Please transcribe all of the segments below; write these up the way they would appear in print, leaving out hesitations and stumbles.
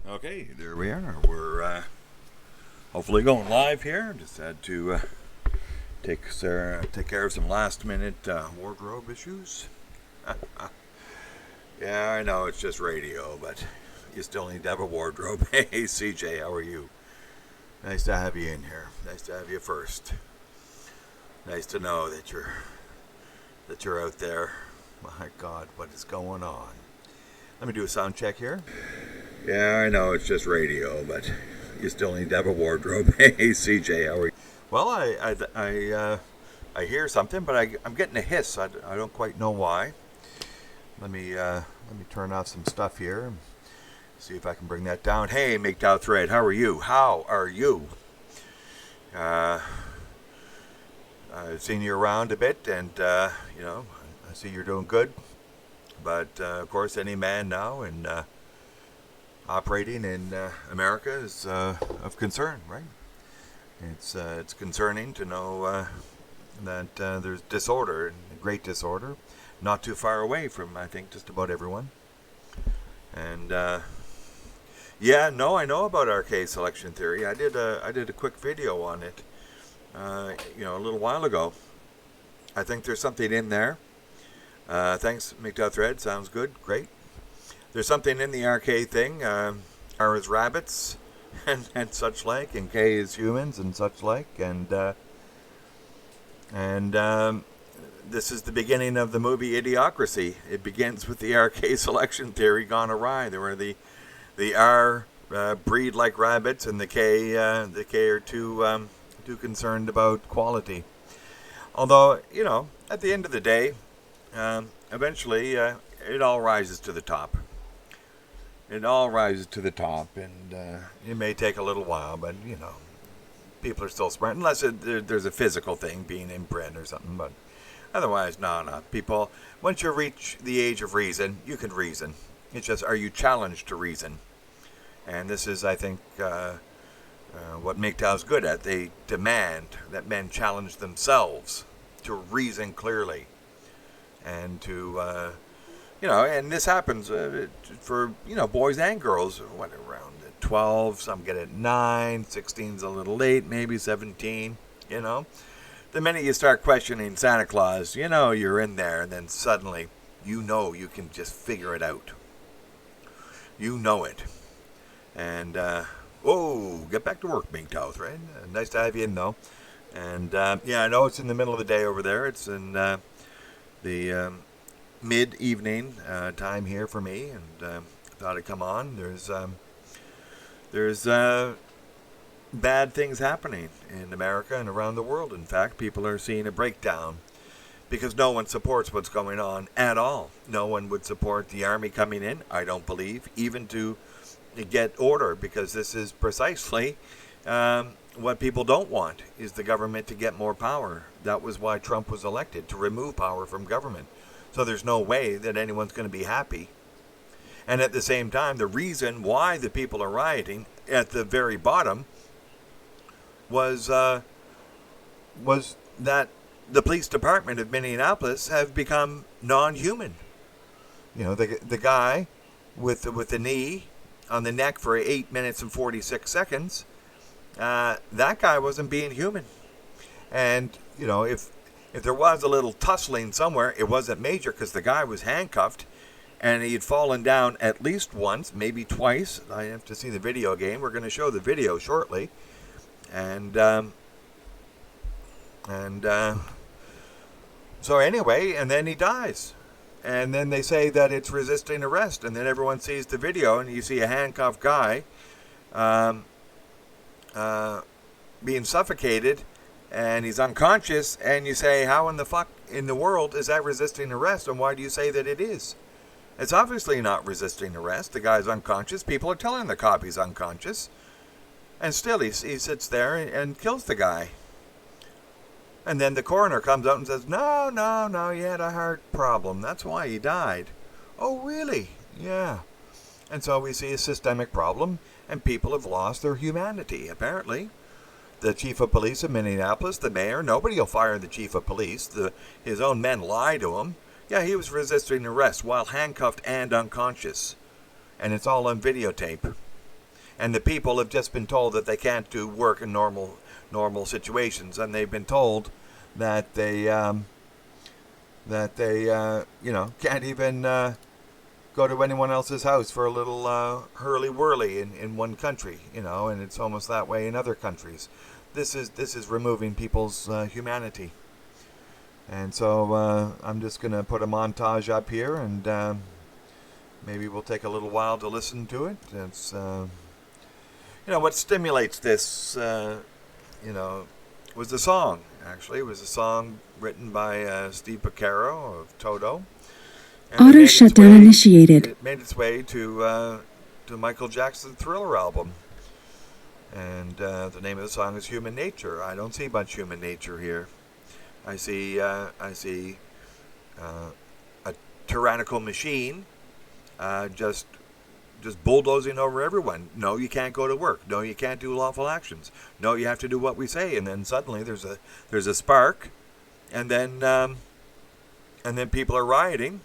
Okay, there we are. We're hopefully going live here. Just had to take care of some last-minute wardrobe issues. Yeah, I know it's just radio, but you still need to have a wardrobe. Hey, CJ, how are you? Nice to have you in here. Nice to have you first. Nice to know that you're out there. My God, what is going on? Let me do a sound check here. Yeah, I know it's just radio, but you still need to have a wardrobe. Hey, CJ, how are you? Well, I hear something, but I'm getting a hiss. I don't quite know why. Let me turn off some stuff here and see if I can bring that down. Hey, MGTOW Thread, how are you? How are you? I've seen you around a bit, and I see you're doing good. But of course, any man now and operating in America is of concern, right? It's concerning to know that there's disorder, great disorder, not too far away from, I think, just about everyone. And I know about RK selection theory. I did a quick video on it, a little while ago. I think there's something in there. Thanks, MGTOW Thread. Sounds good. Great. There's something in the RK thing. R is rabbits and such like, and K is humans and such like, and this is the beginning of the movie Idiocracy. It begins with the RK selection theory gone awry. There were the R breed like rabbits, and the K are too concerned about quality. Although, at the end of the day, eventually it all rises to the top. It all rises to the top, and it may take a little while, but, people are still smart, unless there's a physical thing, being inbred or something, but otherwise, no. People, once you reach the age of reason, you can reason. It's just, are you challenged to reason? And this is, I think, what MGTOW's good at. They demand that men challenge themselves to reason clearly, and to, and this happens for, boys and girls, around 12, some get it 9, 16's a little late, maybe 17, The minute you start questioning Santa Claus, you're in there, and then suddenly, you can just figure it out. You know it. And, get back to work, MGTOW Thread. Nice to have you in, though. And, I know it's in the middle of the day over there. It's in the mid-evening time here for me, and thought I'd come on. There's bad things happening in America and around the world. In fact, people are seeing a breakdown because no one supports what's going on at all. No one would support the army coming in, I don't believe, even to get order, because this is precisely what people don't want, is the government to get more power. That was why Trump was elected, to remove power from government. So there's no way that anyone's going to be happy. And at the same time, the reason why the people are rioting at the very bottom was that the police department of Minneapolis have become non-human. The guy with the knee on the neck for 8 minutes and 46 seconds, that guy wasn't being human. And, if there was a little tussling somewhere, it wasn't major because the guy was handcuffed and he had fallen down at least once, maybe twice. I have to see the video again. We're going to show the video shortly. And so anyway, and then he dies. And then they say that it's resisting arrest. And then everyone sees the video and you see a handcuffed guy being suffocated, and he's unconscious, and you say, how in the fuck in the world is that resisting arrest, and why do you say that it is? It's obviously not resisting arrest. The guy's unconscious. People are telling the cop he's unconscious, and still he sits there and kills the guy. And then the coroner comes out and says, no, he had a heart problem. That's why he died. Oh, really? Yeah. And so we see a systemic problem, and people have lost their humanity, apparently. The chief of police of Minneapolis, the mayor, nobody will fire the chief of police. His own men lie to him. Yeah, he was resisting arrest while handcuffed and unconscious. And it's all on videotape. And the people have just been told that they can't do work in normal situations, and they've been told that they can't even go to anyone else's house for a little hurly-whirly in one country, and it's almost that way in other countries. This is removing people's humanity. And so I'm just going to put a montage up here, and maybe we'll take a little while to listen to it. It's, what stimulates this, was the song, actually. It was a song written by Steve Porcaro of Toto. Auto shutdown initiated. It made its way to Michael Jackson's Thriller album. And the name of the song is Human Nature. I don't see much human nature here. I see a tyrannical machine just bulldozing over everyone. No, you can't go to work. No, you can't do lawful actions. No, you have to do what we say. And then suddenly there's a spark, and then people are rioting.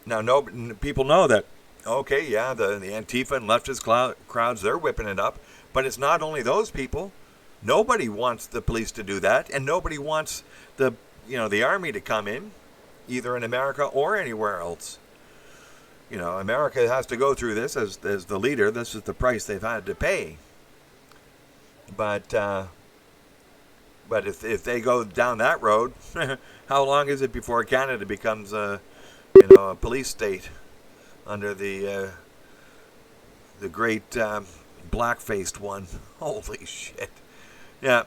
Now, people know that. Okay, yeah, the Antifa and leftist crowds, they're whipping it up. But it's not only those people. Nobody wants the police to do that, and nobody wants the army to come in, either in America or anywhere else. America has to go through this as the leader. This is the price they've had to pay. But if they go down that road, how long is it before Canada becomes a police state under the great black-faced one? Holy shit! Yeah,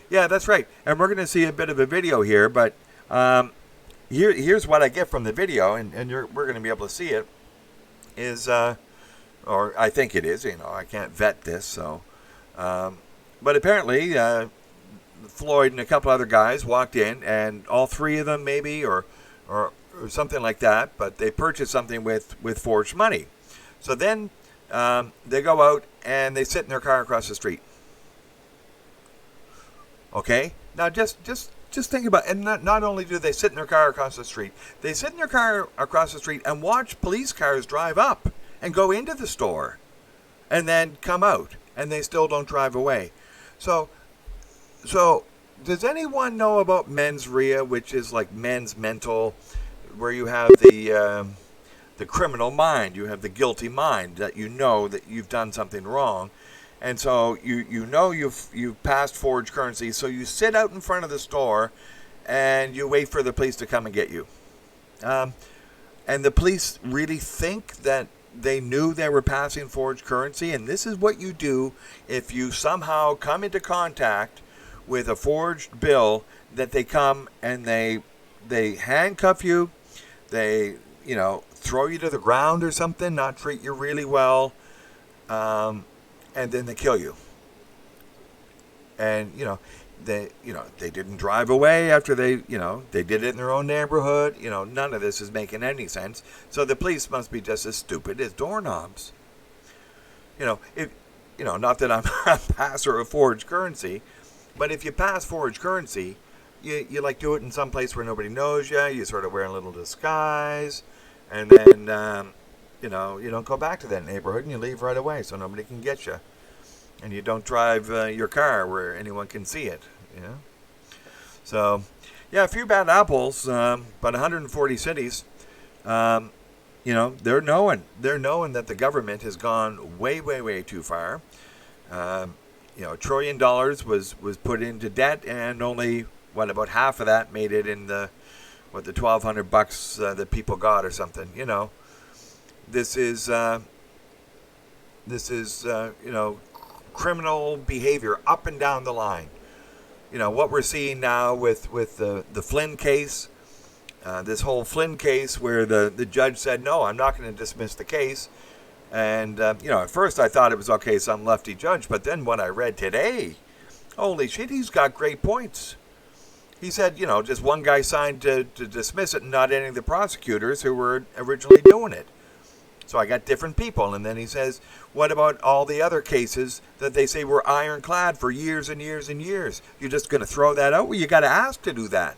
that's right. And we're going to see a bit of a video here, but here's what I get from the video, and we're going to be able to see it. Or I think it is. I can't vet this, so. But apparently, Floyd and a couple other guys walked in, and all three of them, maybe, or something like that. But they purchased something with forged money. So then they go out and they sit in their car across the street. Okay, now just think about it. And not only do they sit in their car across the street, they sit in their car across the street and watch police cars drive up and go into the store and then come out, and they still don't drive away. So does anyone know about mens rea, which is like men's mental, where you have the criminal mind, you have the guilty mind, that that you've done something wrong. And so you've passed forged currency, so you sit out in front of the store and you wait for the police to come and get you. And the police really think that they knew they were passing forged currency, and this is what you do if you somehow come into contact with a forged bill, that they come and they handcuff you, they throw you to the ground or something, not treat you really well, and then they kill you. And they didn't drive away after they did it in their own neighborhood. None of this is making any sense. So the police must be just as stupid as doorknobs. If not that I'm a passer of forged currency, but if you pass forged currency, you like do it in some place where nobody knows you. You sort of wear a little disguise, and then you don't go back to that neighborhood, and you leave right away so nobody can get you. And you don't drive your car where anyone can see it. So, a few bad apples, but 140 cities. They're knowing that the government has gone way, way, way too far. $1 trillion was put into debt, and only about half of that made it in the $1,200 that people got or something. This is criminal behavior up and down the line. What we're seeing now with the Flynn case, this whole Flynn case where the judge said, no, I'm not going to dismiss the case. And, at first I thought it was okay, some lefty judge, but then when I read today, holy shit, he's got great points. He said, just one guy signed to dismiss it and not any of the prosecutors who were originally doing it. So I got different people. And then he says, what about all the other cases that they say were ironclad for years and years and years? You're just going to throw that out? Well, you got to ask to do that.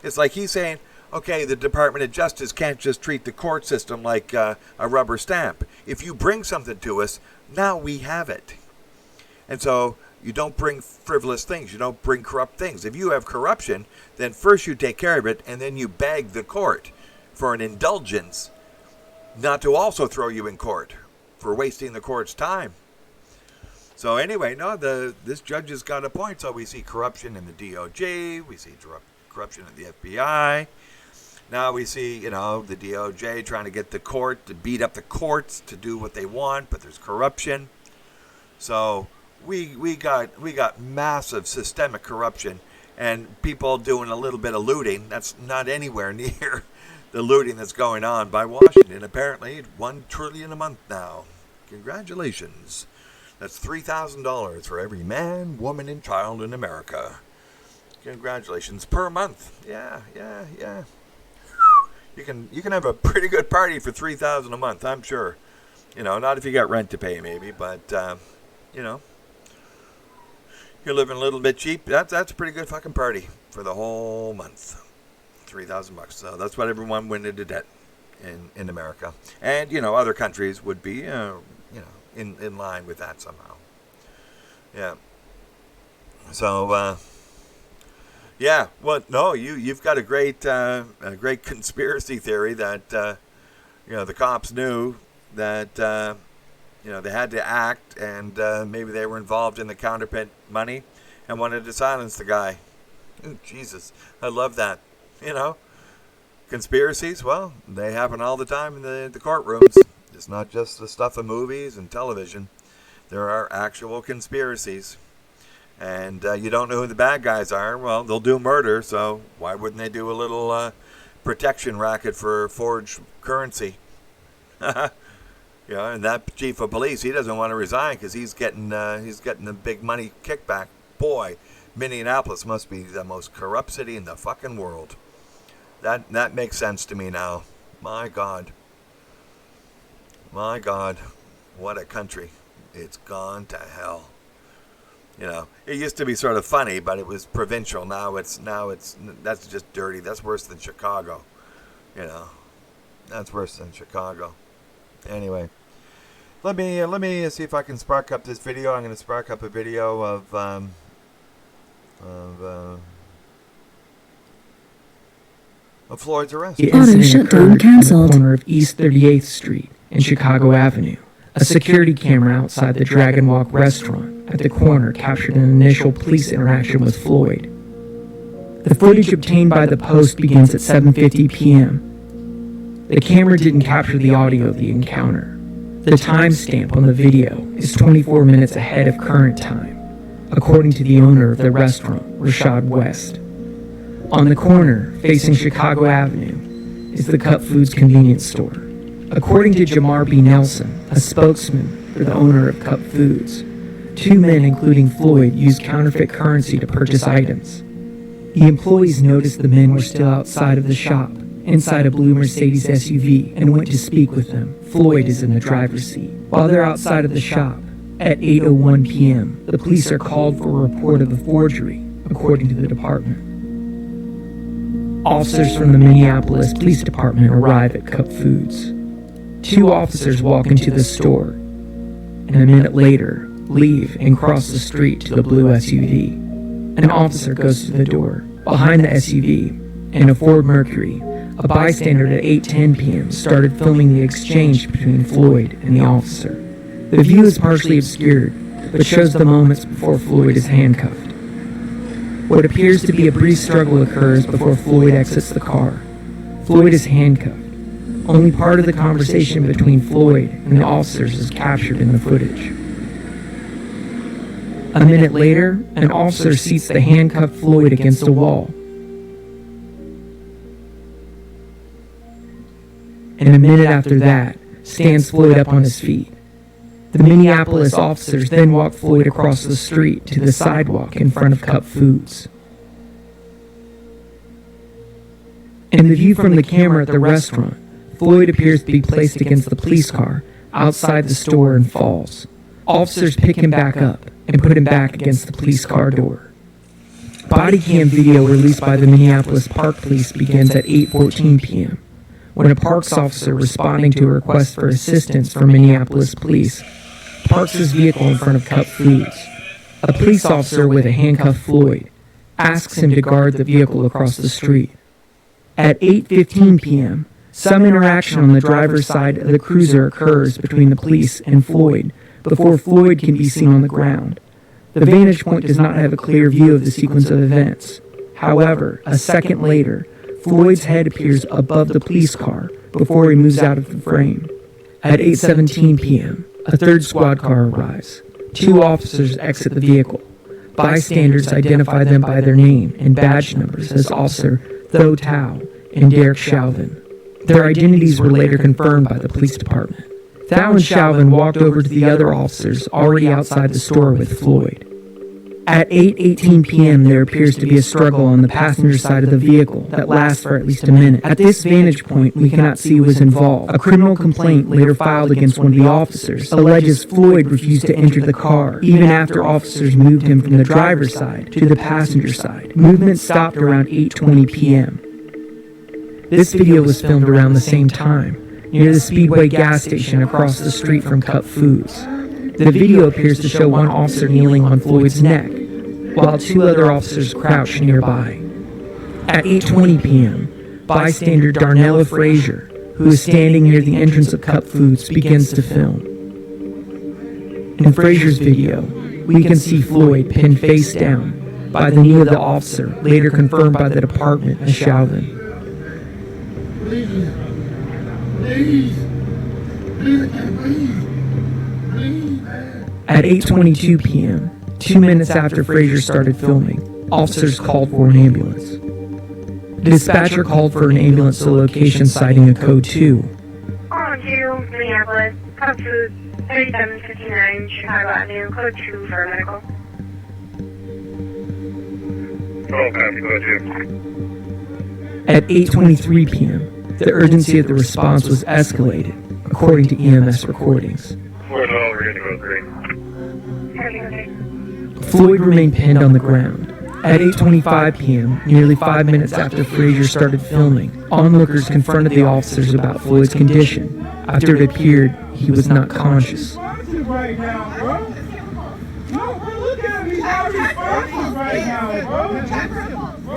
It's like he's saying, okay, the Department of Justice can't just treat the court system like a rubber stamp. If you bring something to us, Now we have it. And so you don't bring frivolous things. You don't bring corrupt things. If you have corruption, then first you take care of it, and then you beg the court for an indulgence not to also throw you in court for wasting the court's time. So anyway, no, this judge has got a point. So we see corruption in the DOJ. We see corruption in the FBI. Now we see, the DOJ trying to get the court to beat up the courts to do what they want, but there's corruption. So we got massive systemic corruption, and people doing a little bit of looting. That's not anywhere near the looting that's going on by Washington. Apparently, $1 trillion a month now. Congratulations. That's $3,000 for every man, woman, and child in America. Congratulations per month. Yeah. You can have a pretty good party for $3,000 a month, I'm sure. Not if you got rent to pay, maybe, but you're living a little bit cheap. That's a pretty good fucking party for the whole month. $3,000. So that's what everyone went into debt in America, and other countries would be in line with that somehow. Yeah. So well, no, you've got a great conspiracy theory that the cops knew that they had to act, and maybe they were involved in the counterfeit money and wanted to silence the guy. Ooh, Jesus, I love that. Conspiracies, well, they happen all the time in the courtrooms. It's not just the stuff of movies and television. There are actual conspiracies. And you don't know who the bad guys are. Well, they'll do murder, so why wouldn't they do a little protection racket for forged currency? And that chief of police, he doesn't want to resign because he's getting the big money kickback. Boy, Minneapolis must be the most corrupt city in the fucking world. That makes sense to me now. My God, what a country! It's gone to hell. It used to be sort of funny, but it was provincial. Now it's that's just dirty. That's worse than Chicago. That's worse than Chicago. Anyway, let me see if I can spark up this video. I'm going to spark up a video of Floyd's arrest. The Auto incident shutdown occurred on the canceled. corner of East 38th Street and Chicago Avenue. A security camera outside the Dragon Walk restaurant at the corner captured an initial police interaction with Floyd. The footage obtained by the Post begins at 7:50 p.m. The camera didn't capture the audio of the encounter. The timestamp on the video is 24 minutes ahead of current time, according to the owner of the restaurant, Rashad West. On the corner, facing Chicago Avenue, is the Cup Foods convenience store. According to Jamar B. Nelson, a spokesman for the owner of Cup Foods, two men, including Floyd, used counterfeit currency to purchase items. The employees noticed the men were still outside of the shop, inside a blue Mercedes SUV, and went to speak with them. Floyd is in the driver's seat. While they're outside of the shop, at 8:01 p.m., the police are called for a report of the forgery, according to the department. Officers from the Minneapolis Police Department arrive at Cup Foods. Two officers walk into the store, and a minute later, leave and cross the street to the blue SUV. An officer goes to the door. Behind the SUV, in a Ford Mercury, a bystander at 8:10 p.m. started filming the exchange between Floyd and the officer. The view is partially obscured, but shows the moments before Floyd is handcuffed. What appears to be a brief struggle occurs before Floyd exits the car. Floyd is handcuffed. Only part of the conversation between Floyd and the officers is captured in the footage. A minute later, an officer seats the handcuffed Floyd against a wall. And a minute after that, stands Floyd up on his feet. The Minneapolis officers then walk Floyd across the street to the sidewalk in front of Cup Foods. In the view from the camera at the restaurant, Floyd appears to be placed against the police car outside the store and falls. Officers pick him back up and put him back against the police car door. Body cam video released by the Minneapolis Park Police begins at 8:14 p.m. when a parks officer responding to a request for assistance from Minneapolis police parks his vehicle in front of Cup Foods. A police officer with a handcuffed Floyd asks him to guard the vehicle across the street. At 8:15 p.m., some interaction on the driver's side of the cruiser occurs between the police and Floyd before Floyd can be seen on the ground. The vantage point does not have a clear view of the sequence of events. However, a second later, Floyd's head appears above the police car before he moves out of the frame. At 8:17 p.m., a third squad car arrives. 2 officers exit the vehicle. Bystanders identify them by their name and badge numbers as Officer Tho Tao and Derek Chauvin. Their identities were later confirmed by the police department. Thao and Chauvin walked over to the other officers already outside the store with Floyd. At 8:18 p.m., there appears to be a struggle on the passenger side of the vehicle that lasts for at least a minute. At this vantage point, we cannot see who is involved. A criminal complaint later filed against one of the officers alleges Floyd refused to enter the car, even after officers moved him from the driver's side to the passenger side. Movement stopped around 8:20 p.m. This video was filmed around the same time, near the Speedway gas station across the street from Cup Foods. The video appears to show one officer kneeling on Floyd's neck, while 2 other officers crouch nearby. At 8:20 p.m., bystander Darnella Frazier, who is standing near the entrance of Cup Foods, begins to film. In Frazier's video, we can see Floyd pinned face down by the knee of the officer, later confirmed by the department as Chauvin. At 8:22 p.m., 2 minutes after Frazier started filming, officers called for an ambulance. The dispatcher called for an ambulance to the location citing a code 2. On to Minneapolis, Cup Foods, 3759 Chicago Avenue, code 2 for medical. Oh, copy, code 2. At 8:23 p.m., the urgency of the response was escalated, according to EMS recordings. 412, we're gonna go 3. Floyd remained pinned on the ground. At 8:25 p.m., nearly 5 minutes after Frazier started filming, onlookers confronted the officers about Floyd's condition after it appeared he was not conscious.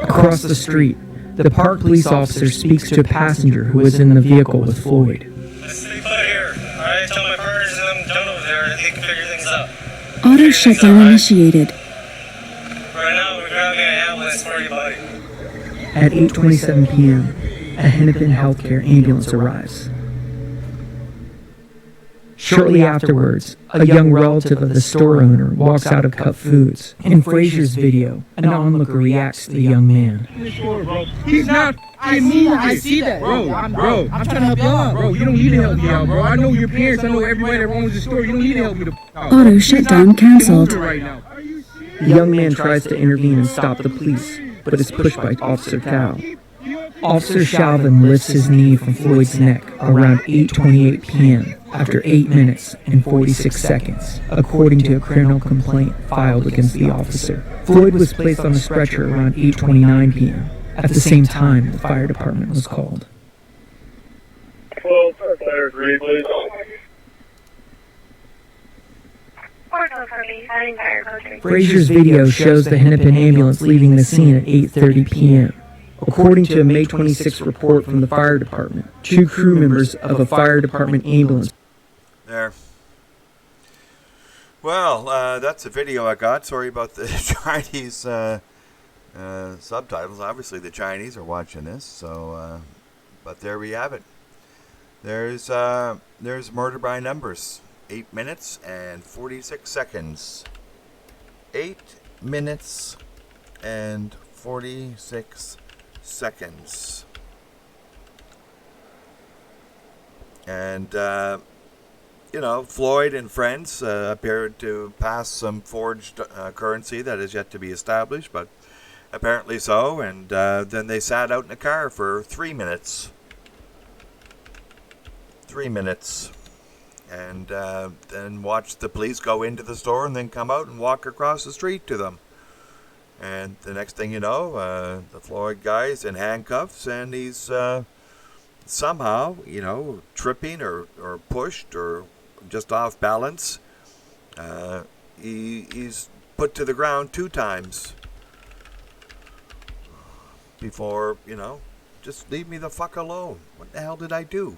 Across the street, the park police officer speaks to a passenger who was in the vehicle with Floyd. Let's stay put here. Alright, tell my partners I'm done over there and they can figure things out. Auto shutdown initiated. Right now, we're grabbing an ambulance for you, buddy. At 8:27 p.m., a Hennepin Healthcare ambulance arrives. Shortly afterwards, a young relative of the store owner walks out of Cup Foods. In Frazier's video, an onlooker reacts to the young man. He's not. I see that, bro. I'm trying to help you out, bro. You don't need to help me out, bro. I know your parents. I know everybody that owns the store. You don't need to help me out. Auto shutdown canceled. Right now. The young man tries to intervene and stop the police, but is pushed by Officer Tao. Officer Chauvin lifts his knee from Floyd's neck around 8:28 p.m. after 8 minutes and 46 seconds, according to a criminal complaint filed against the officer. Floyd was placed on a stretcher around 8:29 p.m. At the same time, the fire department was called. 12, fire 3, please. Frazier's video shows the Hennepin ambulance leaving the scene at 8:30 p.m. According to a May 26 report from the fire department, 2 crew members of a fire department ambulance. There. Well, that's the video I got. Sorry about the Chinese subtitles. Obviously, the Chinese are watching this, so. But there we have it. There's murder by numbers. 8 minutes and 46 seconds. 8 minutes and 46 seconds. And, Floyd and friends appeared to pass some forged currency that is yet to be established, but apparently so. And then they sat out in a car for 3 minutes. 3 minutes. And then watched the police go into the store and then come out and walk across the street to them. And the next thing you know, the Floyd guy's in handcuffs and he's somehow, tripping or pushed or just off balance He's put to the ground 2 times before, just leave me the fuck alone. What the hell did I do?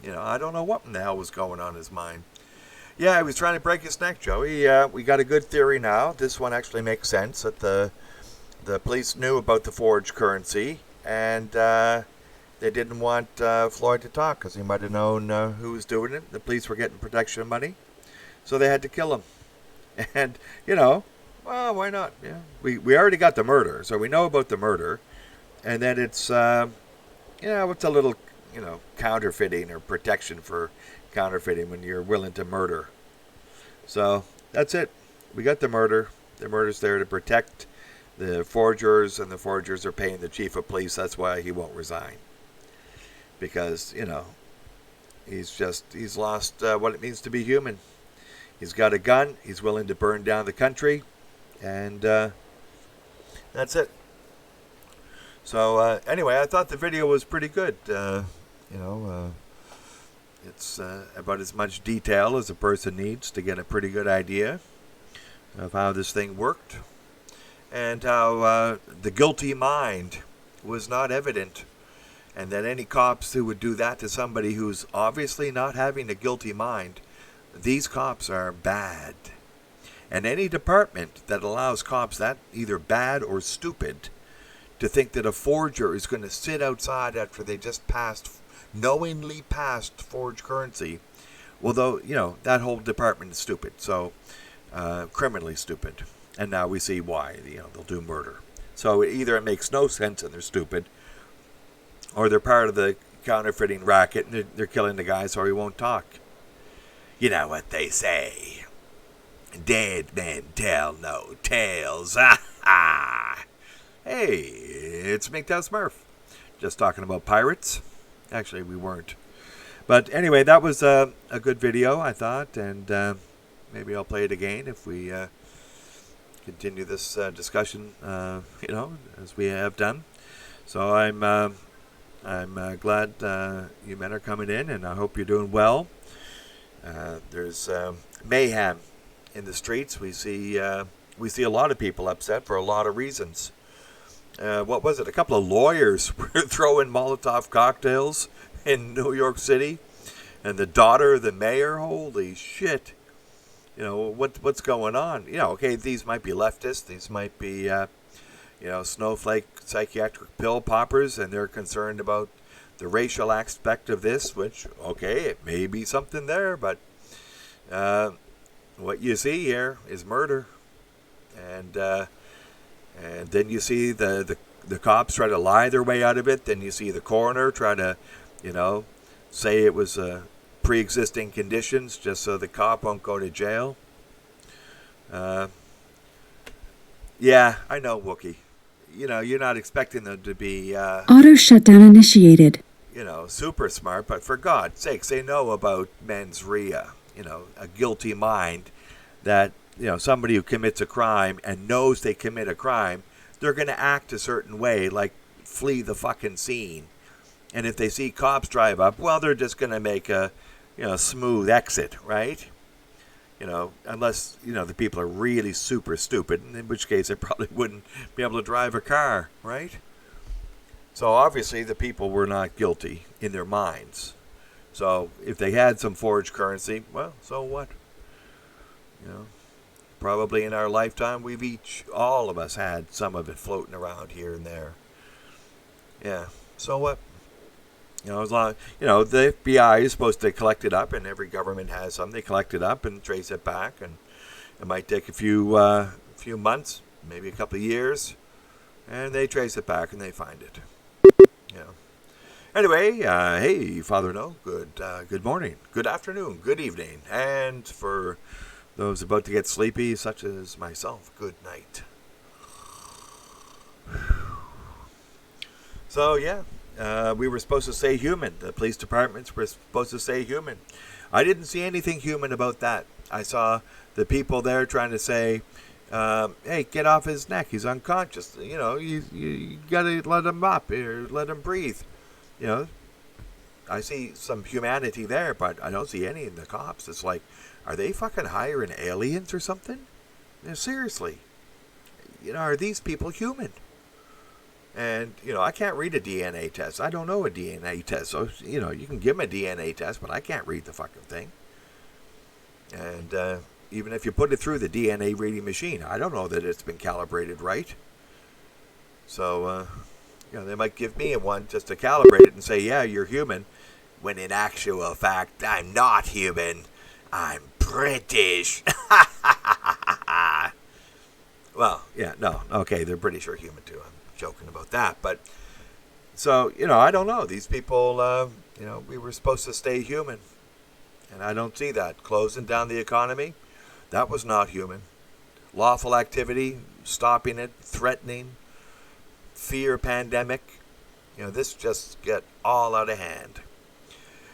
I don't know what in the hell was going on in his mind. Yeah, he was trying to break his neck, Joey. We got a good theory now. This one actually makes sense, that the police knew about the forged currency, and they didn't want Floyd to talk because he might have known who was doing it. The police were getting protection money, so they had to kill him. And, well, why not? Yeah, we already got the murder, so we know about the murder. And then it's, it's a little, counterfeiting or protection for counterfeiting when you're willing to murder. So that's it. We got the murder. The murder's there to protect the forgers, and the forgers are paying the chief of police. That's why he won't resign. Because, he's lost what it means to be human. He's got a gun. He's willing to burn down the country. And that's it. So anyway, I thought the video was pretty good. It's about as much detail as a person needs to get a pretty good idea of how this thing worked, and how the guilty mind was not evident, and that any cops who would do that to somebody who's obviously not having a guilty mind, these cops are bad. And any department that allows cops that either bad or stupid to think that a forger is going to sit outside after they just knowingly passed forged currency, well, though, that whole department is stupid. So, criminally stupid. And now we see why, they'll do murder. So either it makes no sense and they're stupid, or they're part of the counterfeiting racket and they're killing the guy so he won't talk. You know what they say. Dead men tell no tales. Hey, it's MGTOW Smurf. Just talking about pirates. Actually, we weren't. But anyway, that was a good video, I thought. And maybe I'll play it again if we continue this discussion, as we have done. So I'm glad you men are coming in, and I hope you're doing well. There's mayhem in the streets. We see a lot of people upset for a lot of reasons. What was it? A couple of lawyers were throwing Molotov cocktails in New York City, and the daughter of the mayor. Holy shit! What's going on? Okay, these might be leftists. These might be snowflake psychiatric pill poppers, and they're concerned about the racial aspect of this. Which, okay, it may be something there, but what you see here is murder, and then you see the cops try to lie their way out of it. Then you see the coroner try to, say it was pre-existing conditions just so the cop won't go to jail. Yeah, I know, Wookie. You're not expecting them to be... Auto shutdown initiated. Super smart, but for God's sakes, they know about mens rea. A guilty mind that... somebody who commits a crime and knows they commit a crime, they're going to act a certain way, like flee the fucking scene. And if they see cops drive up, well, they're just going to make a, smooth exit, right? Unless, the people are really super stupid, in which case they probably wouldn't be able to drive a car, right? So obviously the people were not guilty in their minds. So if they had some forged currency, well, so what? Probably in our lifetime, all of us had some of it floating around here and there. Yeah, so what? As long, the FBI is supposed to collect it up, and every government has some. They collect it up and trace it back, and it might take a few months, maybe a couple of years, and they trace it back and they find it. Anyway, hey, Father No, good morning, good afternoon, good evening, and for those about to get sleepy, such as myself, good night. So, yeah, we were supposed to say human. The police departments were supposed to say human. I didn't see anything human about that. I saw the people there trying to say, hey, get off his neck. He's unconscious. You got to let him up or let him breathe. I see some humanity there, but I don't see any in the cops. It's like, Are they fucking hiring aliens or something? Seriously. Are these people human? And, I can't read a DNA test. I don't know a DNA test. So, you can give them a DNA test, but I can't read the fucking thing. And even if you put it through the DNA reading machine, I don't know that it's been calibrated right. So, they might give me one just to calibrate it and say, yeah, you're human. When in actual fact, I'm not human. I'm British. Well, yeah, no. Okay, they're British or human too. I'm joking about that. But, so, I don't know. These people, we were supposed to stay human. And I don't see that. Closing down the economy, that was not human. Lawful activity, stopping it, threatening, fear pandemic. This just get all out of hand.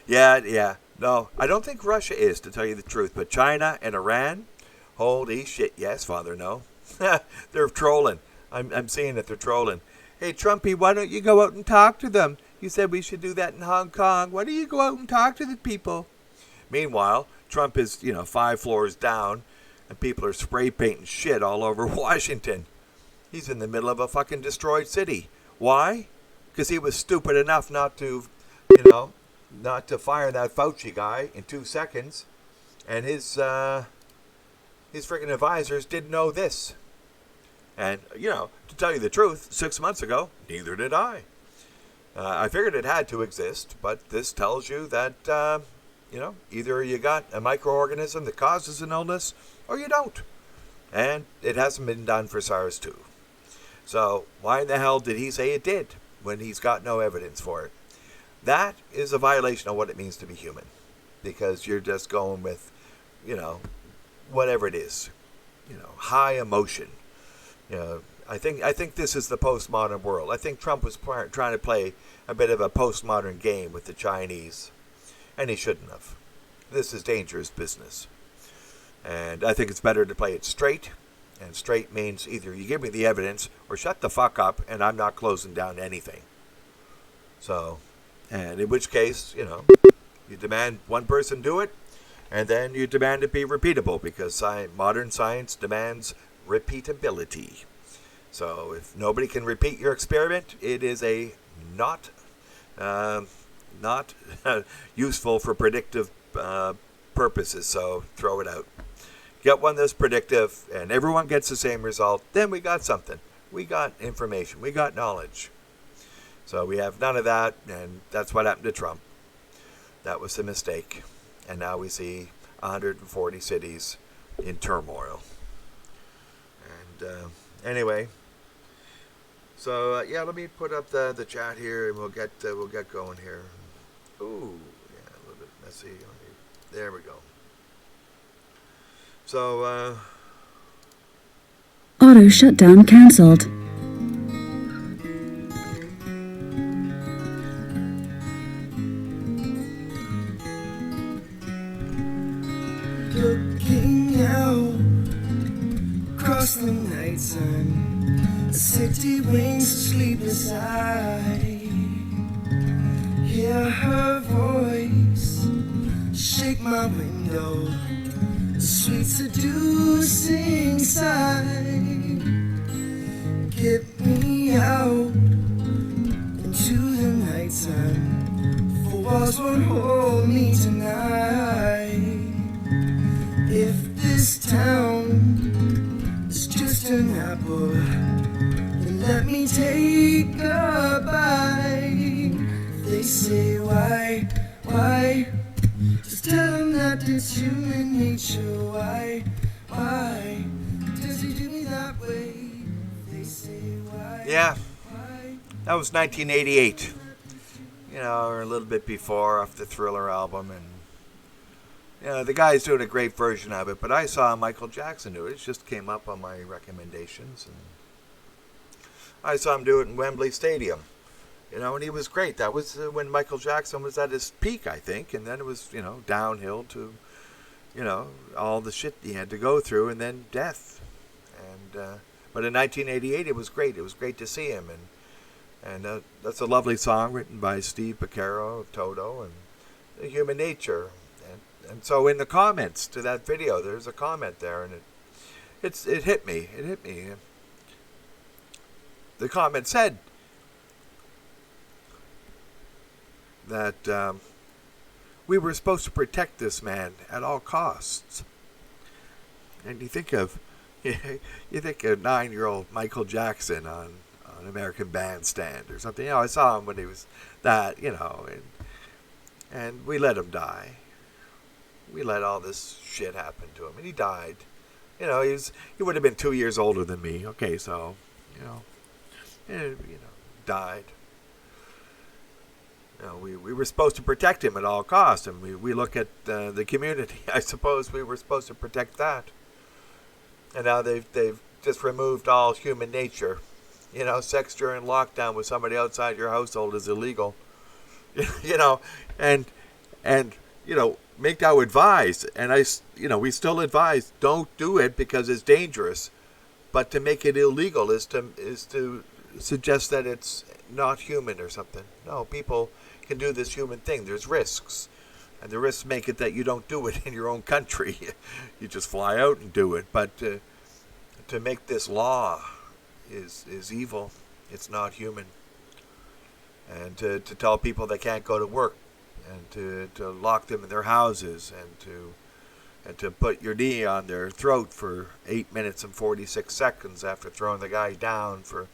Yeah. No, I don't think Russia is, to tell you the truth. But China and Iran, holy shit, yes, Father, no. They're trolling. I'm seeing that they're trolling. Hey, Trumpy, why don't you go out and talk to them? You said we should do that in Hong Kong. Why don't you go out and talk to the people? Meanwhile, Trump is, 5 floors down, and people are spray painting shit all over Washington. He's in the middle of a fucking destroyed city. Why? Because he was stupid enough not to fire that Fauci guy in 2 seconds, and his freaking advisors didn't know this. And, to tell you the truth, 6 months ago, neither did I. I figured it had to exist, but this tells you that, either you got a microorganism that causes an illness, or you don't. And it hasn't been done for SARS-2. So why in the hell did he say it did when he's got no evidence for it? That is a violation of what it means to be human. Because you're just going with, whatever it is. High emotion. I think this is the postmodern world. I think Trump was trying to play a bit of a postmodern game with the Chinese. And he shouldn't have. This is dangerous business. And I think it's better to play it straight. And straight means either you give me the evidence or shut the fuck up and I'm not closing down anything. So, and in which case, you demand one person do it, and then you demand it be repeatable, because modern science demands repeatability. So if nobody can repeat your experiment, it is a not useful for predictive purposes, so throw it out. Get one that's predictive, and everyone gets the same result, then we got something. We got information. We got knowledge. So we have none of that, and that's what happened to Trump. That was a mistake. And now we see 140 cities in turmoil. And anyway, so yeah, let me put up the chat here, and we'll get going here. Ooh, yeah, a little bit messy. There we go. So Auto shutdown cancelled. Looking out across the night sun, a city wings of sleepless eye. Hear her voice shake my window, a sweet seducing sigh. Get me out into the night sun, for walls won't hold me tonight. If this town is just an apple, then let me take a bite. If they say why, just tell them that it's human nature. Why does he do me that way? If they say why. yeah, that was 1988. Or a little bit before, off the Thriller album, and the guy's doing a great version of it, but I saw Michael Jackson do it. It just came up on my recommendations, and I saw him do it in Wembley Stadium, and he was great. That was when Michael Jackson was at his peak, I think, and then it was, downhill to, all the shit he had to go through, and then death. And but in 1988, it was great. It was great to see him, and that's a lovely song written by Steve Porcaro of Toto, and Human Nature. And so in the comments to that video, there's a comment there, and it hit me. It hit me. The comment said that we were supposed to protect this man at all costs. And you think of 9-year-old Michael Jackson on American Bandstand or something. I saw him when he was that, and we let him die. We let all this shit happen to him, and he died. He would have been 2 years older than me. Okay, so died. We were supposed to protect him at all costs, and we look at the community. I suppose we were supposed to protect that. And now they've just removed all human nature. Sex during lockdown with somebody outside your household is illegal. And MGTOW advised, and we still advise, don't do it because it's dangerous. But to make it illegal is to suggest that it's not human or something. No, people can do this human thing. There's risks. And the risks make it that you don't do it in your own country. You just fly out and do it. But to make this law is evil. It's not human. And to tell people they can't go to work, and to lock them in their houses, and to put your knee on their throat for 8 minutes and 46 seconds after throwing the guy down for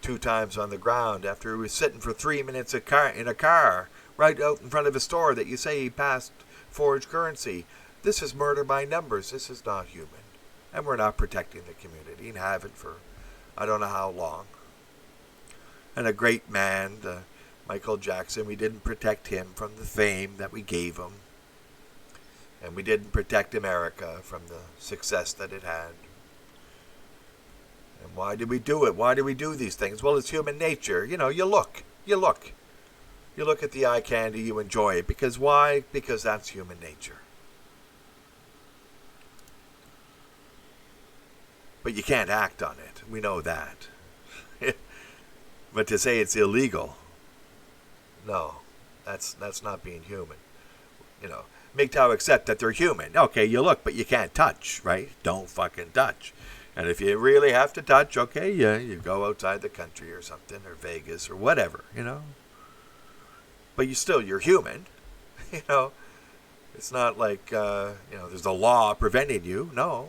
2 times on the ground, after he was sitting for 3 minutes in a car right out in front of a store that you say he passed forged currency. This is murder by numbers. This is not human. And we're not protecting the community, and haven't for I don't know how long. And a great man, Michael Jackson, we didn't protect him from the fame that we gave him. And we didn't protect America from the success that it had. And why did we do it? Why do we do these things? Well, it's human nature. You look. You look at the eye candy, you enjoy it. Because why? Because that's human nature. But you can't act on it. We know that. But to say it's illegal, no, that's not being human. MGTOW accept that they're human. Okay, you look, but you can't touch, right? Don't fucking touch. And if you really have to touch, okay, you go outside the country or something, or Vegas or whatever, But you're human, It's not like, there's a law preventing you. No.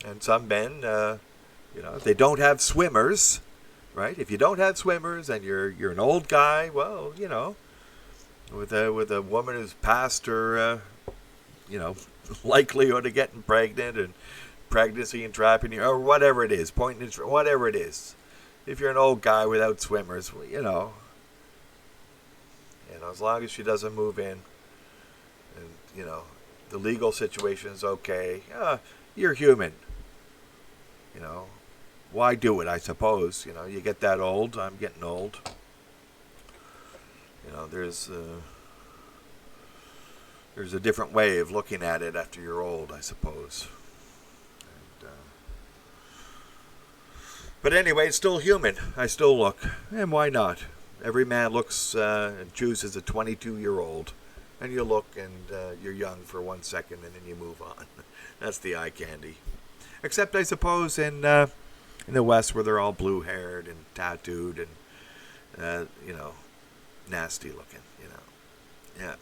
And some men, if they don't have swimmers, right? If you don't have swimmers and you're an old guy, well, with a woman who's past her, likelihood of getting pregnant and pregnancy and trapping you, or whatever it is, whatever it is. If you're an old guy without swimmers, well, as long as she doesn't move in, and the legal situation is okay. You're human. Why do it? I suppose you get that old. I'm getting old. There's a different way of looking at it after you're old, I suppose. But anyway, it's still human. I still look, and why not? Every man looks and chooses a 22-year-old, and you look and you're young for 1 second, and then you move on. That's the eye candy. Except, I suppose, in the West, where they're all blue-haired and tattooed and nasty looking, Yeah.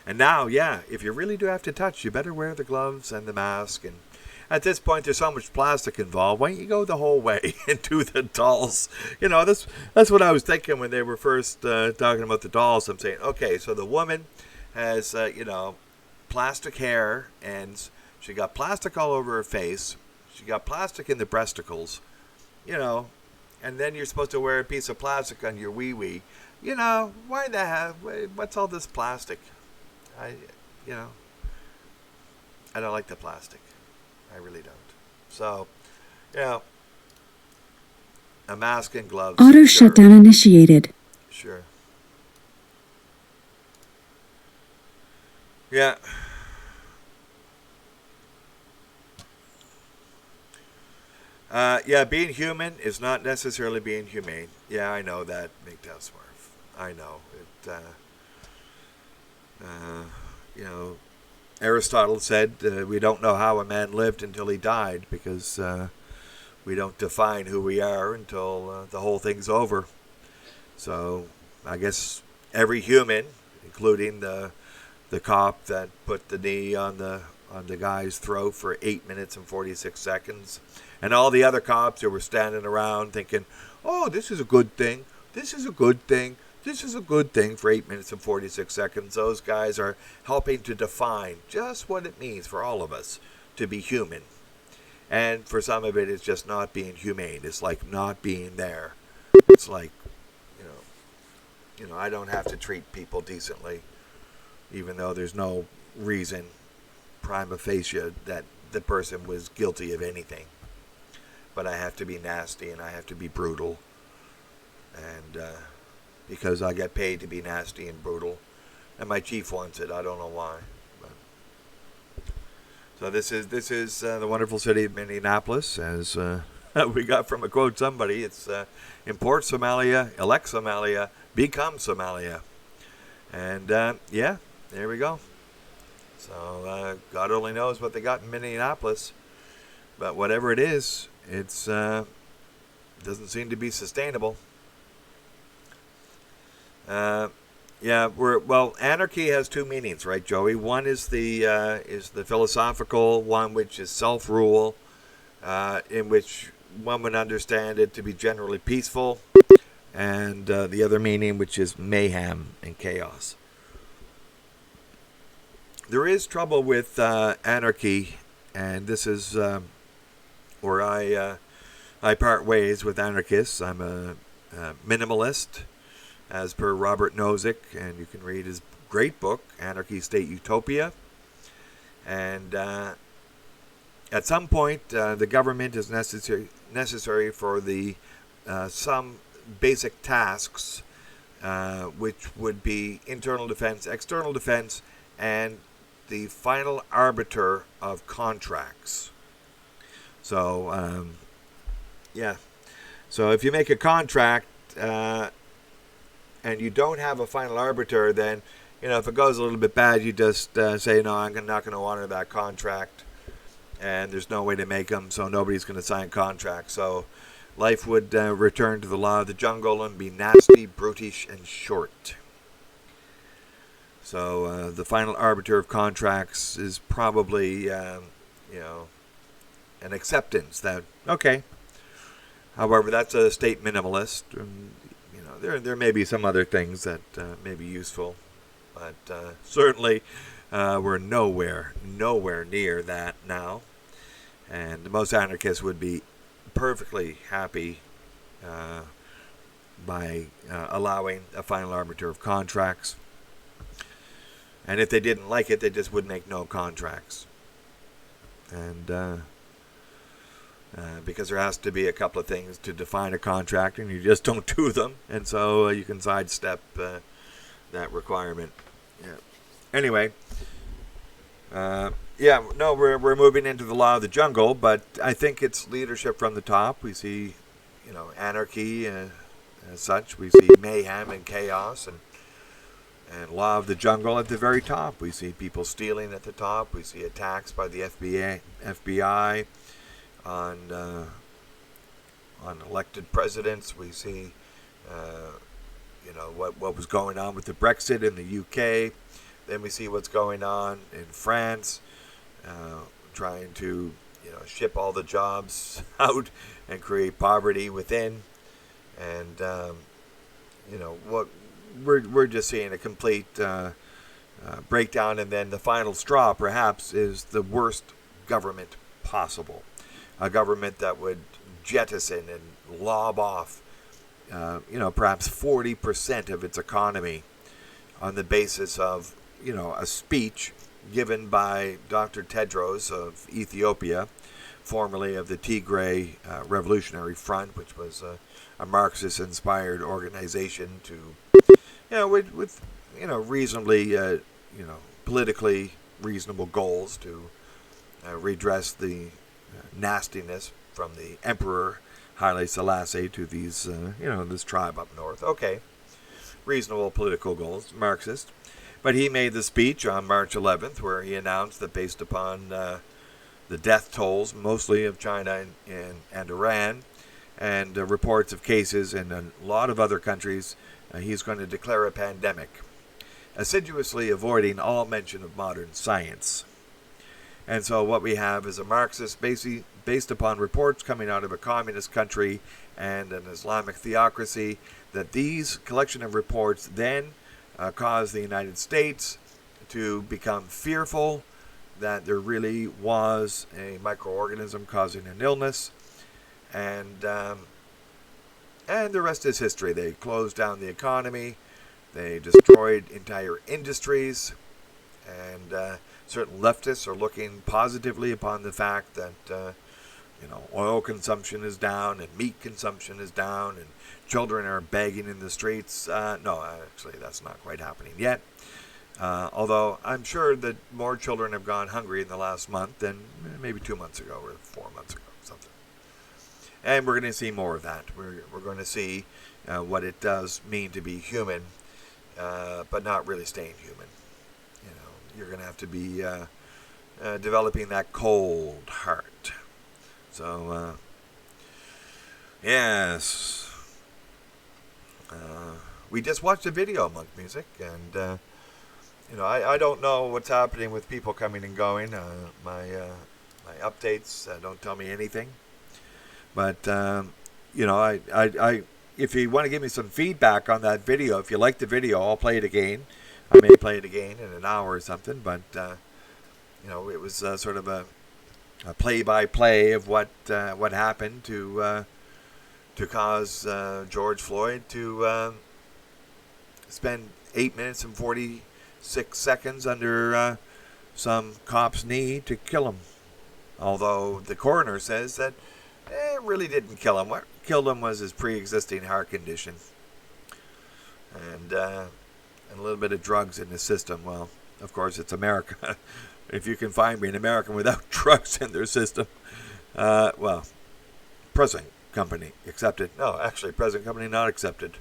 And now, if you really do have to touch, you better wear the gloves and the mask. And at this point, there's so much plastic involved. Why don't you go the whole way and do the dolls? That's what I was thinking when they were first talking about the dolls. I'm saying, okay, so the woman has, plastic hair, and she got plastic all over her face. She got plastic in the breasticles, and then you're supposed to wear a piece of plastic on your wee-wee. Why the hell? What's all this plastic? I don't like the plastic. I really don't. So, a mask and gloves. Auto sure. shutdown initiated. Sure. Yeah. Being human is not necessarily being humane. Yeah, I know that, MGTOW Smurf. I know. Aristotle said we don't know how a man lived until he died, because we don't define who we are until the whole thing's over. So I guess every human, including the cop that put the knee on the guy's throat for 8 minutes and 46 seconds, and all the other cops who were standing around thinking, oh, this is a good thing, this is a good thing, this is a good thing for 8 minutes and 46 seconds. Those guys are helping to define just what it means for all of us to be human. And for some of it, it's just not being humane. It's like not being there. It's like, I don't have to treat people decently, even though there's no reason, prima facie, that the person was guilty of anything. But I have to be nasty and I have to be brutal. And because I get paid to be nasty and brutal. And my chief wants it. I don't know why. So this is the wonderful city of Minneapolis, as we got from a quote somebody. It's import Somalia, elect Somalia, become Somalia. And yeah, there we go. So God only knows what they got in Minneapolis. But whatever it is, it's doesn't seem to be sustainable. Anarchy has two meanings, right, Joey? One is the philosophical one, which is self-rule, in which one would understand it to be generally peaceful, and the other meaning, which is mayhem and chaos. There is trouble with anarchy, and this is where I part ways with anarchists. I'm a minimalist, as per Robert Nozick, and you can read his great book, Anarchy, State, Utopia. And at some point, the government is necessary for the some basic tasks, which would be internal defense, external defense, and the final arbiter of contracts. So, yeah. So if you make a contract, and you don't have a final arbiter, then, if it goes a little bit bad, you just say, no, I'm not going to honor that contract. And there's no way to make them, so nobody's going to sign contracts. So life would return to the law of the jungle and be nasty, brutish, and short. So the final arbiter of contracts is probably, an acceptance that, okay. However, that's a state minimalist. There may be some other things that may be useful, but certainly we're nowhere near that now. And most anarchists would be perfectly happy by allowing a final arbiter of contracts. And if they didn't like it, they just would make no contracts. And because there has to be a couple of things to define a contract, and you just don't do them, and so you can sidestep that requirement. Yeah. Anyway, we're moving into the law of the jungle, but I think it's leadership from the top. We see, anarchy as such. We see mayhem and chaos, and law of the jungle at the very top. We see people stealing at the top. We see attacks by the FBI. On elected presidents. We see, what was going on with the Brexit in the UK. Then we see what's going on in France, trying to, ship all the jobs out and create poverty within. And, what we're just seeing a complete breakdown. And then the final straw, perhaps, is the worst government possible. A government that would jettison and lob off, perhaps 40% of its economy on the basis of, a speech given by Dr. Tedros of Ethiopia, formerly of the Tigray Revolutionary Front, which was a Marxist-inspired organization to, with reasonably, politically reasonable goals to redress the nastiness from the Emperor Haile Selassie to these, this tribe up north. Okay, reasonable political goals, Marxist. But he made the speech on March 11th where he announced that based upon the death tolls, mostly of China and Iran, and reports of cases in a lot of other countries, he's going to declare a pandemic, assiduously avoiding all mention of modern science. And so what we have is a Marxist based upon reports coming out of a communist country and an Islamic theocracy, that these collection of reports then caused the United States to become fearful that there really was a microorganism causing an illness, and the rest is history. They closed down the economy, they destroyed entire industries, and certain leftists are looking positively upon the fact that oil consumption is down and meat consumption is down and children are begging in the streets. No, actually, that's not quite happening yet. Although I'm sure that more children have gone hungry in the last month than maybe 2 months ago or 4 months ago, something. And we're going to see more of that. We're going to see what it does mean to be human, but not really staying human. You're going to have to be developing that cold heart. So, yes. We just watched a video of Monk Music, and I don't know what's happening with people coming and going. My updates don't tell me anything. But I if you want to give me some feedback on that video, if you like the video, I'll play it again. I may play it again in an hour or something. But it was sort of a play-by-play of what happened to cause George Floyd to spend 8 minutes and 46 seconds under some cop's knee to kill him. Although the coroner says that it really didn't kill him. What killed him was his pre-existing heart condition and a little bit of drugs in his system. Well, of course, it's America. If you can find me an American without drugs in their system, present company accepted. No, actually, present company not accepted.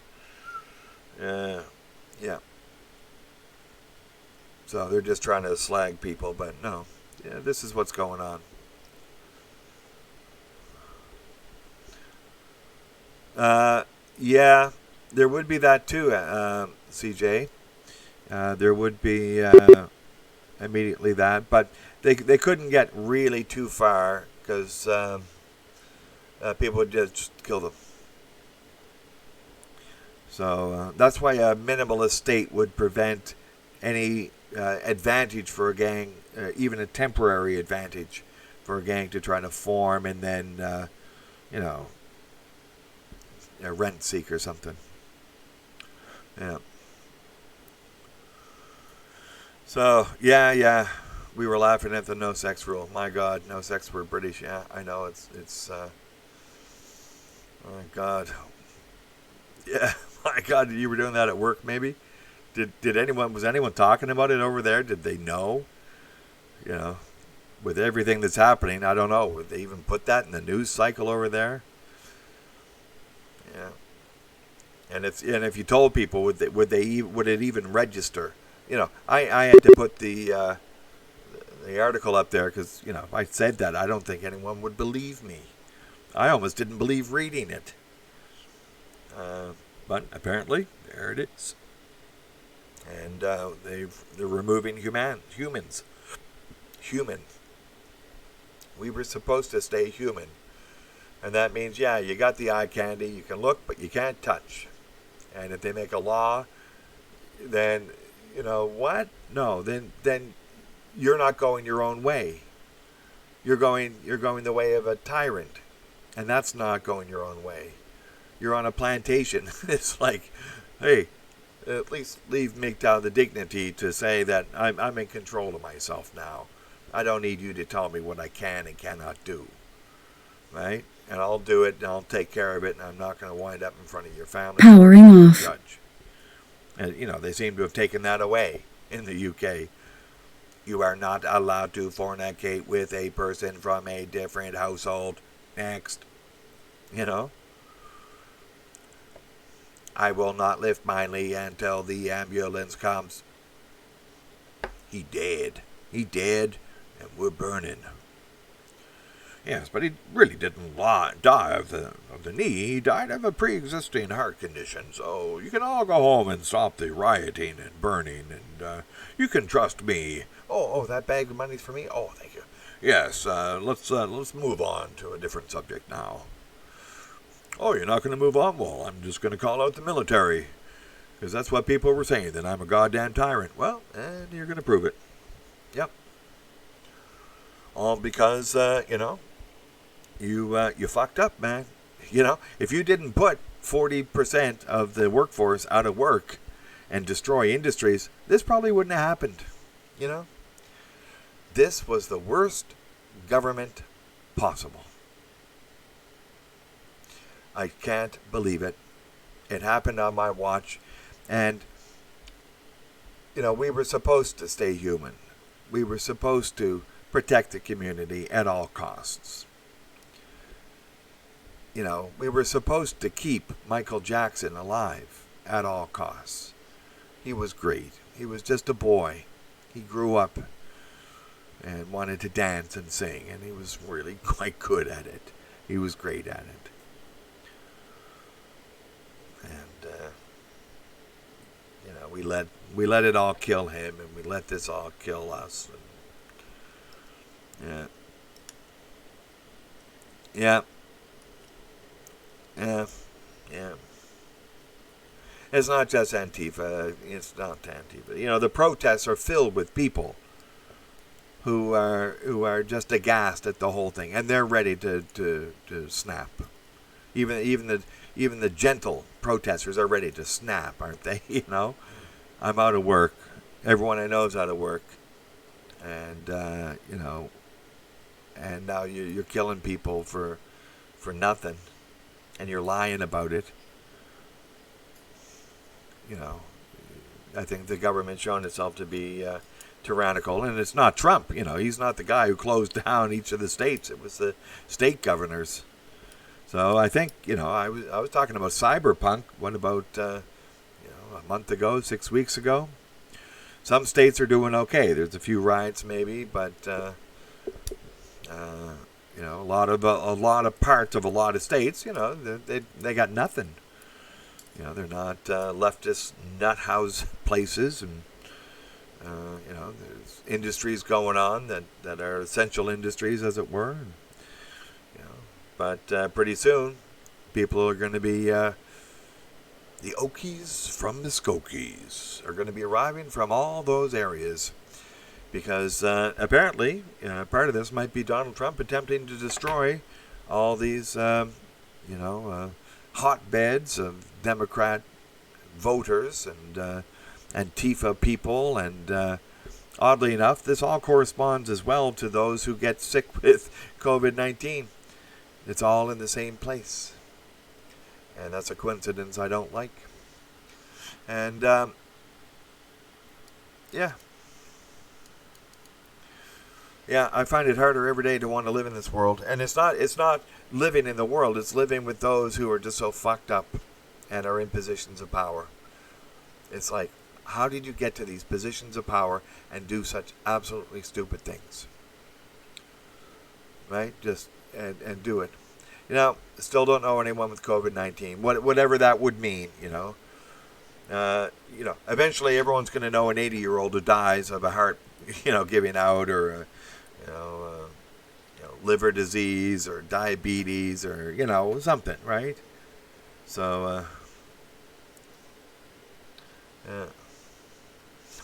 Yeah. So they're just trying to slag people, but no. Yeah, this is what's going on. Yeah, there would be that too, CJ. There would be immediately that, but they couldn't get really too far because people would just kill them. So that's why a minimalist state would prevent any advantage for a gang, even a temporary advantage for a gang to try to form and then, rent seek or something. Yeah. So, yeah, we were laughing at the no sex rule. My God, no sex for British. Yeah, I know it's oh my God. Yeah, my God, you were doing that at work maybe? Was anyone talking about it over there? Did they know? With everything that's happening, I don't know. Would they even put that in the news cycle over there? Yeah. And if you told people, would it even register? I had to put the article up there because if I said that, I don't think anyone would believe me. I almost didn't believe reading it. But apparently, there it is. And they're removing humans. Human. We were supposed to stay human. And that means, you got the eye candy, you can look, but you can't touch. And if they make a law, then, what? No, then you're not going your own way. You're going the way of a tyrant. And that's not going your own way. You're on a plantation. It's like, hey, at least leave MGTOW the dignity to say that I'm in control of myself now. I don't need you to tell me what I can and cannot do. Right? And I'll do it and I'll take care of it, and I'm not going to wind up in front of your family. Powering off. Judge. And, they seem to have taken that away in the UK. You are not allowed to fornicate with a person from a different household. Next. I will not lift my knee until the ambulance comes. He dead. He dead, and we're burning. Yes, but he really didn't die of the knee. He died of a pre-existing heart condition. So you can all go home and stop the rioting and burning, and you can trust me. Oh, that bag of money's for me? Oh, thank you. Yes, let's move on to a different subject now. Oh, you're not going to move on? Well, I'm just going to call out the military, because that's what people were saying, that I'm a goddamn tyrant. Well, and you're going to prove it. Yep. All because, you fucked up, man. If you didn't put 40% of the workforce out of work and destroy industries, this probably wouldn't have happened. This was the worst government possible. I can't believe it. It happened on my watch. And, we were supposed to stay human. We were supposed to protect the community at all costs. We were supposed to keep Michael Jackson alive at all costs. He was great. He was just a boy. He grew up and wanted to dance and sing, and he was really quite good at it. He was great at it. And, we let it all kill him, and we let this all kill us. And, yeah. It's not just Antifa. It's not Antifa. The protests are filled with people who are just aghast at the whole thing, and they're ready to snap. Even the gentle protesters are ready to snap, aren't they? I'm out of work. Everyone I know is out of work, and and now you're killing people for nothing, and you're lying about it. I think the government's shown itself to be tyrannical, and it's not Trump. He's not the guy who closed down each of the states. It was the state governors. So I think I was talking about cyberpunk. What about a month ago, 6 weeks ago? Some states are doing okay. There's a few riots maybe, but a lot of parts of a lot of states, they got nothing. They're not leftist nut house places, and there's industries going on that are essential industries, as it were. And, but pretty soon, people are going to be the Okies from the Skokies are going to be arriving from all those areas, because apparently part of this might be Donald Trump attempting to destroy all these hotbeds of Democrat voters and Antifa people, and oddly enough, this all corresponds as well to those who get sick with COVID-19. It's all in the same place, and that's a coincidence I don't like. And yeah, I find it harder every day to want to live in this world, and it's not living in the world, it's living with those who are just so fucked up and are in positions of power. It's like, how did you get to these positions of power and do such absolutely stupid things? Right? Just and do it. Still don't know anyone with COVID-19. Whatever that would mean, eventually everyone's going to know an 80-year-old who dies of a heart, giving out, or liver disease or diabetes, or something, right? So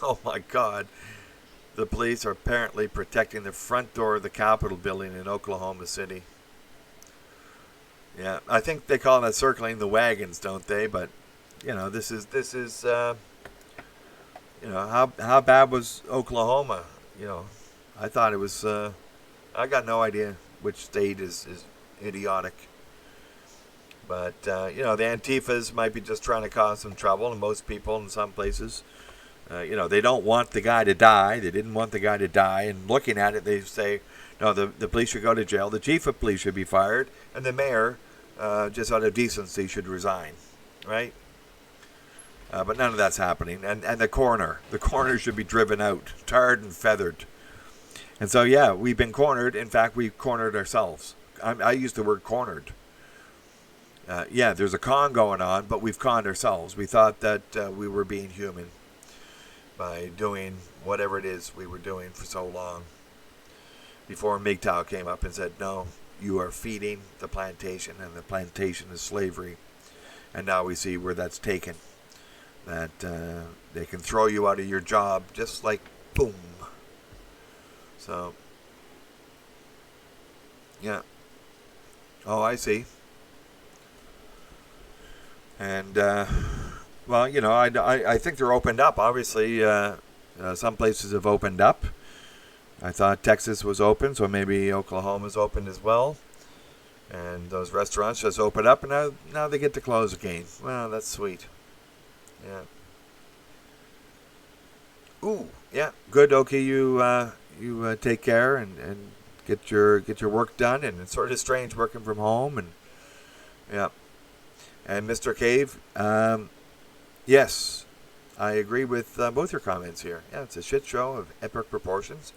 oh my God, the police are apparently protecting the front door of the Capitol building in Oklahoma City. Yeah, I think they call it circling the wagons, don't they? But this is how bad was Oklahoma? I thought it was. I got no idea which state is idiotic. But the Antifas might be just trying to cause some trouble, and most people in some places, they don't want the guy to die. They didn't want the guy to die, and looking at it, they say, no, the police should go to jail. The chief of police should be fired, and the mayor, just out of decency, should resign, right? But none of that's happening. And the coroner should be driven out, tarred and feathered. And so, yeah, we've been cornered. In fact, we've cornered ourselves. I use the word cornered. Yeah, there's a con going on, but we've conned ourselves. We thought that we were being human by doing whatever it is we were doing for so long. Before MGTOW came up and said, no, you are feeding the plantation, and the plantation is slavery. And now we see where that's taken. That they can throw you out of your job just like boom. So, yeah. Oh, I see. And, well, you know, I think they're opened up. Obviously, some places have opened up. I thought Texas was open, so maybe Oklahoma's opened as well. And those restaurants just open up, and now they get to close again. Well, that's sweet. Yeah. Ooh, yeah. Good. Okay, you take care and get your work done. And it's sort of strange working from home. And yeah. And Mr. Cave, yes, I agree with both your comments here. Yeah, it's a shit show of epic proportions.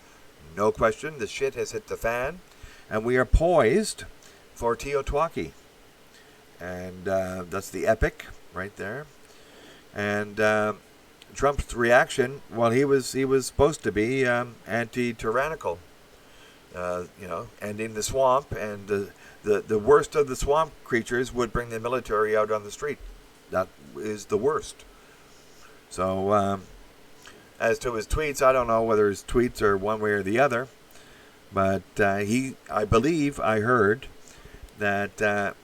No question, the shit has hit the fan, and we are poised for Teotihuacan. And that's the epic right there. And Trump's reaction, well, he was supposed to be anti-tyrannical, you know, ending the swamp, and the worst of the swamp creatures would bring the military out on the street. That is the worst. So, as to his tweets, I don't know whether his tweets are one way or the other, but I believe I heard that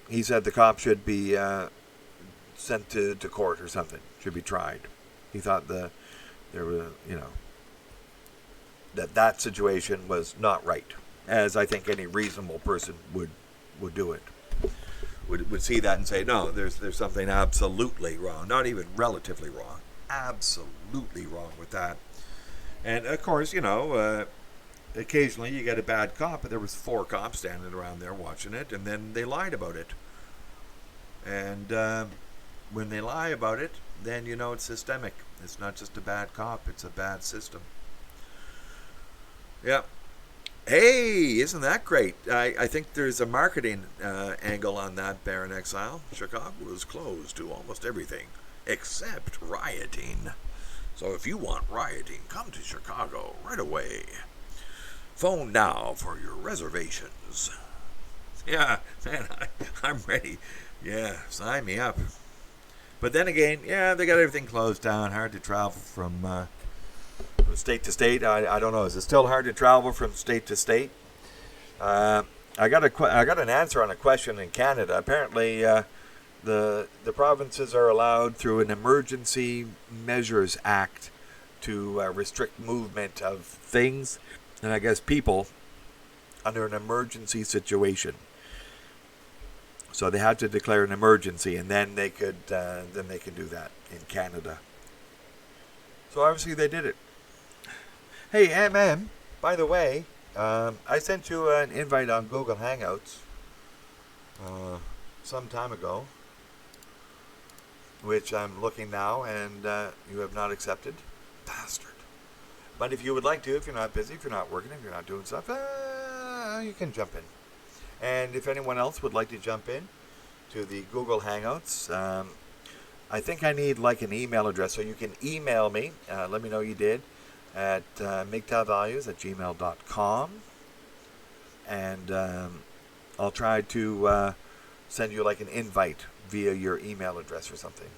he said the cop should be sent to court or something, should be tried. He thought there was, you know, that situation was not right, as I think any reasonable person would do it. Would see that and say, no, there's something absolutely wrong, not even relatively wrong, absolutely wrong with that. And of course, you know, occasionally you get a bad cop, but there was 4 cops standing around there watching it, and then they lied about it. And when they lie about it, then you know it's systemic. It's not just a bad cop, it's a bad system. Yeah. Hey, isn't that great? I think there's a marketing angle on that, Baron Exile. Chicago is closed to almost everything except rioting. So if you want rioting, come to Chicago right away. Phone now for your reservations. Yeah, man, I'm ready. Yeah, sign me up. But then again, yeah, they got everything closed down. Hard to travel from state to state. I don't know. Is it still hard to travel from state to state? I got an answer on a question in Canada. Apparently, the provinces are allowed through an Emergency Measures Act to restrict movement of things, and I guess people, under an emergency situation. So they had to declare an emergency, and then they could do that in Canada. So obviously they did it. Hey, MM, by the way, I sent you an invite on Google Hangouts some time ago, which I'm looking now, and you have not accepted. Bastard. But if you would like to, if you're not busy, if you're not working, if you're not doing stuff, you can jump in. And if anyone else would like to jump in to the Google Hangouts, I think I need like an email address, so you can email me. Let me know you did at migtavalues@gmail.com, and I'll try to send you like an invite via your email address or something.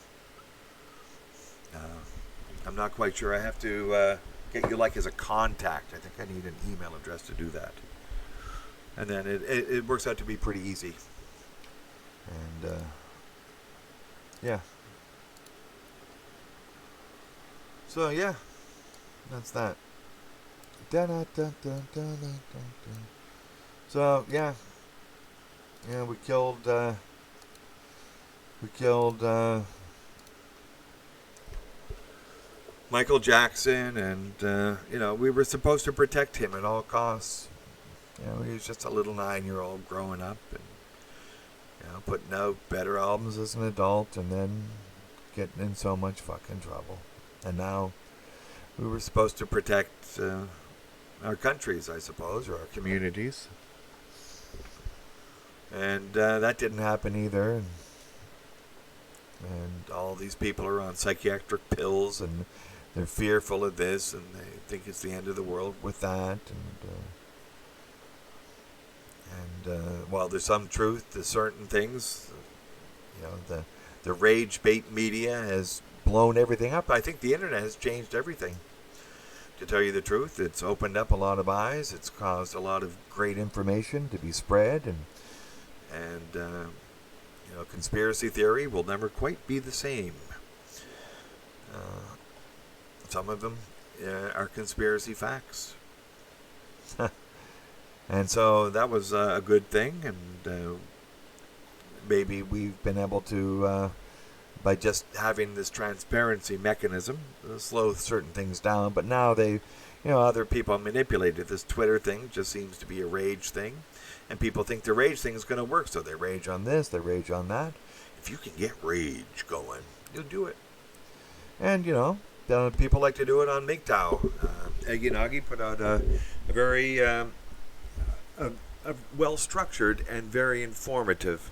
I'm not quite sure. I have to get you like as a contact. I think I need an email address to do that. And then it works out to be pretty easy. And, yeah. So, yeah. That's that. So, yeah. Yeah, we killed Michael Jackson, and, you know, we were supposed to protect him at all costs. You know, he was just a little 9-year-old growing up and, you know, putting out better albums as an adult, and then getting in so much fucking trouble. And now we were supposed to protect our countries, I suppose, or our communities. And that didn't happen either. And all these people are on psychiatric pills, and they're fearful of this, and they think it's the end of the world with that. And while there's some truth to certain things, the rage bait media has blown everything up. I think the internet has changed everything. To tell you the truth, it's opened up a lot of eyes. It's caused a lot of great information to be spread, and conspiracy theory will never quite be the same. Some of them are conspiracy facts. And so that was a good thing, and maybe we've been able to, by just having this transparency mechanism, slow certain things down. But now other people manipulate it. This Twitter thing just seems to be a rage thing, and people think the rage thing is going to work, so they rage on this, they rage on that. If you can get rage going, you'll do it. And people like to do it on MGTOW. Eggy Noggy put out a very a well-structured and very informative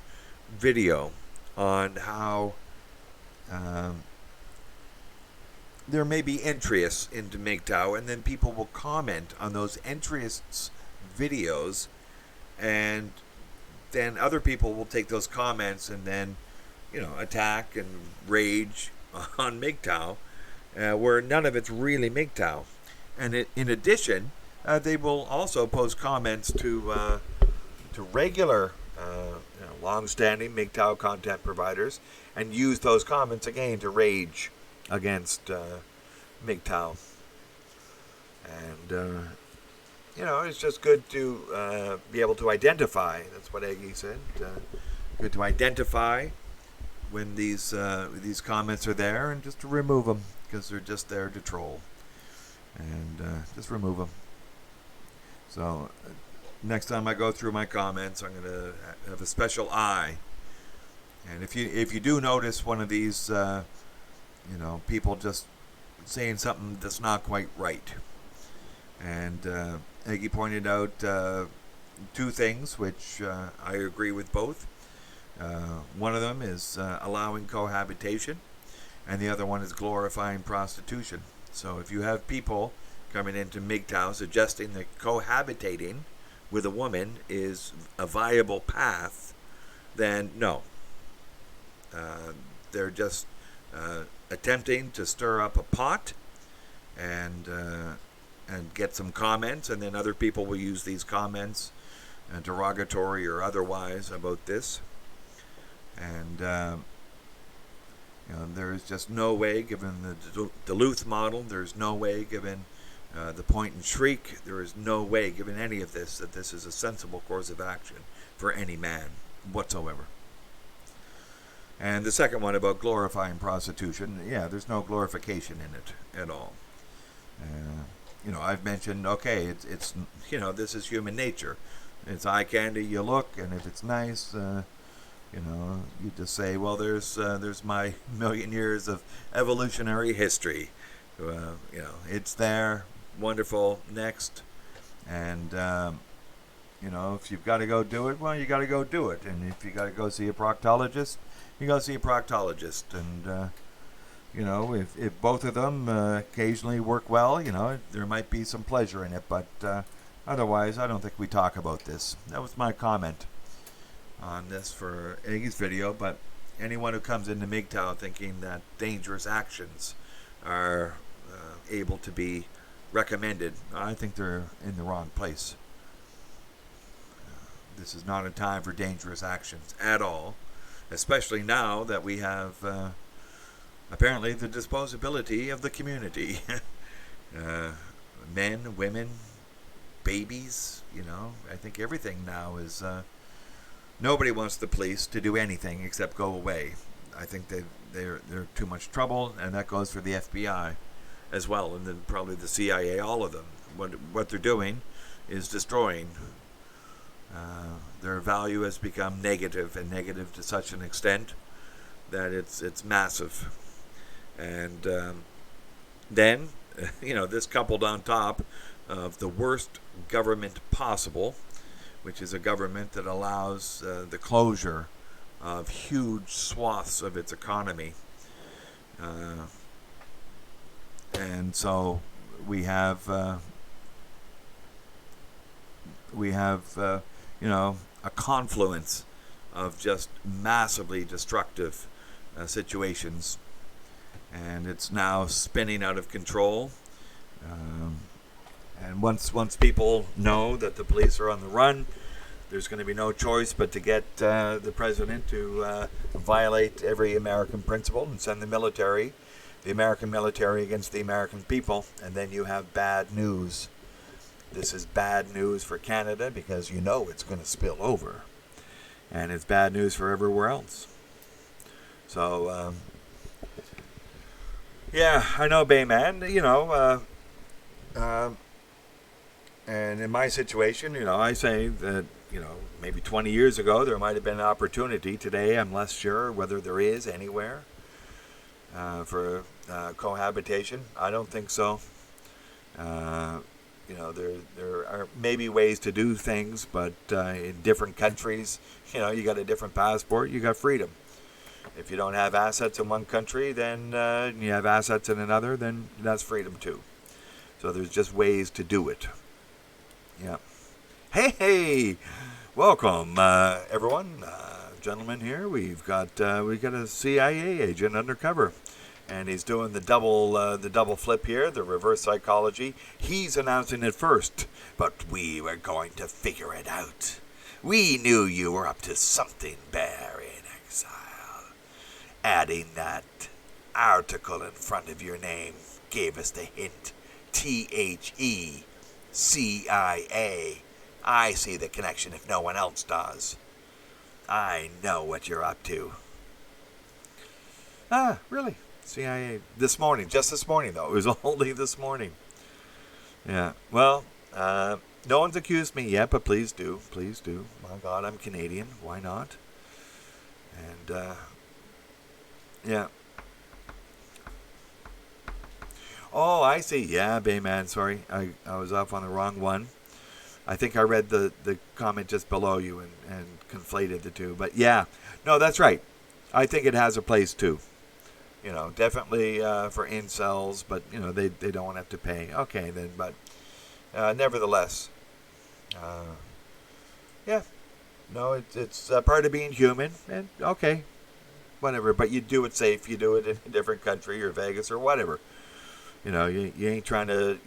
video on how there may be entries into MGTOW, and then people will comment on those entries' videos, and then other people will take those comments and then attack and rage on MGTOW, where none of it's really MGTOW. And in addition, they will also post comments to regular, long-standing MGTOW content providers, and use those comments again to rage against MGTOW. And it's just good to be able to identify. That's what Aggie said. Good to identify when these comments are there, and just to remove them, because they're just there to troll. And just remove them. So next time I go through my comments, I'm going to have a special eye. And if you do notice one of these, people just saying something that's not quite right. And Aggie pointed out two things, which I agree with both. One of them is allowing cohabitation, and the other one is glorifying prostitution. So if you have people coming into MGTOW suggesting that cohabitating with a woman is a viable path, then no. They're just attempting to stir up a pot and get some comments, and then other people will use these comments, derogatory or otherwise, about this. And there is just no way, given the Duluth model, there's no way, given the point and shriek, there is no way, given any of this, that this is a sensible course of action for any man whatsoever. And the second one about glorifying prostitution, there's no glorification in it at all. I've mentioned, okay, it's this is human nature. It's eye candy, you look, and if it's nice, you just say, well, there's my million years of evolutionary history. It's there, wonderful, next. And, if you've got to go do it, well, you got to go do it. And if you got to go see a proctologist, you go see a proctologist. And, if both of them occasionally work well, there might be some pleasure in it. But otherwise, I don't think we talk about this. That was my comment on this for Aggie's video. But anyone who comes into MGTOW thinking that dangerous actions are able to be recommended, I think they're in the wrong place. This is not a time for dangerous actions at all, especially now that we have apparently the disposability of the community. Men, women, babies, I think everything now is nobody wants the police to do anything except go away. I think they're too much trouble, and that goes for the FBI as well, and then probably the CIA, all of them. What they're doing is destroying. Their value has become negative, and negative to such an extent that it's massive. And then, this coupled on top of the worst government possible, which is a government that allows the closure of huge swaths of its economy. And so we have a confluence of just massively destructive situations, and it's now spinning out of control. And once people know that the police are on the run, there's going to be no choice but to get the president to violate every American principle and send the American military against the American people, and then you have bad news. This is bad news for Canada because it's going to spill over, and it's bad news for everywhere else. So, I know, Bayman, and in my situation, I say that, maybe 20 years ago there might have been an opportunity. Today I'm less sure whether there is anywhere for cohabitation. I don't think so. There are maybe ways to do things, but in different countries, you got a different passport, you got freedom. If you don't have assets in one country, then you have assets in another, then that's freedom too. So there's just ways to do it. Yeah. Hey, welcome everyone, gentlemen. Here we got a CIA agent undercover, and he's doing the double flip here, the reverse psychology. He's announcing it first, but we were going to figure it out. We knew you were up to something, Bear in Exile. Adding that article in front of your name gave us the hint. THECIA. I see the connection if no one else does. I know what you're up to. Ah, really? CIA. Just this morning, though. It was only this morning. Yeah. Well, no one's accused me yet, but please do. Please do. My God, I'm Canadian. Why not? And, yeah. Oh, I see. Yeah, Bayman, sorry. I was off on the wrong one. I think I read the comment just below you and conflated the two. But yeah, no, that's right. I think it has a place too. Definitely for incels, but, they don't have to pay. Okay, then, but nevertheless, yeah. No, it's part of being human, and okay, whatever. But you do it safe. You do it in a different country or Vegas or whatever. You ain't trying to,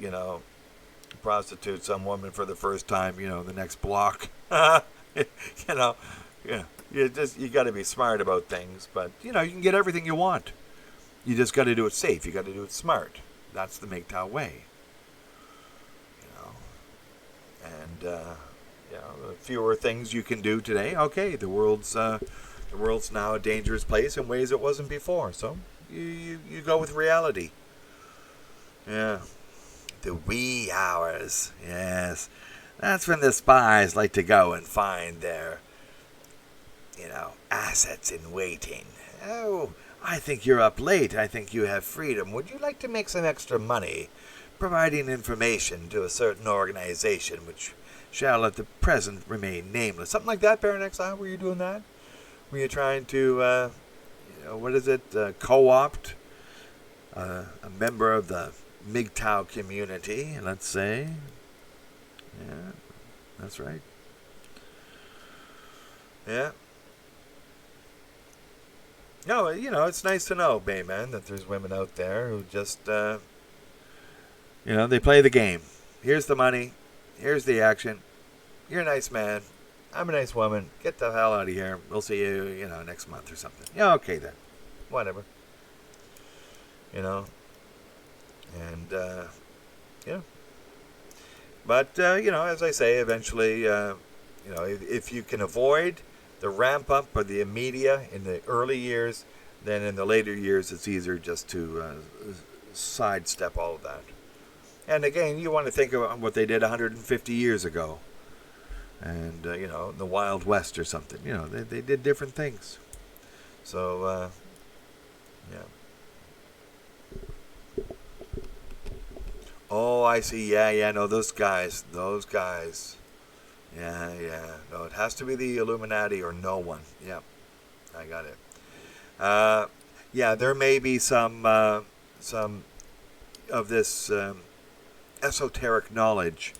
prostitute some woman for the first time, the next block. You got to be smart about things, but you can get everything you want. You just got to do it safe. You got to do it smart. That's the MGTOW way. And the fewer things you can do today. Okay, the world's now a dangerous place in ways it wasn't before. So you go with reality. Yeah. The wee hours, yes. That's when the spies like to go and find their, assets in waiting. Oh, I think you're up late. I think you have freedom. Would you like to make some extra money providing information to a certain organization which shall at the present remain nameless? Something like that, Baron Exile? Were you doing that? Were you trying to, co-opt a member of the MGTOW community, let's say? Yeah, that's right. Yeah. No, it's nice to know, Bayman, that there's women out there who just, they play the game. Here's the money. Here's the action. You're a nice man. I'm a nice woman. Get the hell out of here. We'll see you, next month or something. Yeah, okay then. Whatever. And, yeah. But, as I say, eventually, if you can avoid the ramp up of the media in the early years, then in the later years it's easier just to sidestep all of that. And again, you want to think about what they did 150 years ago. And, the Wild West or something. They did different things. So, yeah. Oh, I see. Yeah. No, those guys. Yeah. No, it has to be the Illuminati or no one. Yep, I got it. Yeah, there may be some of this esoteric knowledge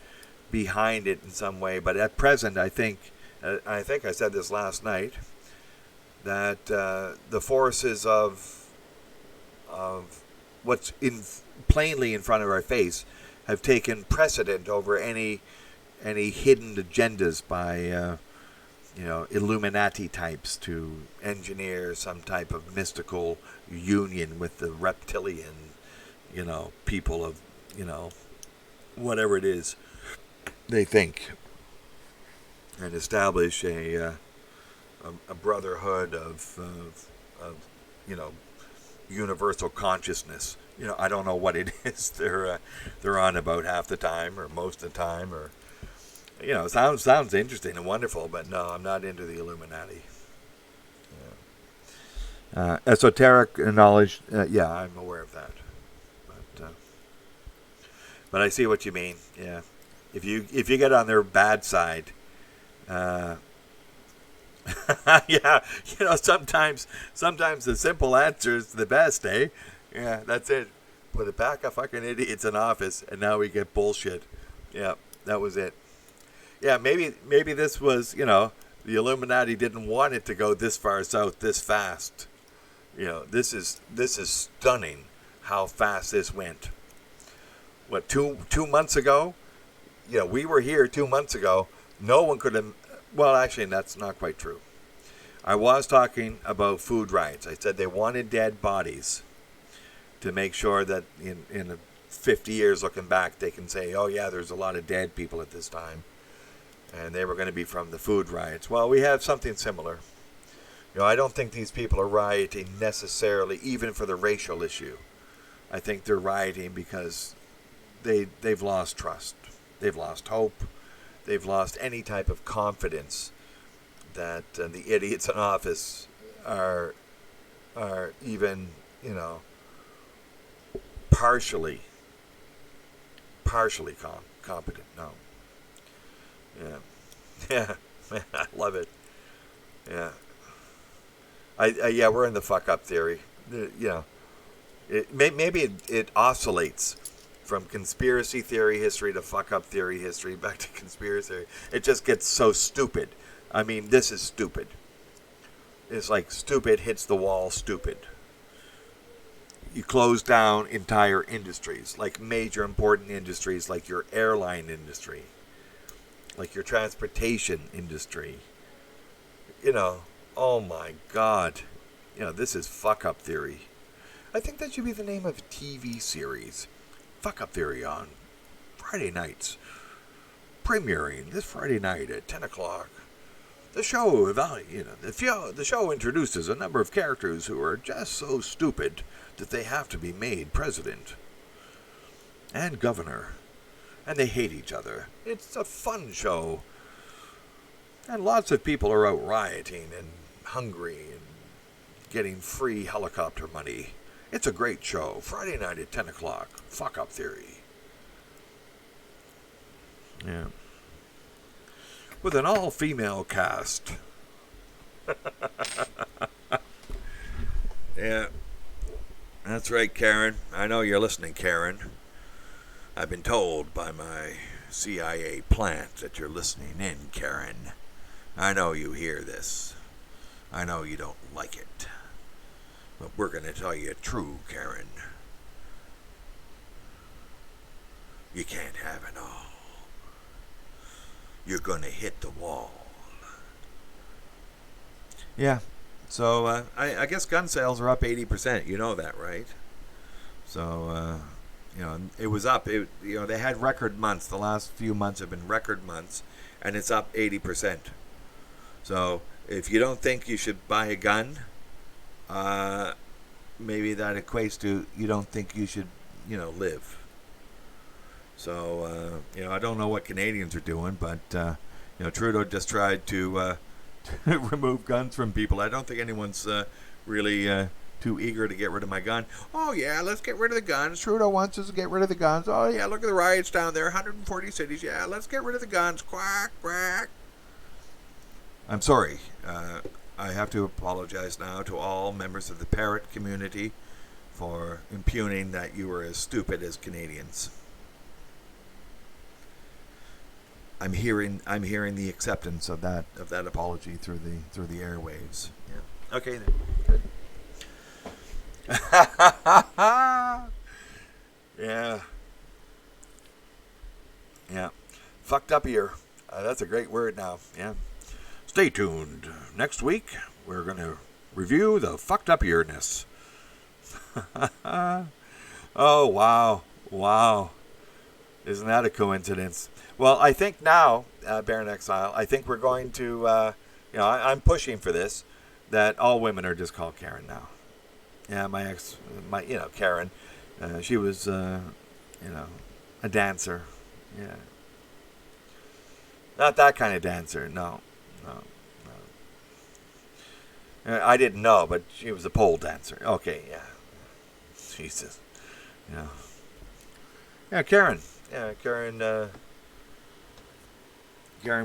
behind it in some way, but at present, I think I said this last night, that the forces of what's plainly in front of our face have taken precedent over any hidden agendas by Illuminati types to engineer some type of mystical union with the reptilian people of whatever it is they think, and establish a brotherhood of universal consciousness. I don't know what it is they're on about half the time or most of the time, or sounds interesting and wonderful, but no, I'm not into the Illuminati. Esoteric knowledge, yeah, I'm aware of that, but I see what you mean. Yeah, if you get on their bad side, yeah, sometimes the simple answer is the best, eh? Yeah, that's it. Put a pack of fucking idiots in office, and now we get bullshit. Yeah, that was it. Yeah, maybe this was, the Illuminati didn't want it to go this far south this fast. This is stunning how fast this went. What, two months ago? Yeah, we were here 2 months ago. No one could have. Well, actually, that's not quite true. I was talking about food riots. I said they wanted dead bodies to make sure that in 50 years looking back, they can say, oh, yeah, there's a lot of dead people at this time. And they were going to be from the food riots. Well, we have something similar. I don't think these people are rioting necessarily even for the racial issue. I think they're rioting because they've lost trust. They've lost hope. They've lost any type of confidence that the idiots in office are even, partially competent. No. Yeah, man, I love it. Yeah. Yeah, we're in the fuck up theory. Maybe it oscillates from conspiracy theory history to fuck up theory history back to conspiracy theory. It just gets so stupid. I mean, this is stupid. It's like stupid hits the wall stupid. You close down entire industries, like major important industries, like your airline industry, like your transportation industry. Oh my God. This is fuck up theory. I think that should be the name of a TV series. Fuck up theory on Friday nights. Premiering this Friday night at 10 o'clock. The show, the show introduces a number of characters who are just so stupid that they have to be made president and governor. And they hate each other. It's a fun show. And lots of people are out rioting and hungry and getting free helicopter money. It's a great show. Friday night at 10 o'clock. Fuck up theory. Yeah. With an all-female cast. Yeah. That's right, Karen. I know you're listening, Karen. I've been told by my CIA plant that you're listening in, Karen. I know you hear this. I know you don't like it. But we're going to tell you true, Karen. You can't have it all. You're going to hit the wall. Yeah. So, I guess gun sales are up 80%. You know that, right? So, it was up. They had record months. The last few months have been record months. And it's up 80%. So, if you don't think you should buy a gun, maybe that equates to you don't think you should, live. So, I don't know what Canadians are doing, but, Trudeau just tried to remove guns from people. I don't think anyone's really too eager to get rid of my gun. Oh, yeah, let's get rid of the guns. Trudeau wants us to get rid of the guns. Oh, yeah, look at the riots down there, 140 cities. Yeah, let's get rid of the guns. Quack, quack. I'm sorry. I have to apologize now to all members of the parrot community for impugning that you were as stupid as Canadians. I'm hearing the acceptance of that apology through the airwaves. Yeah. Okay then. Good. Yeah. Yeah. Fucked up ear. That's a great word now. Yeah. Stay tuned. Next week we're going to review the fucked up earness. Oh wow. Wow. Isn't that a coincidence? Well, I think now, Baron Exile, I think we're going to, I'm pushing for this, that all women are just called Karen now. Yeah, Karen, she was, a dancer. Yeah. Not that kind of dancer, no. I didn't know, but she was a pole dancer. Okay, yeah. Jesus. Yeah. Yeah, Karen. Yeah, Karen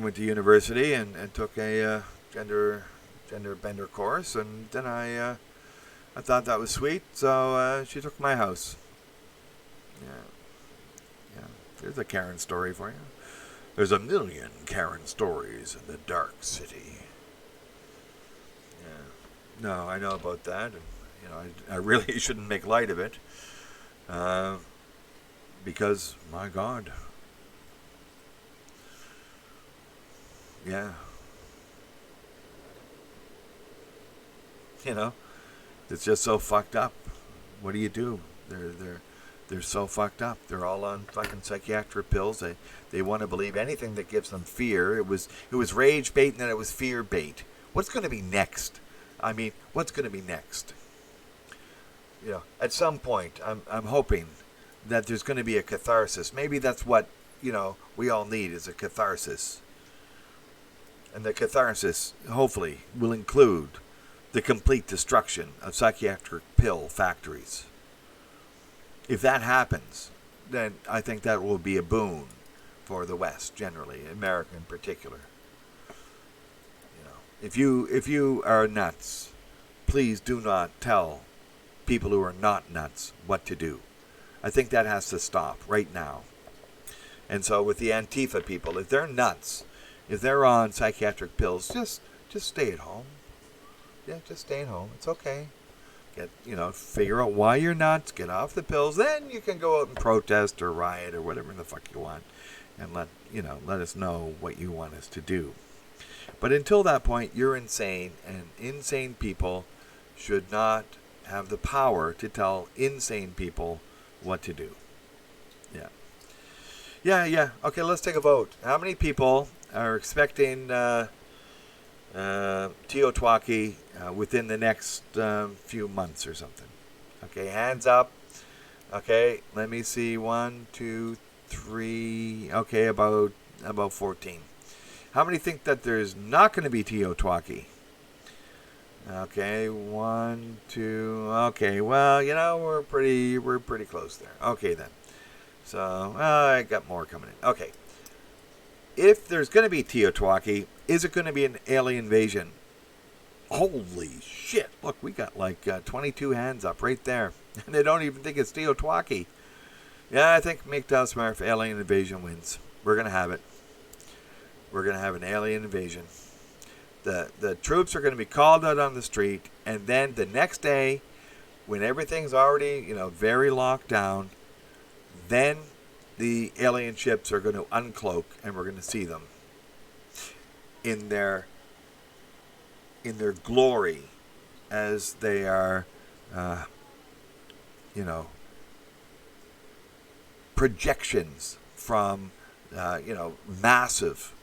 went to university and took a gender bender course, and then I thought that was sweet, so she took my house. Yeah. There's a Karen story for you. There's a million Karen stories in the dark city. Yeah. No, I know about that, and I really shouldn't make light of it, because my God. Yeah. It's just so fucked up. What do you do? They're so fucked up. They're all on fucking psychiatric pills. They want to believe anything that gives them fear. It was rage bait, and then it was fear bait. What's going to be next? I mean, what's going to be next? At some point, I'm hoping that there's going to be a catharsis. Maybe that's what we all need, is a catharsis. And the catharsis, hopefully, will include the complete destruction of psychiatric pill factories. If that happens, then I think that will be a boon for the West generally, America in particular. If you are nuts, please do not tell people who are not nuts what to do. I think that has to stop right now. And so with the Antifa people, if they're nuts, if they're on psychiatric pills, just stay at home. Yeah, just stay at home. It's okay. Figure out why you're nuts, get off the pills, then you can go out and protest or riot or whatever the fuck you want, and let us know what you want us to do. But until that point, you're insane, and insane people should not have the power to tell insane people what to do. Yeah. Okay, let's take a vote. How many people are expecting Teotwaki within the next few months or something? Okay, hands up. Okay, let me see. 1, 2, 3. Okay, about 14. How many think that there's not going to be Teotwaki? Okay, 1, 2. Okay, well, we're pretty close there. Okay then. So I got more coming in. Okay. If there's going to be Teotwaki, is it going to be an alien invasion? Holy shit. Look, we got like 22 hands up right there. And they don't even think it's Teotwaki. Yeah, I think MGTOW Smurf alien invasion wins. We're going to have it. We're going to have an alien invasion. The troops are going to be called out on the street. And then the next day, when everything's already, very locked down, then the alien ships are going to uncloak, and we're going to see them in their glory as they are, projections from, massive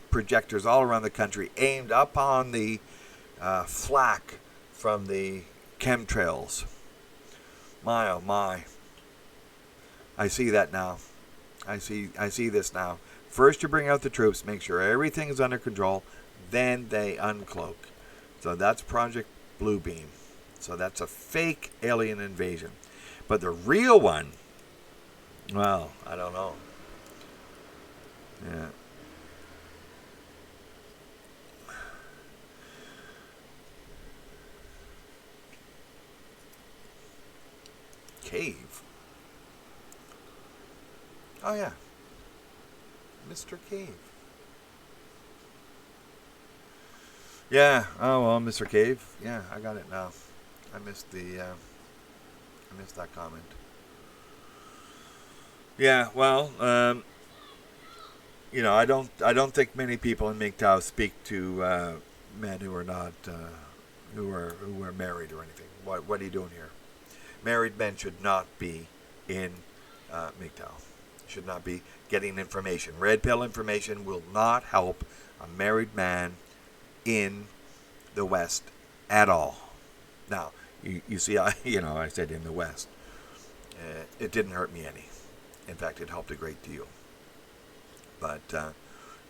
projectors all around the country aimed up on the flak from the chemtrails. My oh my. I see that now. I see this now. First you bring out the troops, make sure everything is under control, then they uncloak. So that's Project Bluebeam. So that's a fake alien invasion. But the real one, well, I don't know. Yeah. Cave. Oh, yeah. Mr. Cave. Yeah. Oh, well, Mr. Cave. Yeah, I got it now. I missed that comment. Yeah, well, I don't think many people in MGTOW speak to men who are not who are married or anything. What are you doing here? Married men should not be in MGTOW. Should not be getting information. Red pill information will not help a married man in the West at all. Now, you see, I said in the West. It didn't hurt me any. In fact, it helped a great deal. But,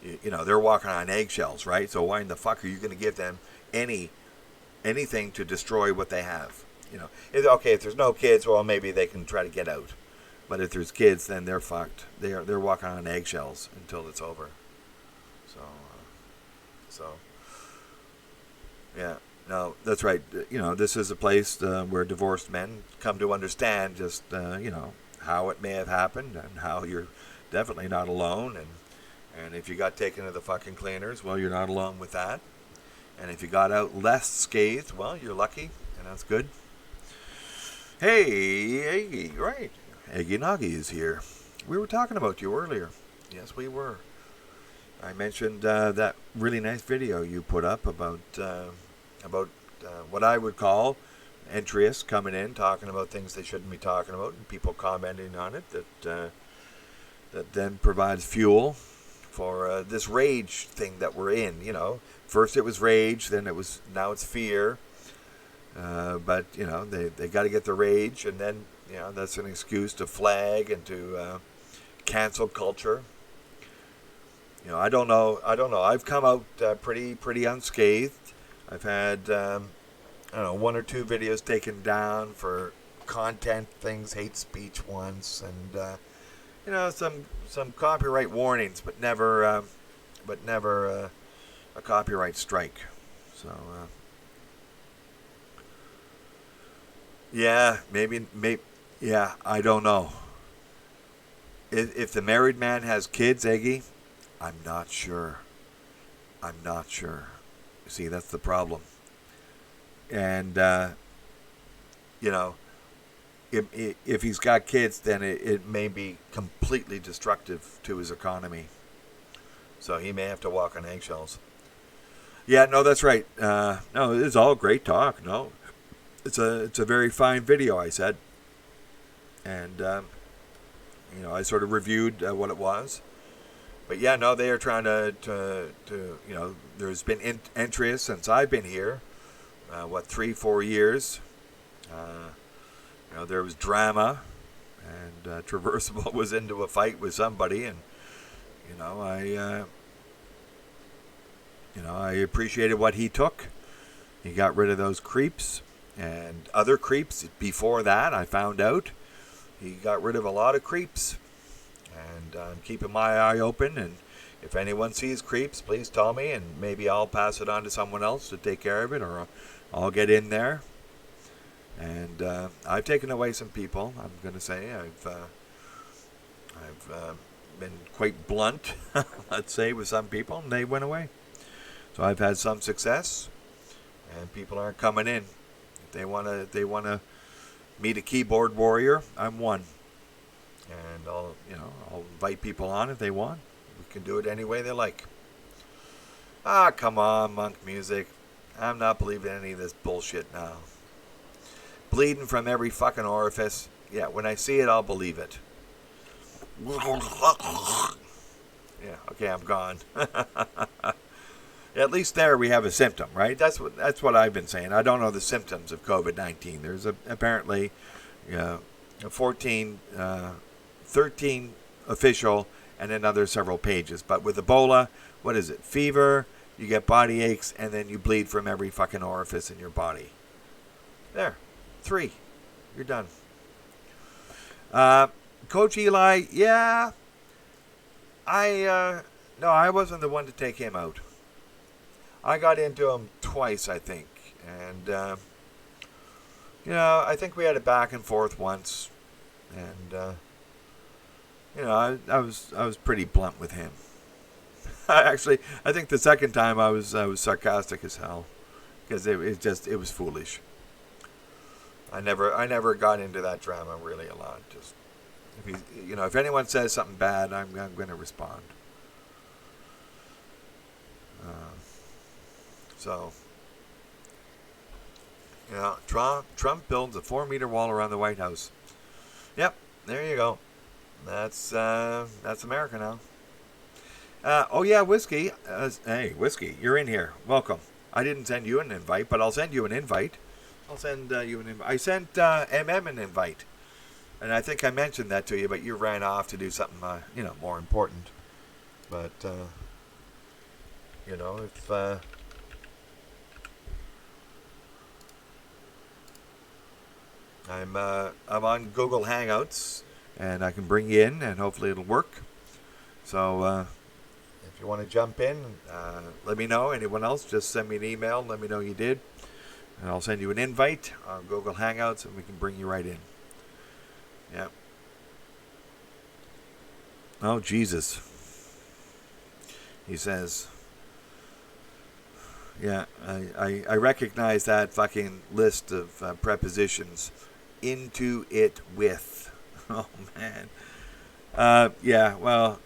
they're walking on eggshells, right? So why in the fuck are you going to give them anything to destroy what they have? If there's no kids, well, maybe they can try to get out. But if there's kids, then they're fucked. They're walking on eggshells until it's over. So, yeah. No, that's right. This is a place where divorced men come to understand just, how it may have happened and how you're definitely not alone. And if you got taken to the fucking cleaners, well, you're not alone with that. And if you got out less scathed, well, you're lucky, and that's good. Hey, Aggie, right. Aggie Nagi is here. We were talking about you earlier. Yes, we were. I mentioned that really nice video you put up about what I would call entryists coming in, talking about things they shouldn't be talking about, and people commenting on it that then provides fuel for this rage thing that we're in. First it was rage, now it's fear. But they got to get the rage, and then that's an excuse to flag and to cancel culture. I don't know. I've come out pretty unscathed. I've had one or two videos taken down for content things, hate speech once, and some copyright warnings, but never a copyright strike. So yeah, maybe yeah, I don't know. If the married man has kids, Eggie, I'm not sure. See, that's the problem. And, if he's got kids, then it may be completely destructive to his economy. So he may have to walk on eggshells. Yeah, no, that's right. No, it's all great talk. No, it's a very fine video, I said. And, I sort of reviewed what it was. But yeah, no, they are trying to there's been entries since I've been here, 3-4 years. There was drama, and Traversable was into a fight with somebody, and I appreciated what he took. He got rid of those creeps and other creeps. Before that, I found out he got rid of a lot of creeps. And I'm keeping my eye open, and if anyone sees creeps, please tell me, and maybe I'll pass it on to someone else to take care of it, or I'll get in there. And I've taken away some people. I'm going to say I've been quite blunt, let's say, with some people, and they went away. So I've had some success, and people aren't coming in. If they want to meet a keyboard warrior, I'm one. And I'll invite people on if they want. We can do it any way they like. Ah, come on, monk music. I'm not believing any of this bullshit now. Bleeding from every fucking orifice. Yeah, when I see it, I'll believe it. Yeah, okay, I'm gone. At least there we have a symptom, right? That's what I've been saying. I don't know the symptoms of COVID-19. There's apparently 13 official and another several pages. But with Ebola, what is it? Fever, you get body aches, and then you bleed from every fucking orifice in your body. There. 3. You're done. Coach Eli, yeah. No, I wasn't the one to take him out. I got into him twice, I think. And, I think we had a back and forth once. And, I was pretty blunt with him. Actually, I think the second time I was sarcastic as hell. Because it was foolish. I never got into that drama really a lot. Just if anyone says something bad, I'm going to respond. Trump builds a 4-meter wall around the White House. Yep, there you go. That's America now. Oh yeah, Whiskey. Hey, Whiskey, you're in here. Welcome. I didn't send you an invite, but I'll send you an invite. I'll send you an invite. I sent MM an invite, and I think I mentioned that to you, but you ran off to do something, more important. But if I'm on Google Hangouts, and I can bring you in, and hopefully it'll work. So if you want to jump in, let me know. Anyone else, just send me an email. Let me know you did. And I'll send you an invite on Google Hangouts, and we can bring you right in. Yeah. Oh, Jesus. He says, yeah, I recognize that fucking list of prepositions. Into it with. Oh, man. Yeah, well,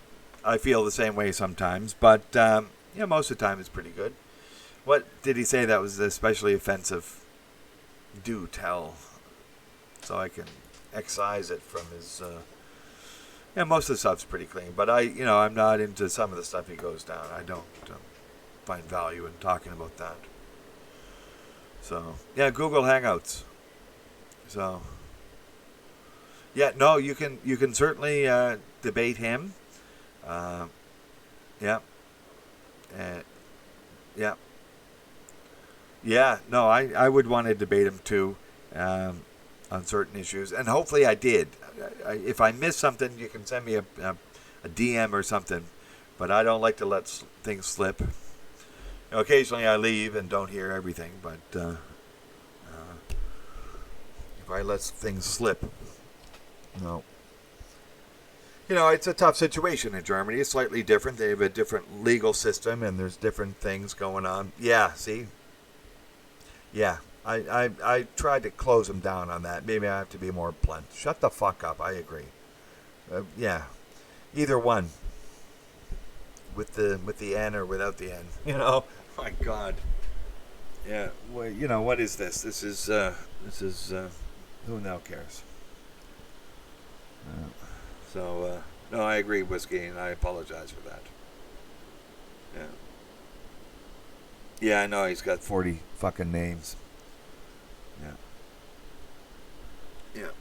I feel the same way sometimes, but most of the time it's pretty good. What did he say that was especially offensive? Do tell, so I can excise it from his. Most of the stuff's pretty clean, but I'm not into some of the stuff he goes down. I don't find value in talking about that. So yeah, Google Hangouts. So yeah, no, you can certainly debate him. Yeah. Yeah. Yeah, no, I would want to debate him too on certain issues, and hopefully I did. If I miss something, you can send me a DM or something, but I don't like to let things slip. Occasionally I leave and don't hear everything, but if I let things slip, no. It's a tough situation in Germany. It's slightly different. They have a different legal system, and there's different things going on. Yeah, see? Yeah, I tried to close him down on that. Maybe I have to be more blunt. Shut the fuck up. I agree. Yeah, either one. With the N or without the N. My God. Yeah. Well, what is this? This is who now cares? So no, I agree, Whiskey, and I apologize for that. Yeah. Yeah, I know he's got 40 fucking names. Yeah. Yeah.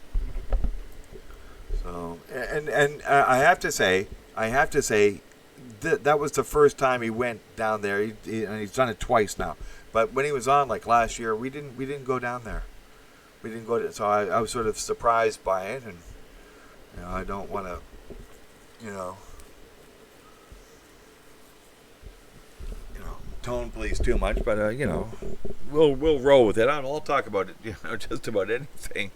So, and I have to say, that was the first time he went down there. And he's done it twice now. But when he was on, like last year, we didn't go down there. We didn't go to. So I was sort of surprised by it, and I don't want to, tone police too much, but we'll roll with it. I'll talk about it, just about anything.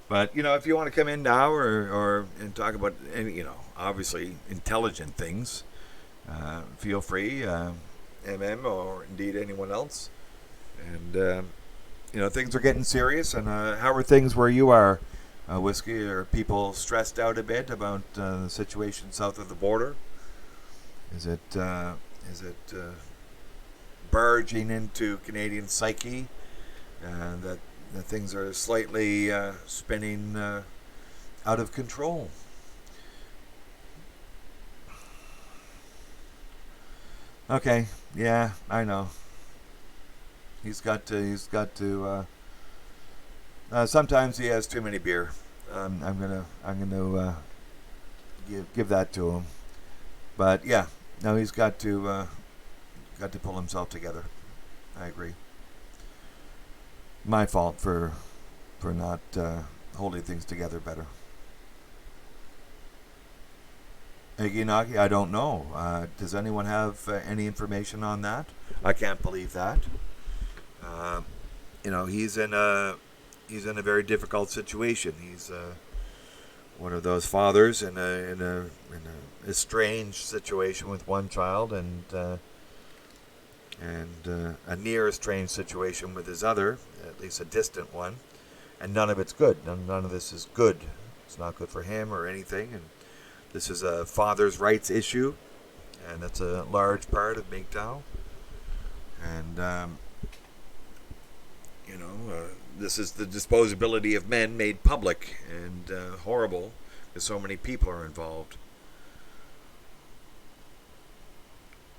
But if you want to come in now and talk about any, obviously intelligent things, feel free, MM or indeed anyone else. And things are getting serious. And how are things where you are, Whiskey? Are people stressed out a bit about the situation south of the border? Is it barging into Canadian psyche that things are slightly spinning out of control? Okay, yeah, I know. He's got to. Sometimes he has too many beer. I'm gonna give that to him. But yeah, no, he's got to pull himself together. I agree. my fault for not holding things together better. Eginaki, I don't know. Does anyone have any information on that? I can't believe that. He's in a very difficult situation. He's one of those fathers in a estranged situation with one child, and a near estranged situation with his other, at least a distant one, and none of it's good. None of this is good. It's not good for him or anything, and this is a father's rights issue, and that's a large part of MGTOW. And this is the disposability of men made public and horrible because so many people are involved.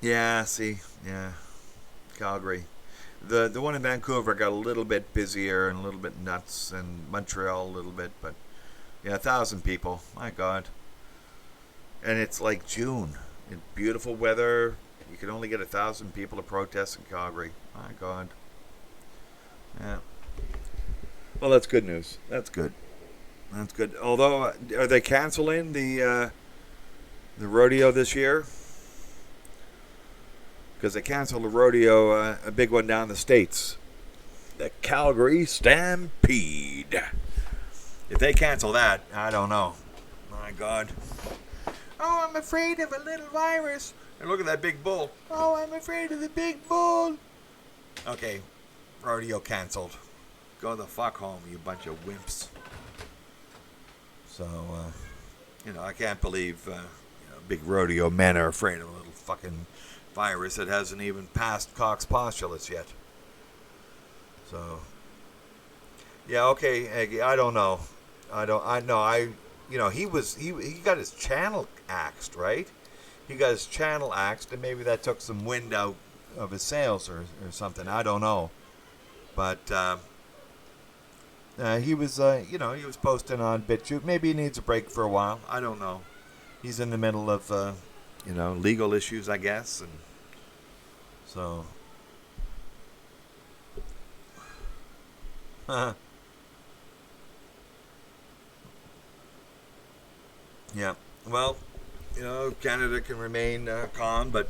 Yeah, Calgary. The one in Vancouver got a little bit busier and a little bit nuts, and Montreal a little bit, but yeah, 1,000 people. My God. And it's like June. In beautiful weather. You can only get 1,000 people to protest in Calgary. My God. Yeah. Well, that's good news. That's good. Although, are they canceling the rodeo this year? Because they canceled the rodeo, a big one down the States. The Calgary Stampede. If they cancel that, I don't know. My God. Oh, I'm afraid of a little virus. And look at that big bull. Oh, I'm afraid of the big bull. Okay, rodeo canceled. Go the fuck home, you bunch of wimps. So, I can't believe big rodeo men are afraid of a little fucking virus that hasn't even passed Cox postulates yet. So, yeah, okay, Aggie, I don't know. He got his channel axed, right? He got his channel axed, and maybe that took some wind out of his sails or something. I don't know. But he was posting on BitChute. Maybe he needs a break for a while. I don't know. He's in the middle of, legal issues, I guess. And so, yeah. Well, Canada can remain calm, but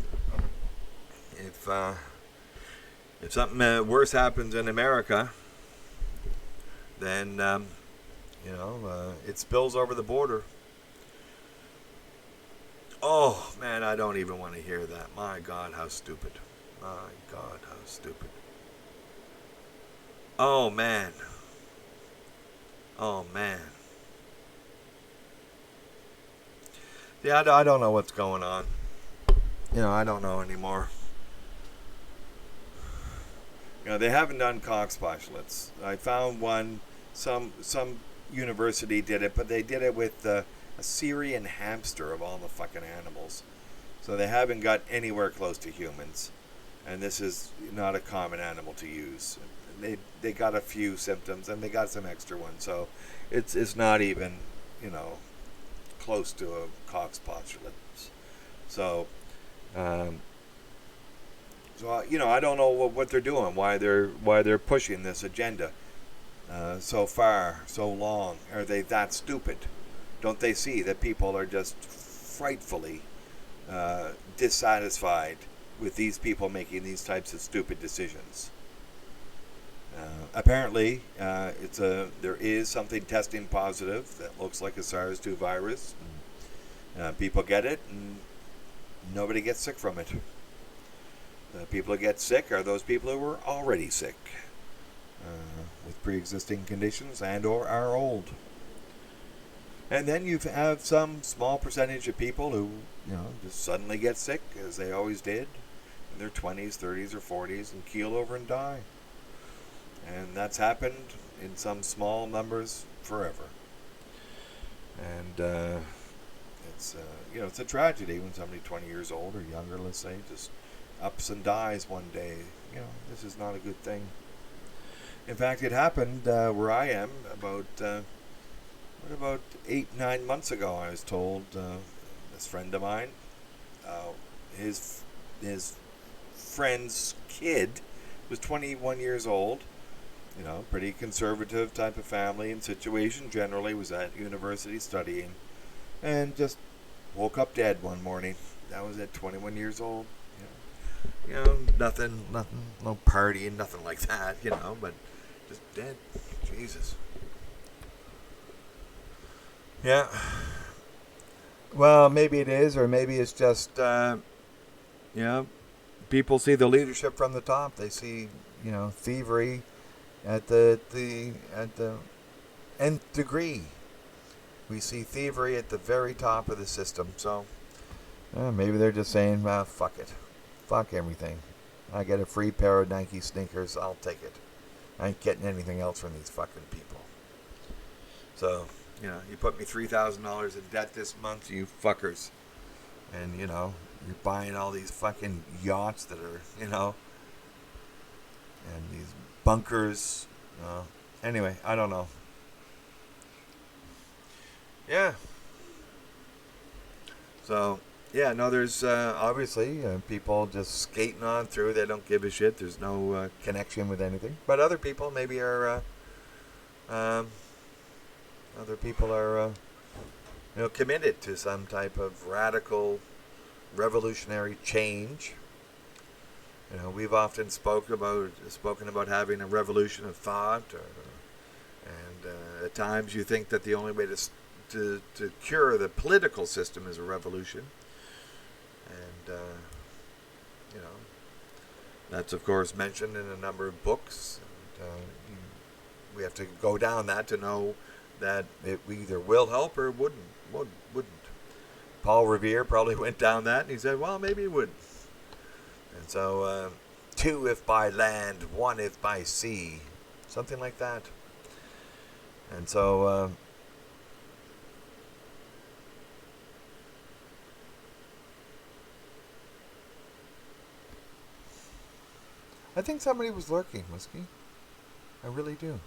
if something worse happens in America, then it spills over the border. Oh man, I don't even want to hear that. My God, how stupid! My God, how stupid! Oh man. Yeah, I don't know what's going on. I don't know anymore. They haven't done Cox postulates. I found one. Some university did it, but they did it with a Syrian hamster of all the fucking animals. So they haven't got anywhere close to humans. And this is not a common animal to use. They got a few symptoms, and they got some extra ones. So it's not even, close to a Cox postulate. So, I don't know what they're doing, why they're pushing this agenda so far, so long. Are they that stupid? Don't they see that people are just frightfully dissatisfied with these people making these types of stupid decisions? Apparently, there is something testing positive that looks like a SARS-2 virus. And, people get it, and nobody gets sick from it. The people who get sick are those people who were already sick with pre-existing conditions and or are old. And then you have some small percentage of people who, just suddenly get sick, as they always did, in their 20s, 30s, or 40s, and keel over and die. And that's happened in some small numbers forever. And it's a tragedy when somebody 20 years old or younger, let's say, just ups and dies one day. This is not a good thing. In fact, it happened where I am about 8-9 months ago. I was told this friend of mine, his friend's kid was 21 years old, pretty conservative type of family and situation. Generally, was at university studying, and just woke up dead one morning. That was at 21 years old. Nothing, no partying, nothing like that. But just dead. Jesus. Yeah. Well, maybe it is, or maybe it's just, people see the leadership from the top. They see, thievery at the nth degree. We see thievery at the very top of the system. So, maybe they're just saying, well, fuck it. Fuck everything. I get a free pair of Nike sneakers. I'll take it. I ain't getting anything else from these fucking people. So, you put me $3,000 in debt this month, you fuckers. And, you're buying all these fucking yachts that are, and these bunkers. Anyway, I don't know. Yeah. So, there's obviously people just skating on through. They don't give a shit. There's no connection with anything. But other people maybe are... committed to some type of radical, revolutionary change. We've often spoken about having a revolution of thought, and at times you think that the only way to cure the political system is a revolution, and that's of course mentioned in a number of books. And, we have to go down that to know that it either will help or wouldn't. Paul Revere probably went down that, and he said, well, maybe it would. And so, 2 if by land, 1 if by sea. Something like that. And so, I think somebody was lurking, Whiskey. I really do.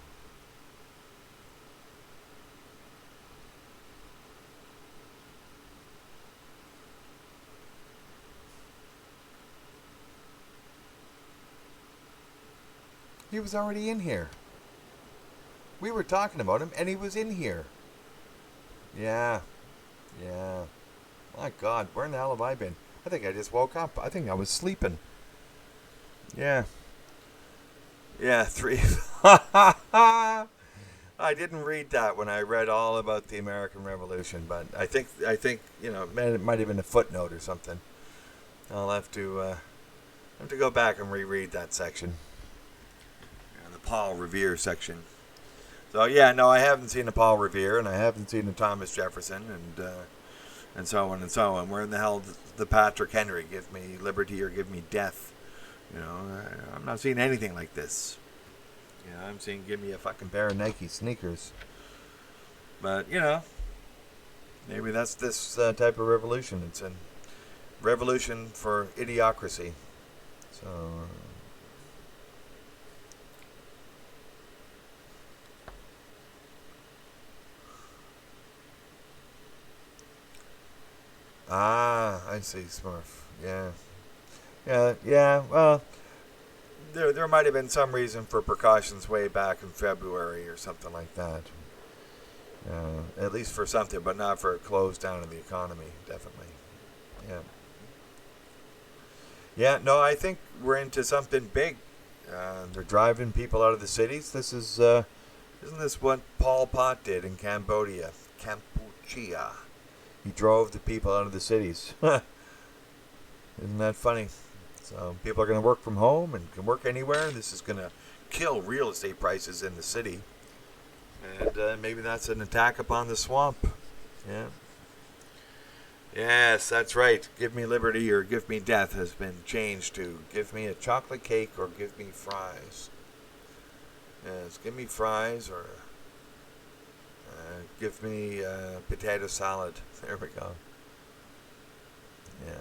He was already in here. We were talking about him, and he was in here. Yeah. My God, where in the hell have I been? I think I just woke up. I think I was sleeping. Yeah, 3. I didn't read that when I read all about the American Revolution, but I think it might have been a footnote or something. I'll have to go back and reread that section. Paul Revere section. So I haven't seen a Paul Revere, and I haven't seen a Thomas Jefferson, and so on and so on. Where in the hell did the Patrick Henry give me liberty or give me death? I'm not seeing anything like this. I'm seeing give me a fucking pair of Nike sneakers. But maybe that's this type of revolution. It's a revolution for idiocracy. So. I see, Smurf. Yeah. Well, there might have been some reason for precautions way back in February or something like that. At least for something, but not for a close down in the economy. Definitely. Yeah. No, I think we're into something big. They're driving people out of the cities. This is, isn't this what Pol Pot did in Cambodia? Kampuchea. He drove the people out of the cities. Isn't that funny? So people are going to work from home and can work anywhere. This is going to kill real estate prices in the city. And maybe that's an attack upon the swamp. Yeah. Yes, that's right. Give me liberty or give me death has been changed to give me a chocolate cake or give me fries. Yes, give me fries or give me potato salad. There we go. Yeah.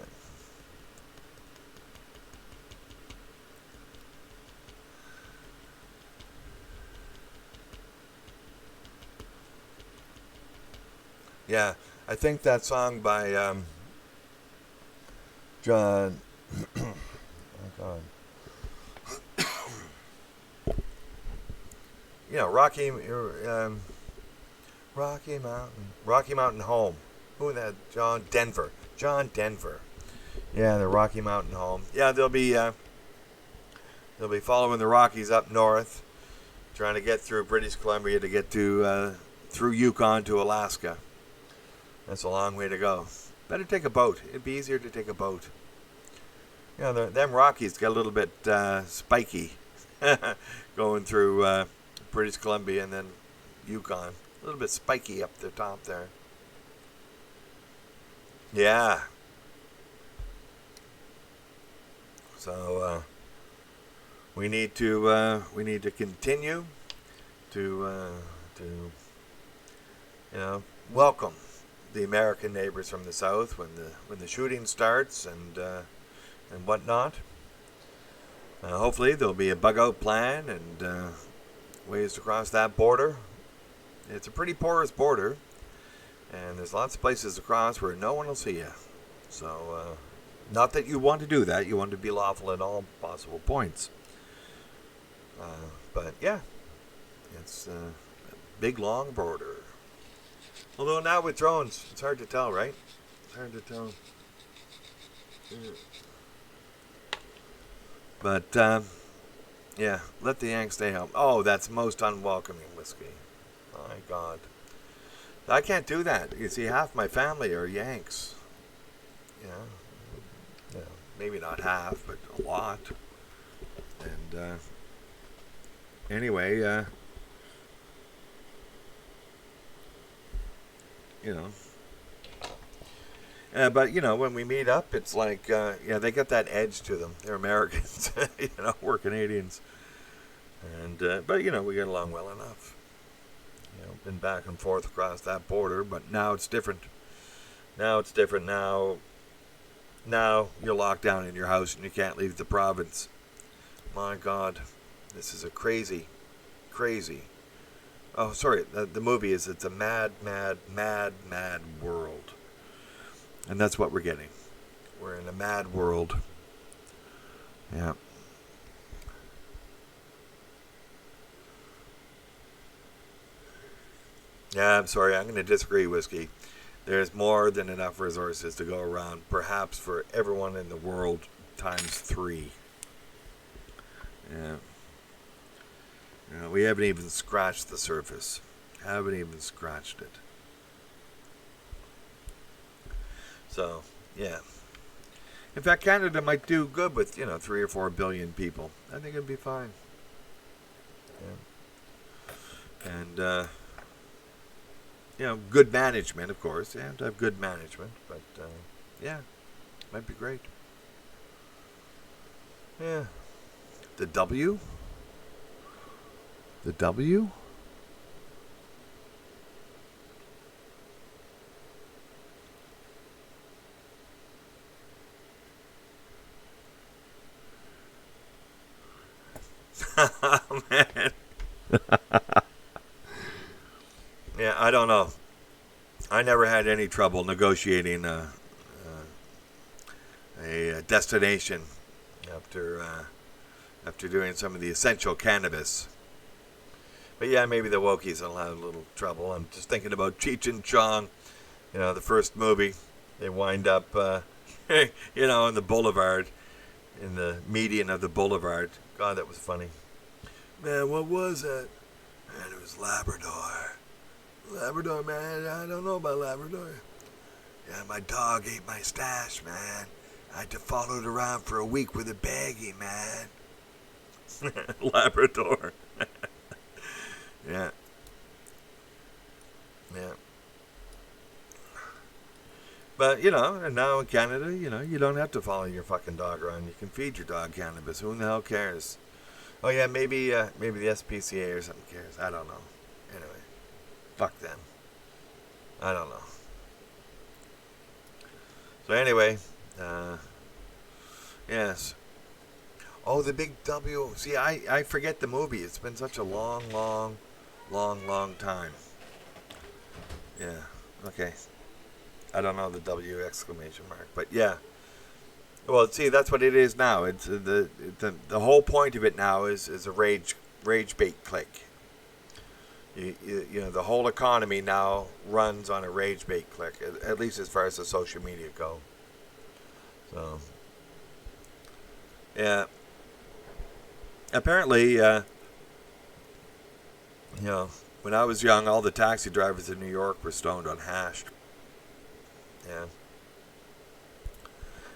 Yeah, I think that song by John. Oh God. Rocky Mountain Home. Who that? John Denver. Yeah, the Rocky Mountain Home. Yeah, they'll be following the Rockies up north, trying to get through British Columbia to get to through Yukon to Alaska. That's a long way to go. Better take a boat. It'd be easier to take a boat. Them Rockies got a little bit spiky going through British Columbia and then Yukon. A little bit spiky up the top there. Yeah. So we need to continue to welcome the American neighbors from the south when the shooting starts and whatnot. Hopefully there'll be a bug out plan and ways to cross that border. It's a pretty porous border, and there's lots of places to cross where no one will see you. So, not that you want to do that. You want to be lawful at all possible points. But yeah, it's a big, long border. Although now with drones, it's hard to tell, right? It's hard to tell. But, yeah, let the Yanks stay home. Oh, that's most unwelcoming whiskey. My God. I can't do that. You see, half my family are Yanks. Yeah, maybe not half, but a lot. And, anyway, but, when we meet up, it's like, they got that edge to them. They're Americans, we're Canadians. And, but, we get along well enough. Been back and forth across that border, but now it's different. Now you're locked down in your house and you can't leave the province. My God, this is a crazy. Oh, sorry, the movie is it's a mad world. And that's what we're getting. We're in a mad world. Yeah. Yeah, I'm sorry. I'm going to disagree, Whiskey. There's more than enough resources to go around, perhaps for everyone in the world times 3. Yeah. We haven't even scratched the surface. Haven't even scratched it. So, yeah. In fact, Canada might do good with, 3 or 4 billion people. I think it'd be fine. Yeah. And, good management, of course. You have to have good management. But, yeah, might be great. Yeah. The W? The W? Oh, man. Yeah, I don't know. I never had any trouble negotiating a destination after doing some of the essential cannabis. But yeah, maybe the Wokies will have a little trouble. I'm just thinking about Cheech and Chong, the first movie. They wind up, in the boulevard, in the median of the boulevard. God, that was funny. Man, what was that? Man, it was Labrador. Labrador, man. I don't know about Labrador. Yeah, my dog ate my stash, man. I had to follow it around for a week with a baggie, man. Labrador. Yeah. Yeah. But, and now in Canada, you don't have to follow your fucking dog around. You can feed your dog cannabis. Who the hell cares? Oh, yeah, maybe the SPCA or something cares. I don't know. Anyway. Fuck them. I don't know. So anyway, yes. Oh, the big W. See, I forget the movie. It's been such a long time. Yeah. Okay. I don't know the W exclamation mark, but yeah. Well, see, that's what it is now. It's the whole point of it now is a rage bait click. You know, the whole economy now runs on a rage bait click, at least as far as the social media go. So, yeah. Apparently, you know, when I was young, all the taxi drivers in New York were stoned on hash. Yeah.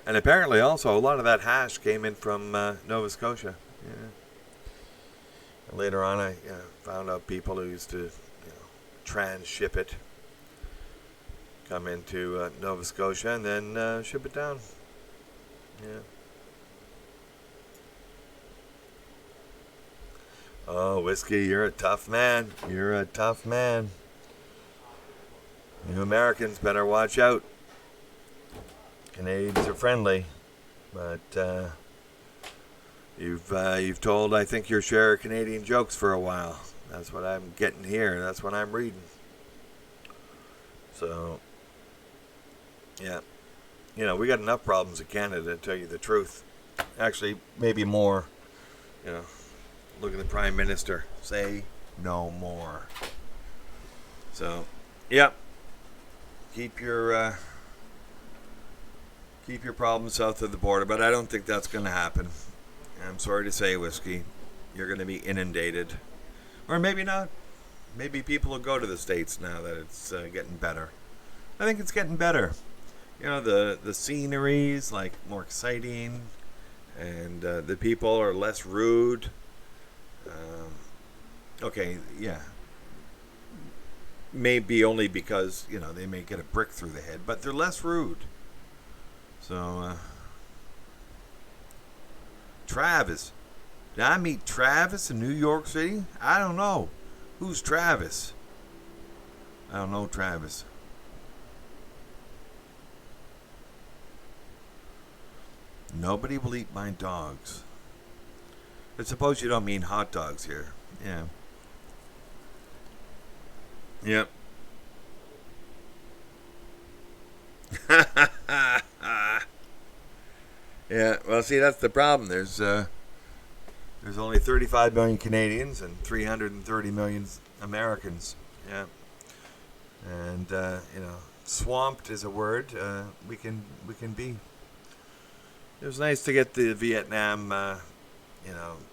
And apparently also a lot of that hash came in from Nova Scotia. Yeah. And later on, I found out people who used to transship it, come into Nova Scotia, and then ship it down. Yeah. Oh, Whiskey, you're a tough man. You're a tough man. You Americans better watch out. Canadians are friendly, but you've told, I think, your share of Canadian jokes for a while. That's what I'm getting here. That's what I'm reading. So, yeah. You know, we got enough problems in Canada, to tell you the truth. Actually, maybe more. You know, look at the Prime Minister. Say no more. So, yeah. Keep your problems south of the border, but I don't think that's going to happen. I'm sorry to say, Whiskey, you're going to be inundated. Or maybe not. Maybe people will go to the States now that it's getting better. I think it's getting better. You know, the scenery's like more exciting, and the people are less rude. Okay, yeah. Maybe only because, you know, they may get a brick through the head, but they're less rude. So, Travis. Did I meet Travis in New York City? I don't know. Who's Travis? I don't know Travis. Nobody will eat my dogs. I suppose you don't mean hot dogs here. Yeah. Yep. Yeah, well, see, that's the problem. There's only 35 million Canadians and 330 million Americans. Yeah. And you know, swamped is a word we can be. It was nice to get the Vietnam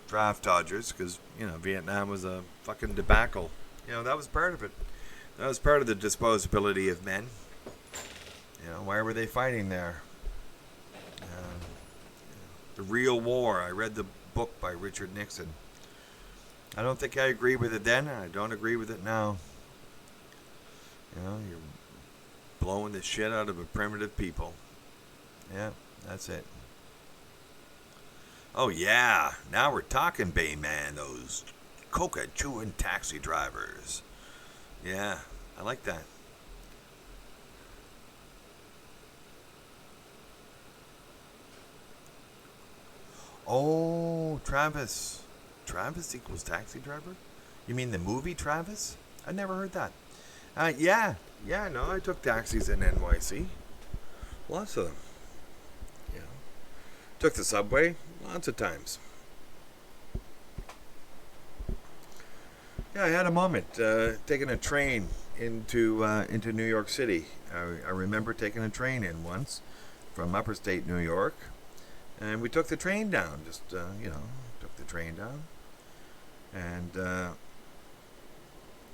draft dodgers, because, you know, Vietnam was a fucking debacle. You know, that was part of it. That was part of the disposability of men. You know, why were they fighting there? The Real War. I read the book by Richard Nixon. I don't think I agree with it then, and I don't agree with it now. You know, you're blowing the shit out of a primitive people. Yeah, that's it. Oh yeah, now we're talking, Bayman. Those coca chewing taxi drivers. Yeah, I like that. Oh, Travis. Travis equals taxi driver? You mean the movie Travis? I never heard that. Yeah, no, I took taxis in NYC. Lots of them. You know, took the subway lots of times. Yeah, I had a moment taking a train into New York City. I remember taking a train in once from upstate New York. And we took the train down, took the train down. And,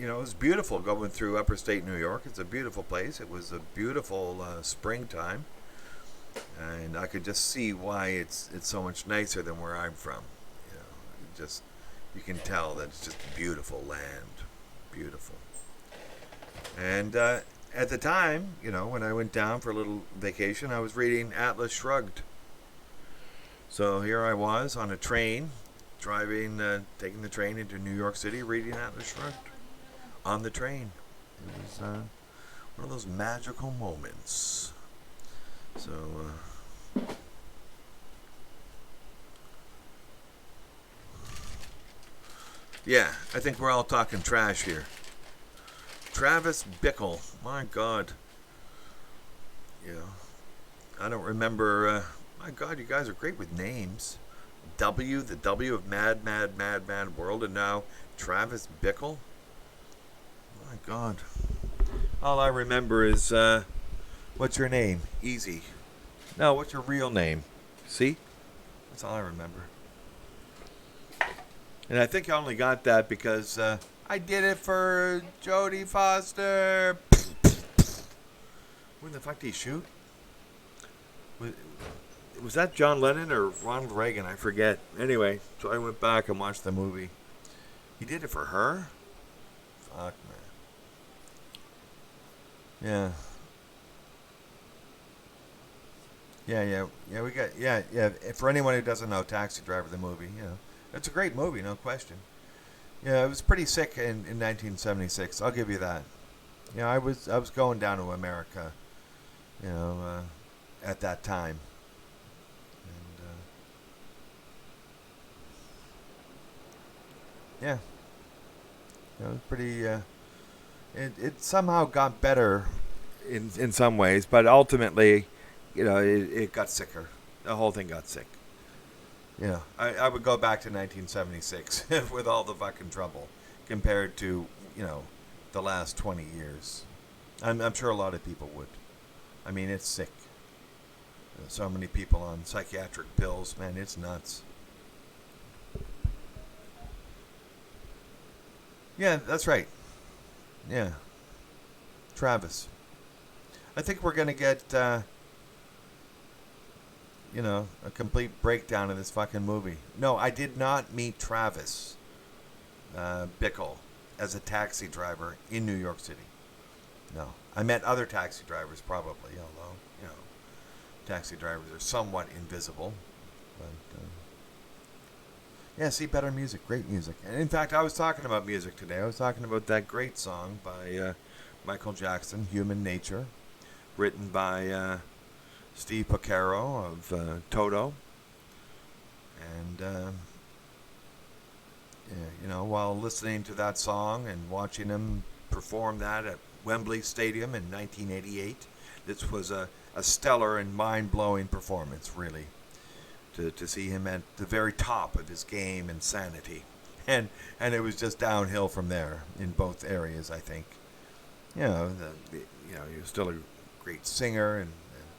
it was beautiful going through upstate New York. It's a beautiful place. It was a beautiful springtime. And I could just see why it's so much nicer than where I'm from. You know, you can tell that it's just beautiful land. Beautiful. And at the time, when I went down for a little vacation, I was reading Atlas Shrugged. So here I was on a train, taking the train into New York City, reading Atlas Shrugged on the train. It was one of those magical moments. So, yeah, I think we're all talking trash here. Travis Bickle, my God. I don't remember. My God, you guys are great with names. The W of Mad World, and now Travis Bickle. My God. All I remember is, what's your name? Easy. No, what's your real name? See? That's all I remember. And I think I only got that because I did it for Jodie Foster. When the fuck did he shoot? Was that John Lennon or Ronald Reagan? I forget. Anyway, so I went back and watched the movie. He did it for her? Fuck, man. Yeah. We got, yeah. For anyone who doesn't know, Taxi Driver, the movie, it's a great movie, no question. Yeah, it was pretty sick in 1976. I'll give you that. I was going down to America, at that time. And, it was pretty, it somehow got better in some ways, but ultimately, it got sicker. The whole thing got sick. I would go back to 1976 with all the fucking trouble compared to, the last 20 years. I'm sure a lot of people would. I mean, it's sick. So many people on psychiatric pills, man, it's nuts. Yeah, that's right. Yeah. Travis. I think we're going to get, a complete breakdown of this fucking movie. No, I did not meet Travis Bickle as a taxi driver in New York City. No. I met other taxi drivers probably, although, taxi drivers are somewhat invisible. But, see, better music, great music. And in fact, I was talking about music today. I was talking about that great song by Michael Jackson, Human Nature, written by Steve Porcaro of Toto. And, while listening to that song and watching him perform that at Wembley Stadium in 1988, this was a stellar and mind-blowing performance, really. To see him at the very top of his game and sanity. And it was just downhill from there in both areas, I think. He was still a great singer and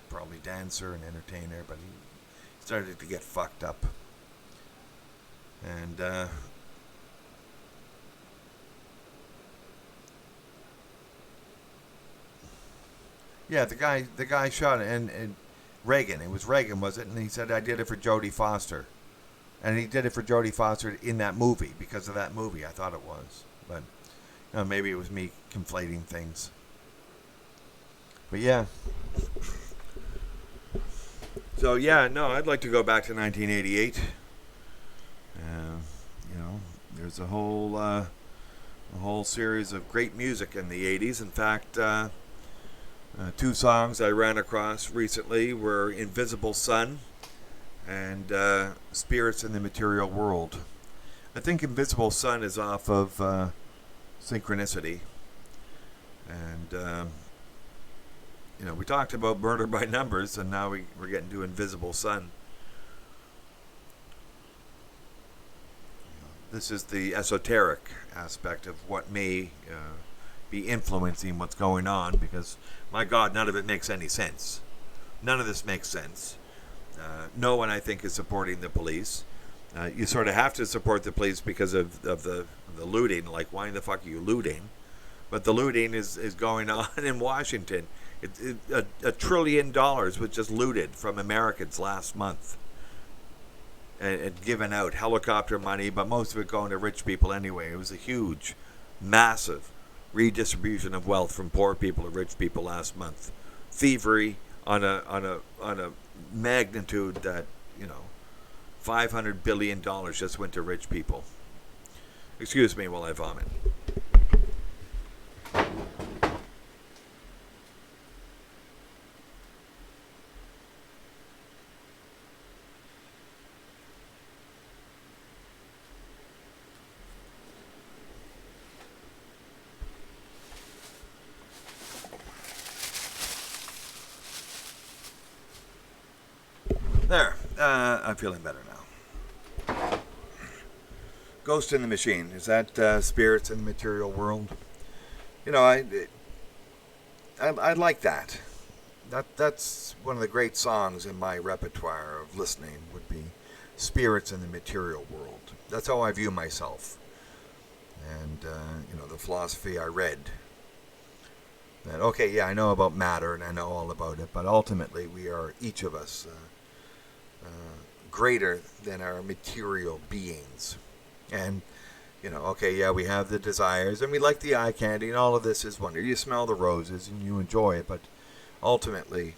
probably dancer and entertainer, but he started to get fucked up. And the guy shot it, and Reagan. It was Reagan, was it? And he said, I did it for Jodie Foster. And he did it for Jodie Foster in that movie, because of that movie. I thought it was. But maybe it was me conflating things. But yeah. So I'd like to go back to 1988. There's a whole series of great music in the 80s. In fact, two songs I ran across recently were Invisible Sun and Spirits in the Material World. I think Invisible Sun is off of Synchronicity. And, we talked about Murder by Numbers, and now we're getting to Invisible Sun. This is the esoteric aspect of what may be influencing what's going on, because my God, none of it makes any sense. None of this makes sense. No one, I think, is supporting the police. You sort of have to support the police because of the looting. Like, why the fuck are you looting? But the looting is going on in Washington. $1 trillion was just looted from Americans last month. And given out helicopter money, but most of it going to rich people anyway. It was a huge, massive redistribution of wealth from poor people to rich people last month. Thievery on a magnitude that, $500 billion just went to rich people. Excuse me while I vomit. There. I'm feeling better now. Ghost in the Machine. Is that Spirits in the Material World? I like that. That's one of the great songs in my repertoire of listening would be Spirits in the Material World. That's how I view myself. And, the philosophy I read. That, okay, yeah, I know about matter and I know all about it, but ultimately we are, each of us, greater than our material beings. And, okay, yeah, we have the desires and we like the eye candy and all of this is wonderful. You smell the roses and you enjoy it, but ultimately,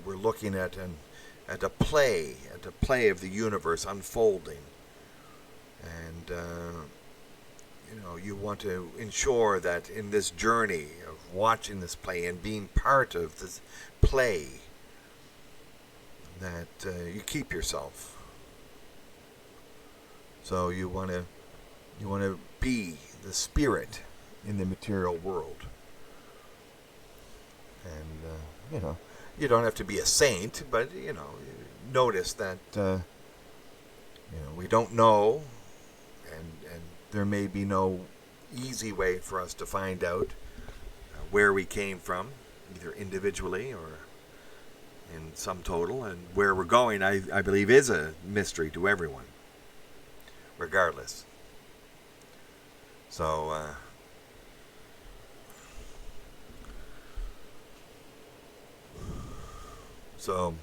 we're looking at a play of the universe unfolding. And, you want to ensure that in this journey of watching this play and being part of this play, that you keep yourself. So you want to be the spirit in the material world. And, you don't have to be a saint, but, notice that, we don't know, and there may be no easy way for us to find out where we came from, either individually or in sum total, and where we're going, I believe, is a mystery to everyone, regardless. So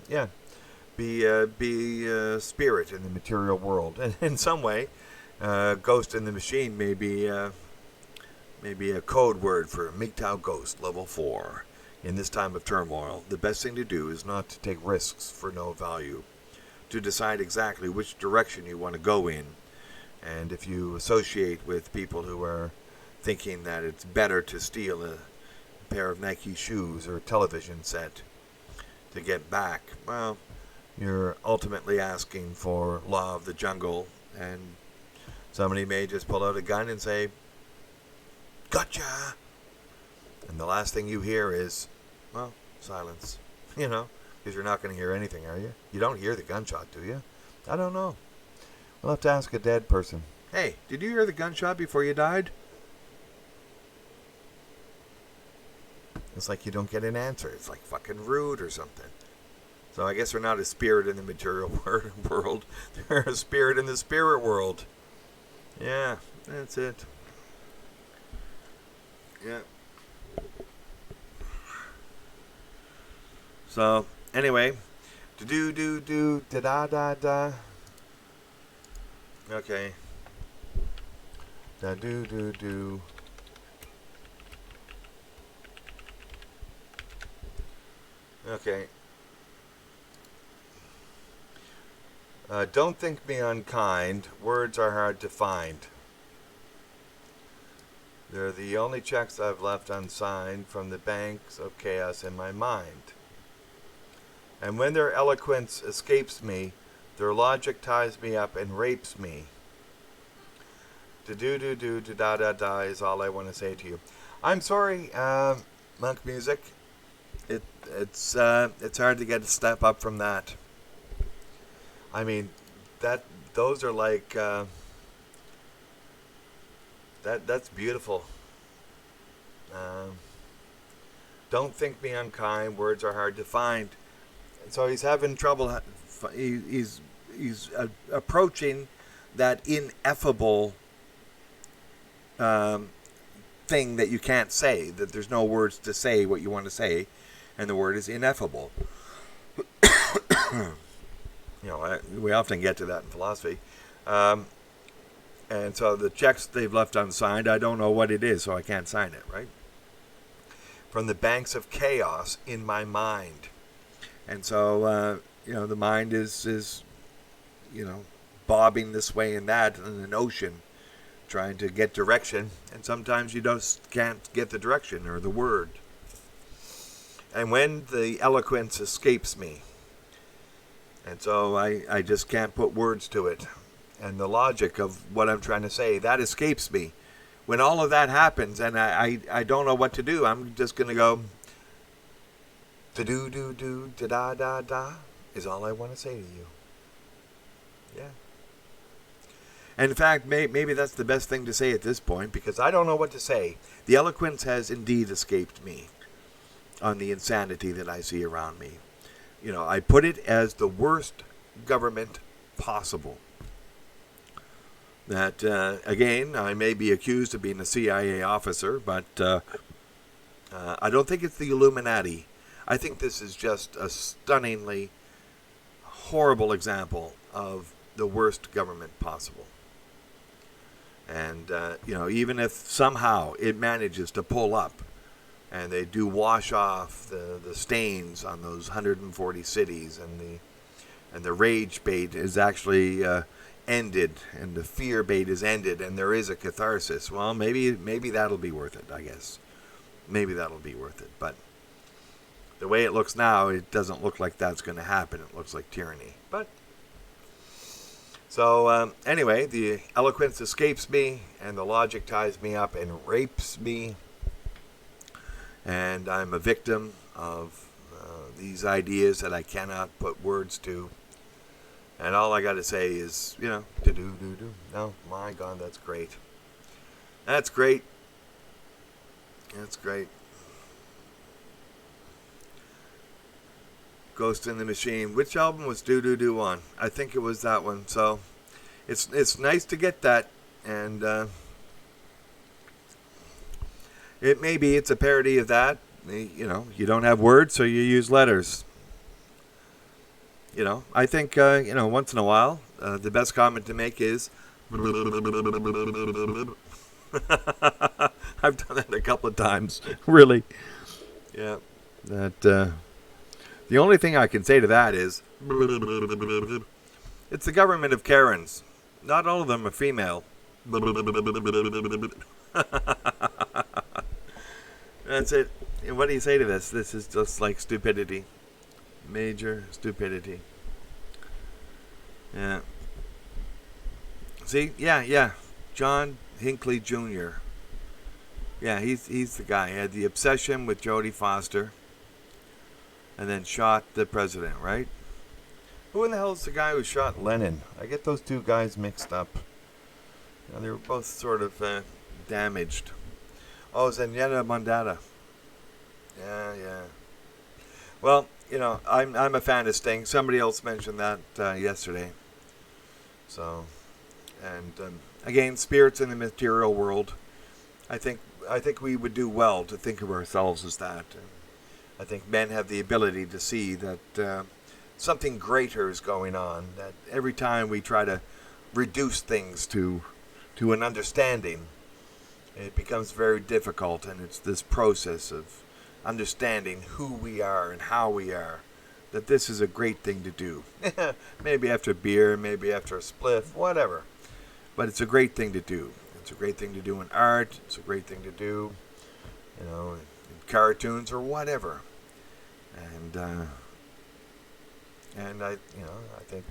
yeah, be a spirit in the material world, and in some way, Ghost in the Machine may be a code word for MGTOW Ghost Level 4. In this time of turmoil, the best thing to do is not to take risks for no value, to decide exactly which direction you want to go in. And if you associate with people who are thinking that it's better to steal a pair of Nike shoes or a television set to get back, well, you're ultimately asking for law of the jungle, and somebody may just pull out a gun and say, "Gotcha!" And the last thing you hear is, well, silence. Because you're not going to hear anything, are you? You don't hear the gunshot, do you? I don't know. We'll have to ask a dead person. Hey, did you hear the gunshot before you died? It's like you don't get an answer. It's like fucking rude or something. So I guess they're not a spirit in the material world. They're a spirit in the spirit world. Yeah, that's it. Yeah. So, anyway. Da-da-da-da. Okay. Da-do-do-do. Okay. Don't think me unkind. Words are hard to find. They're the only checks I've left unsigned from the banks of chaos in my mind. And when their eloquence escapes me, their logic ties me up and rapes me. Do-do-do-do, da-da-da is all I want to say to you. I'm sorry, Monk Music. It's hard to get a step up from that. I mean, those are like that's beautiful. Don't think me unkind. Words are hard to find. So he's having trouble. He's approaching that ineffable thing that you can't say. That there's no words to say what you want to say, and the word is ineffable. We often get to that in philosophy. And so the checks they've left unsigned, I don't know what it is, so I can't sign it, right? From the banks of chaos in my mind. And so, the mind is bobbing this way and that in an ocean, trying to get direction. And sometimes you just can't get the direction or the word. And when the eloquence escapes me, and so I just can't put words to it. And the logic of what I'm trying to say, that escapes me. When all of that happens and I don't know what to do, I'm just going to go, da-do-do-do, da-da-da-da, is all I want to say to you. Yeah. And in fact, maybe that's the best thing to say at this point, because I don't know what to say. The eloquence has indeed escaped me on the insanity that I see around me. I put it as the worst government possible. That, again, I may be accused of being a CIA officer, but I don't think it's the Illuminati. I think this is just a stunningly horrible example of the worst government possible. And, even if somehow it manages to pull up and they do wash off the stains on those 140 cities and the rage bait is actually ended and the fear bait is ended and there is a catharsis, well, maybe that'll be worth it, I guess. Maybe that'll be worth it. But the way it looks now, it doesn't look like that's going to happen. It looks like tyranny. But so anyway, the eloquence escapes me, and the logic ties me up and rapes me, and I'm a victim of these ideas that I cannot put words to. And all I got to say is, do-do-do-do. No, my God, that's great. That's great. That's great. Ghost in the Machine. Which album was Do-Do-Do on? I think it was that one. So it's nice to get that. And it's a parody of that. You don't have words, so you use letters. I think, once in a while, the best comment to make is... I've done that a couple of times, really. Yeah, that... The only thing I can say to that is, it's the government of Karens. Not all of them are female. That's it. And what do you say to this? This is just like stupidity. Major stupidity. Yeah. See? Yeah. John Hinckley Jr. Yeah, he's the guy. He had the obsession with Jodie Foster. And then shot the president, right? Who in the hell is the guy who shot Lenin? I get those two guys mixed up. They were both sort of damaged. Oh, Zenyatta Mandata. Yeah. Well, I'm a fan of Sting. Somebody else mentioned that yesterday. So, and again, spirits in the material world. I think we would do well to think of ourselves as that. I think men have the ability to see that something greater is going on. That every time we try to reduce things to an understanding, it becomes very difficult. And it's this process of understanding who we are and how we are, that this is a great thing to do. Maybe after a beer, maybe after a spliff, whatever. But it's a great thing to do. It's a great thing to do in art. It's a great thing to do, in cartoons or whatever. And I think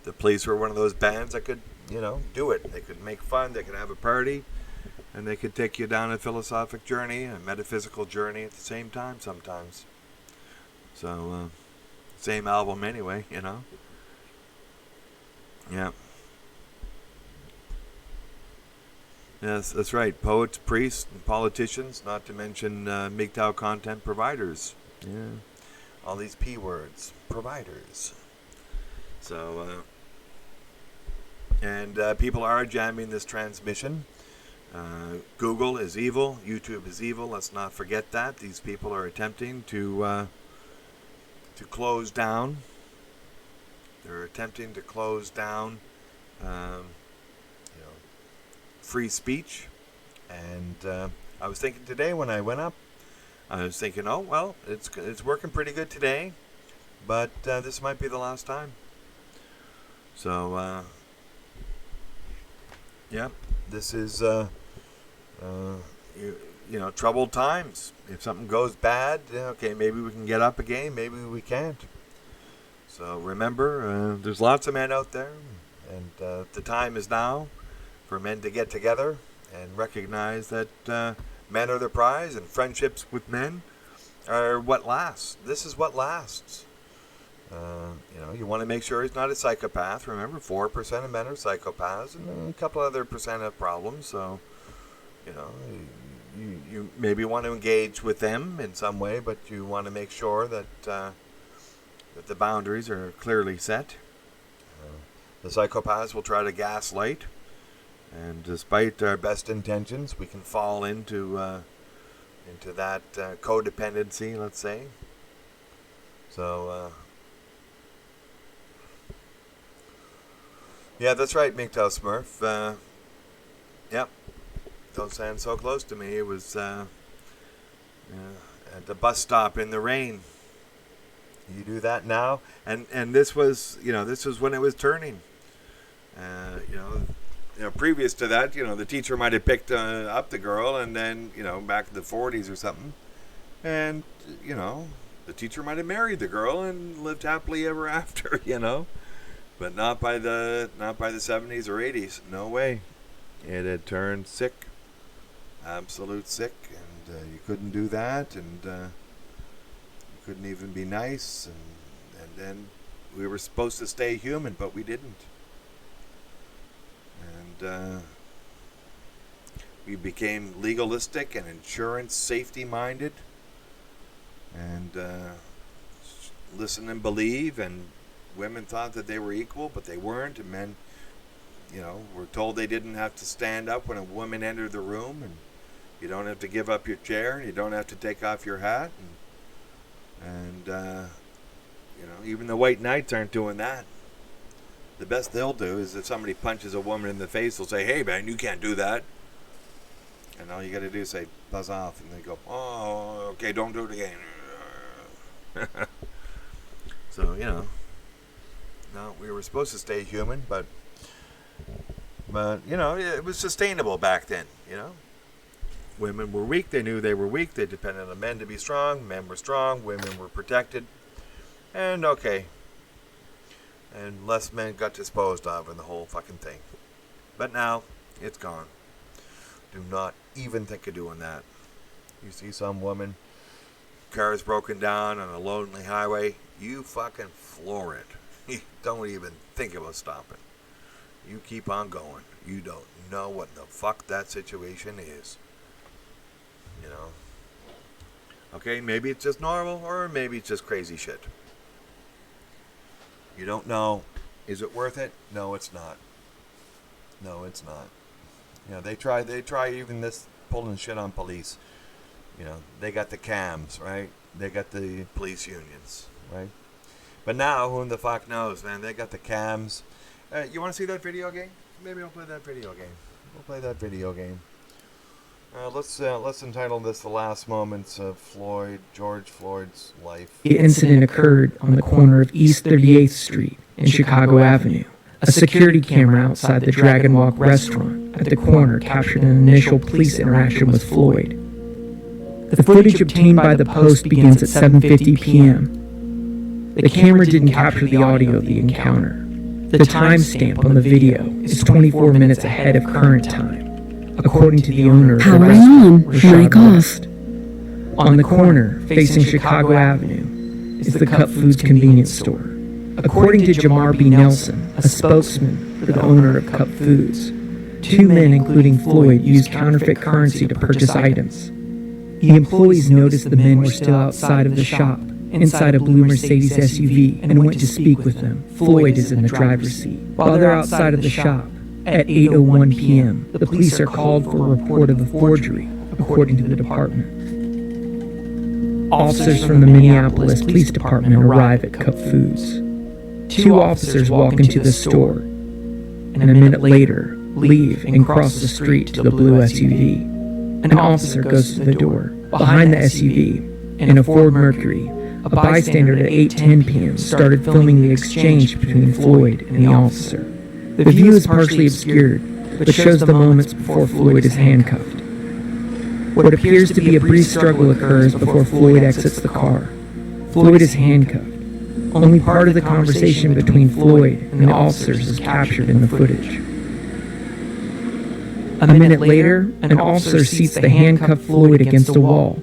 the Police were one of those bands that could, do it. They could make fun. They could have a party. And they could take you down a philosophic journey, a metaphysical journey at the same time sometimes. So, same album anyway, Yeah. Yes, that's right. Poets, priests, and politicians, not to mention MGTOW content providers. Yeah. All these P words. Providers. So, and people are jamming this transmission. Google is evil. YouTube is evil. Let's not forget that. These people are attempting to close down. They're attempting to close down, free speech. And I was thinking today when I went up, I was thinking, oh well, it's working pretty good today, but this might be the last time. So yeah, this is troubled times. If something goes bad, okay, maybe we can get up again, maybe we can't. So remember, there's lots of men out there, and the time is now for men to get together and recognize that men are the prize, and friendships with men are what lasts. This is what lasts. you want to make sure he's not a psychopath. Remember, 4% of men are psychopaths, and a couple other percent have problems. So, you maybe want to engage with them in some way, but you want to make sure that that the boundaries are clearly set. The psychopaths will try to gaslight, and despite our best intentions, we can fall into that codependency, let's say. So, yeah, that's right, MGTOW Smurf. Yep, don't stand so close to me. It was at the bus stop in the rain. You do that now, and this was when it was turning. Previous to that, the teacher might have picked up the girl, and then back in the 40s or something, and the teacher might have married the girl and lived happily ever after, but not by the 70s or 80s. No way. It had turned sick, absolute sick, and you couldn't do that, and you couldn't even be nice, and then we were supposed to stay human, but we didn't. And we became legalistic and insurance safety minded, and listen and believe, and women thought that they were equal, but they weren't, and men were told they didn't have to stand up when a woman entered the room, and you don't have to give up your chair, and you don't have to take off your hat, and even the white knights aren't doing that. The best they'll do is if somebody punches a woman in the face, they'll say, "Hey man, you can't do that." And all you got to do is say, "Buzz off," and they go, "Oh, okay, don't do it again." So no, we were supposed to stay human, but it was sustainable back then. Women were weak. They knew they were weak. They depended on men to be strong. Men were strong. Women were protected. And okay. And less men got disposed of in the whole fucking thing. But now, it's gone. Do not even think of doing that. You see some woman, car is broken down on a lonely highway, you fucking floor it. You don't even think about stopping. You keep on going. You don't know what the fuck that situation is. Okay, maybe it's just normal, or maybe it's just crazy shit. You don't know. Is it worth it? No, it's not. No, it's not. They try even this pulling shit on police. They got the cams, right? They got the police unions, right? But now, who the fuck knows, man? They got the cams. You want to see that video game? Maybe I'll play that video game. We'll play that video game. Let's entitle this "The Last Moments of George Floyd's Life." The incident occurred on the corner of East 38th Street and Chicago Avenue. A security camera outside the Dragon Walk restaurant at the corner captured an initial police interaction with Floyd. The footage obtained by the Post begins at 7:50 p.m. The camera didn't capture the audio of the encounter. The timestamp on the video is 24 minutes ahead of current time, according to the owner of the Powering restaurant, on, Rashad mic off. West. On the corner, facing Chicago Avenue, is the Cup Foods convenience store. According to Jamar B. Nelson, a spokesman for the owner of Cup Foods, two men, including Floyd, used counterfeit currency to purchase items. The employees noticed the men were still outside of the shop, inside a blue Mercedes SUV, and went to speak with them. Floyd is in the driver's seat. While they're outside of the shop, at 8:01 p.m., the police are called for a report of a forgery, according to the department. Officers from the Minneapolis Police Department arrive at Cup Foods. Two officers walk into the store, and a minute later, leave and cross the street to the blue SUV. An officer goes to the door. Behind the SUV, in a Ford Mercury, a bystander at 8:10 p.m. started filming the exchange between Floyd and the officer. The view is partially obscured, but shows the moments before Floyd is handcuffed. What appears to be a brief struggle occurs before Floyd exits the car. Floyd is handcuffed. Only part of the conversation between Floyd and the officers is captured in the footage. A minute later, an officer seats the handcuffed Floyd against a wall.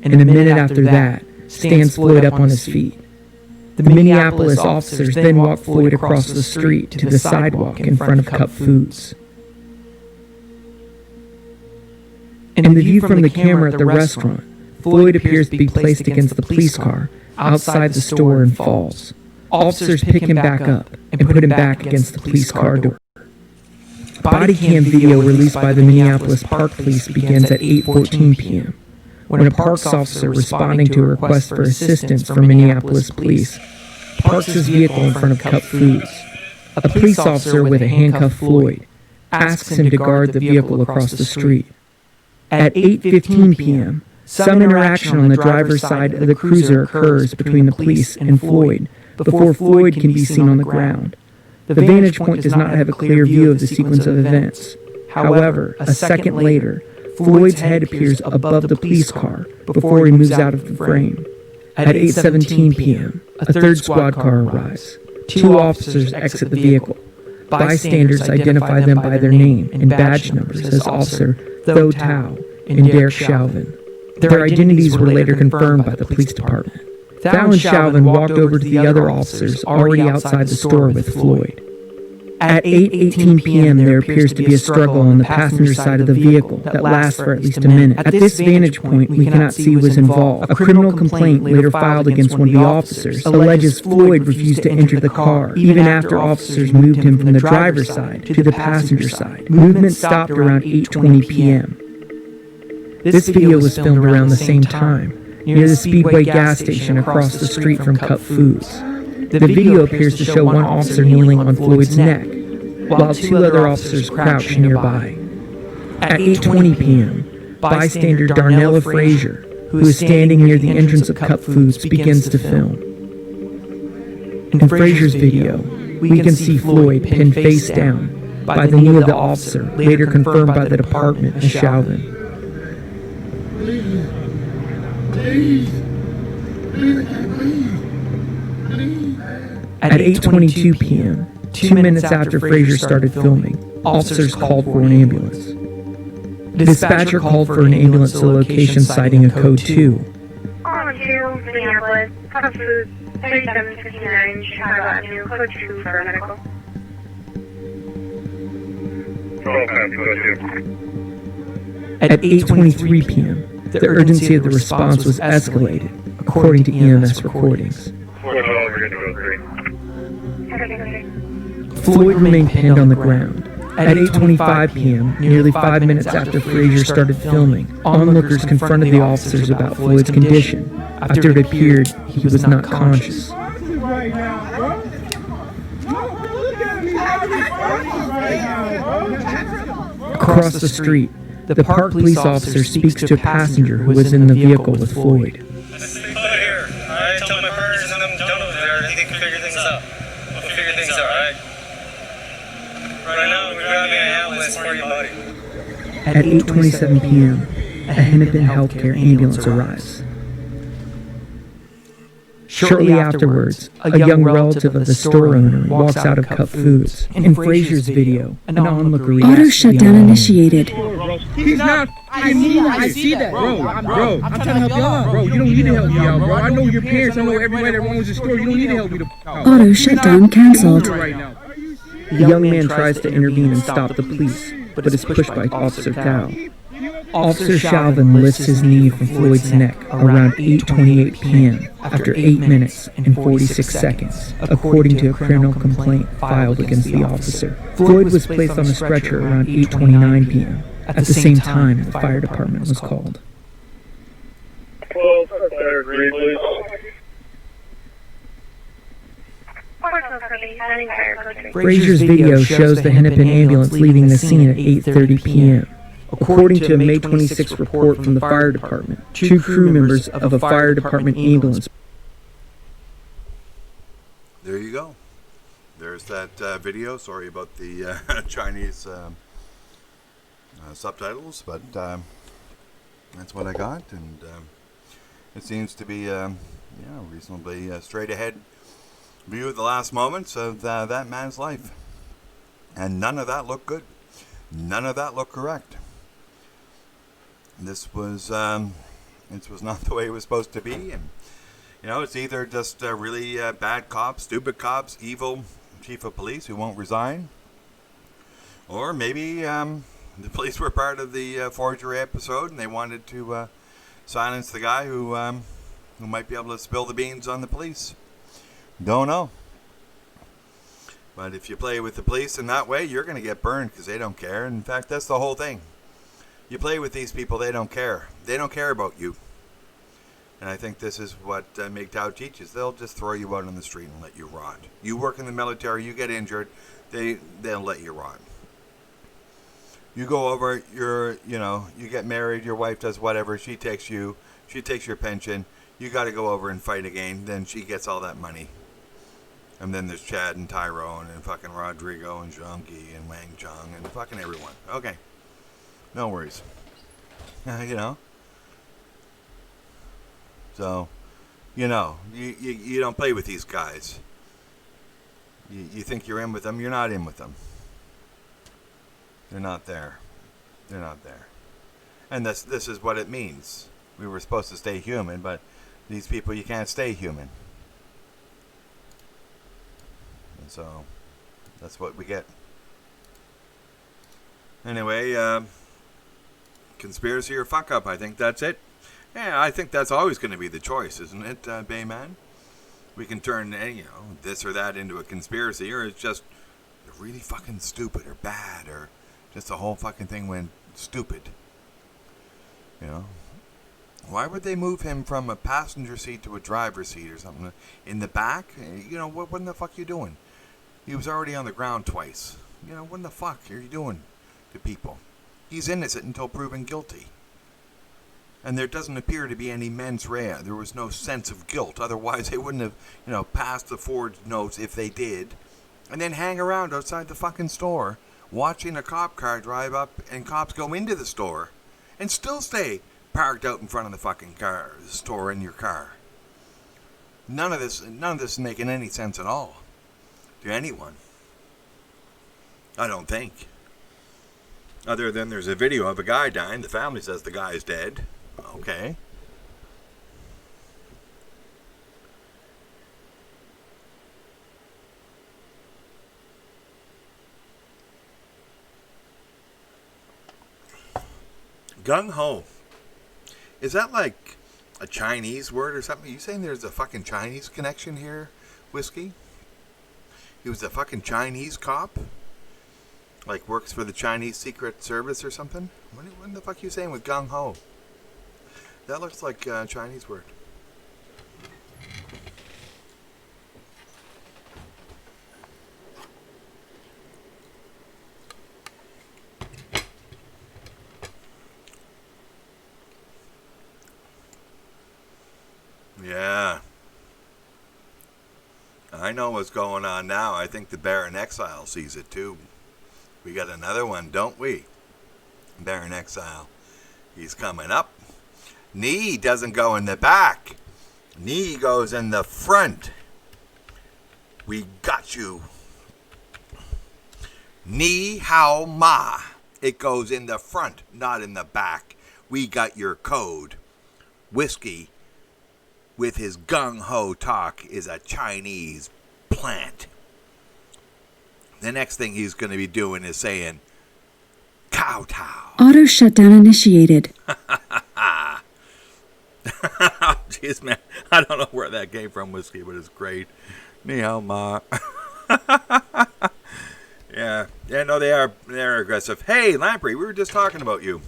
and a minute after that, stands Floyd up on his feet. The Minneapolis officers then walk Floyd across the street to the sidewalk in front of Cup Foods. In the view from the camera at the restaurant, Floyd appears to be placed against the police car outside the store and falls. Officers pick him back up and put him back against the police car door. Body cam video released by the Minneapolis Park Police begins at 8:14 p.m. when a parks officer responding to a request for assistance from Minneapolis police parks his vehicle in front of Cup Foods. A police officer with a handcuffed Floyd asks him to guard the vehicle across the street. At 8:15 p.m., some interaction on the driver's side of the cruiser occurs between the police and Floyd before Floyd can be seen on the ground. The vantage point does not have a clear view of the sequence of events. However, a second later, Floyd's head appears above the police car before he moves out of the frame. At 8:17 p.m., a third squad car arrives. Two officers exit the vehicle. Bystanders identify them by their name and badge numbers as Officer Tho Tao and Derek Chauvin. Their identities were later confirmed by the police department. Thao and Chauvin walked over to the other officers already outside the store with Floyd. At 8:18 p.m., there appears to be a struggle on the passenger side of the vehicle that lasts for at least a minute. At this vantage point, we cannot see who was involved. A criminal complaint later filed against one of the officers alleges Floyd refused to enter the car, even after officers moved him from the driver's side to the passenger side. Movement stopped around 8:20 p.m. This video was filmed around the same time, near the Speedway gas station across the street from Cup Foods. The video appears to show one officer kneeling on Floyd's neck, while two other officers crouch nearby. At 8:20 p.m., bystander Darnella Frazier, who is standing near the entrance of Cup Foods, begins to film. In Frazier's video, we can see Floyd pinned face down by the knee of the officer, later confirmed by the department as Chauvin. At 8:22 p.m., 2 minutes after Frazier started filming, officers called for an ambulance. The dispatcher called for an ambulance to the location citing a code 2. Call 2, Minneapolis, Cup Foods, 3759 Chicago Avenue, code 2 for medical. 12 Pappy, code 2. At 8:23 p.m., the urgency of the response was escalated, according to EMS recordings. 4 we're going to go 3. Floyd remained pinned on the ground. At 8:25 p.m., nearly 5 minutes after Frazier started filming, onlookers confronted the officers about Floyd's condition after it appeared he was not conscious. Across the street, the park police officer speaks to a passenger who was in the vehicle with Floyd. Here, I tell my partners and them down over there, they can figure things out. We'll figure things out, alright? Right now, we're grabbing an ambulance for your buddy. At 8:27 p.m., a Hennepin Healthcare ambulance arrives. Shortly afterwards, a young relative of the store owner walks out of Cup Foods. In Frazier's video, an onlooker reacts Auto to the shutdown onlooker. initiated. He's not. I see that, bro. I'm trying to help y'all out, bro. You don't need to help me out, bro. I know your parents. I know everybody that owns the store. You don't need to help me out. Auto shutdown canceled. Right now. The young man tries to intervene and stop the police, but is pushed by Officer Tao. Officer Chauvin lifts his knee from Floyd's neck around 8:28 p.m. after 8 minutes and 46 seconds, according to a criminal complaint filed against the officer. Floyd was placed on a stretcher around 8:29 p.m. At the same time, the fire department was called. 12 fire 3, please. Frazier's video shows the Hennepin ambulance leaving the scene at 8:30 p.m. According to a May 26 report from the fire department, 2 crew members of a fire department ambulance. There you go. There's that video. Sorry about the Chinese subtitles, but that's what I got, and it seems to be reasonably straight ahead view of the last moments of that man's life, and none of that looked good. None of that looked correct. This was This was not the way it was supposed to be. And, it's either just really bad cops, stupid cops, evil chief of police who won't resign. Or maybe the police were part of the forgery episode and they wanted to silence the guy who might be able to spill the beans on the police. Don't know. But if you play with the police in that way, you're going to get burned because they don't care. In fact, that's the whole thing. You play with these people, they don't care. They don't care about you. And I think this is what MGTOW teaches. They'll just throw you out on the street and let you rot. You work in the military, you get injured, they'll let you rot. You go over, you get married, your wife does whatever, she takes your pension, you got to go over and fight again, then she gets all that money. And then there's Chad and Tyrone and fucking Rodrigo and Zhongyi and Wang Chung and fucking everyone. Okay. No worries. So, you don't play with these guys. You think you're in with them, you're not in with them. They're not there. They're not there. And this is what it means. We were supposed to stay human, but these people, you can't stay human. And so, that's what we get. Anyway, conspiracy or fuck up, I think that's it. Yeah, I think that's always going to be the choice, isn't it, Bayman? We can turn, this or that into a conspiracy, or it's just really fucking stupid or bad, or just the whole fucking thing went stupid. Why would they move him from a passenger seat to a driver's seat or something? In the back? What in the fuck you doing? He was already on the ground twice. What in the fuck are you doing to people? He's innocent until proven guilty. And there doesn't appear to be any mens rea. There was no sense of guilt. Otherwise, they wouldn't have, passed the forged notes if they did. And then hang around outside the fucking store, watching a cop car drive up and cops go into the store and still stay parked out in front of the fucking store in your car. None of this is making any sense at all to anyone. I don't think. Other than there's a video of a guy dying. The family says the guy's dead. Okay. Gung ho. Is that like a Chinese word or something? Are you saying there's a fucking Chinese connection here, Whiskey? He was a fucking Chinese cop? Like works for the Chinese Secret Service or something? What the fuck are you saying with gung ho? That looks like a Chinese word. Yeah. I know what's going on now. I think the Baron Exile sees it too. We got another one, don't we? Baron Exile. He's coming up. Knee doesn't go in the back. Knee goes in the front. We got you. Ni hao ma. It goes in the front, not in the back. We got your code. Whiskey, with his gung-ho talk, is a Chinese plant. The next thing he's going to be doing is saying, kowtow. Auto shutdown initiated. Jeez, man. I don't know where that came from, Whiskey, but it's great. Ni hao ma. Yeah, no, they're aggressive. Hey, Lamprey, we were just talking about you.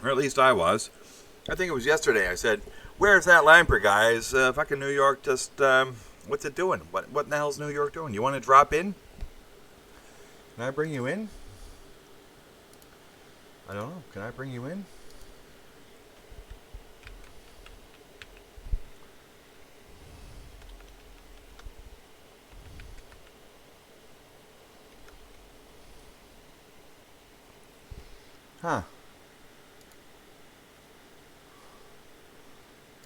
Or at least I was. I think it was yesterday. I said, where's that Lamprey, guys? Fucking New York just, what's it doing? What in the hell's New York doing? You want to drop in? Can I bring you in? I don't know. Can I bring you in? Huh.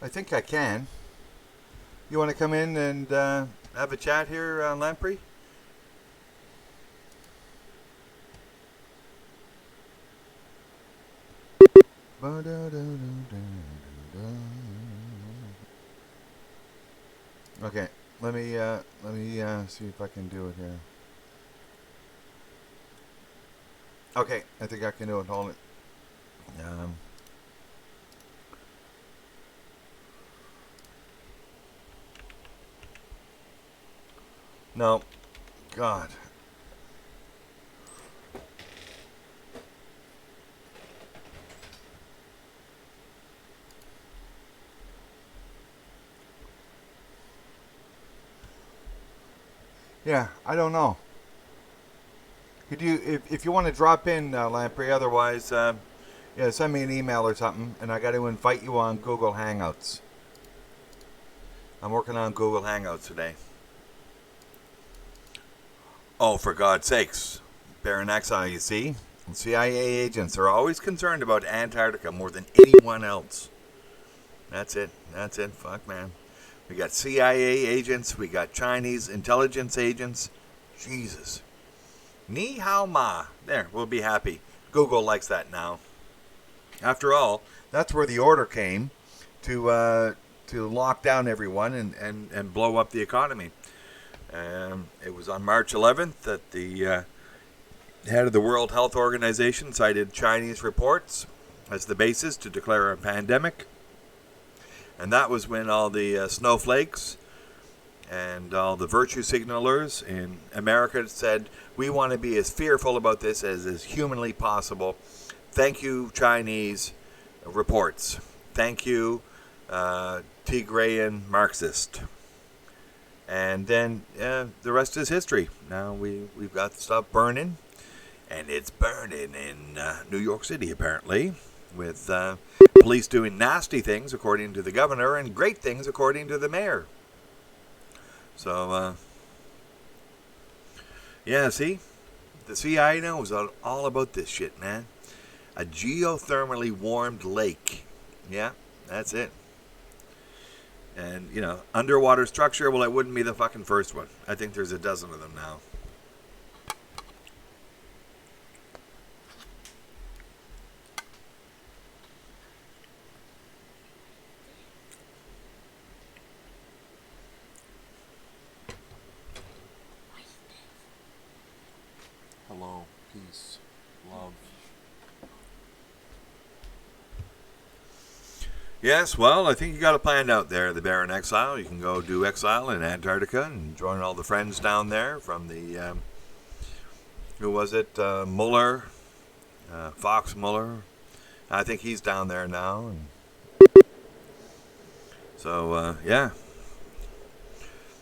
I think I can. You want to come in and have a chat here, Lamprey? Okay, let me see if I can do it here. Okay, I think I can do it. Hold it. No, God. Yeah, I don't know. Could you, if you want to drop in, Lamprey? Otherwise, yeah, send me an email or something, and I got to invite you on Google Hangouts. I'm working on Google Hangouts today. Oh, for God's sakes, Baron Exile, you see, CIA agents are always concerned about Antarctica more than anyone else. That's it. That's it. Fuck, man. We got CIA agents. We got Chinese intelligence agents. Jesus. Ni hao ma. There, we'll be happy. Google likes that now. After all, that's where the order came to lock down everyone and blow up the economy. It was on March 11th that the head of the World Health Organization cited Chinese reports as the basis to declare a pandemic. And that was when all the snowflakes and all the virtue signalers in America said, we want to be as fearful about this as is humanly possible. Thank you, Chinese reports. Thank you, Tigrayan Marxist. And then the rest is history. Now we've got stuff burning. And it's burning in New York City, apparently, with police doing nasty things, according to the governor, and great things, according to the mayor. So, yeah, see? The CIA knows all about this shit, man. A geothermally warmed lake. Yeah, that's it. And, you know, underwater structure, well, it wouldn't be the fucking first one. I think there's a dozen of them now. Hello, peace, love. Yes, well, I think you got it planned out there, the Baron Exile. You can go do exile in Antarctica and join all the friends down there from the, who was it, Mueller, Fox Mueller. I think he's down there now. And so, yeah.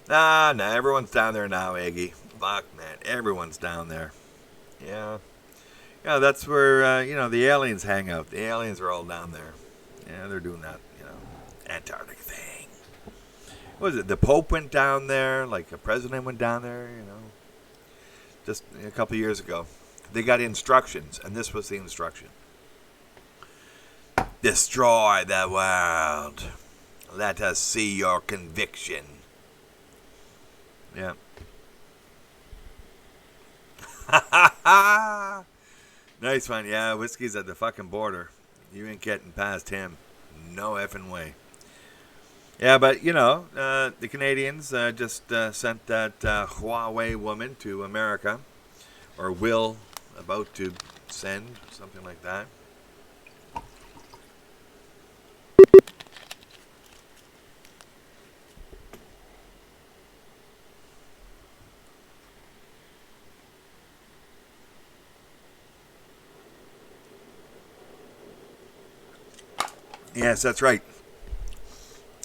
Nah, everyone's down there now, Eggy. Fuck, man, everyone's down there. Yeah. Yeah, that's where, you know, the aliens hang out. The aliens are all down there. Yeah, they're doing that, you know, Antarctic thing. What was it? The Pope went down there, like the president went down there, you know, just a couple of years ago. They got instructions, and this was the instruction. Destroy the world. Let us see your conviction. Yeah. Nice one. Yeah, Whiskey's at the fucking border. You ain't getting past him. No effing way. Yeah, but, you know, the Canadians just sent that Huawei woman to America. Or will, about to send, something like that. Yes, that's right.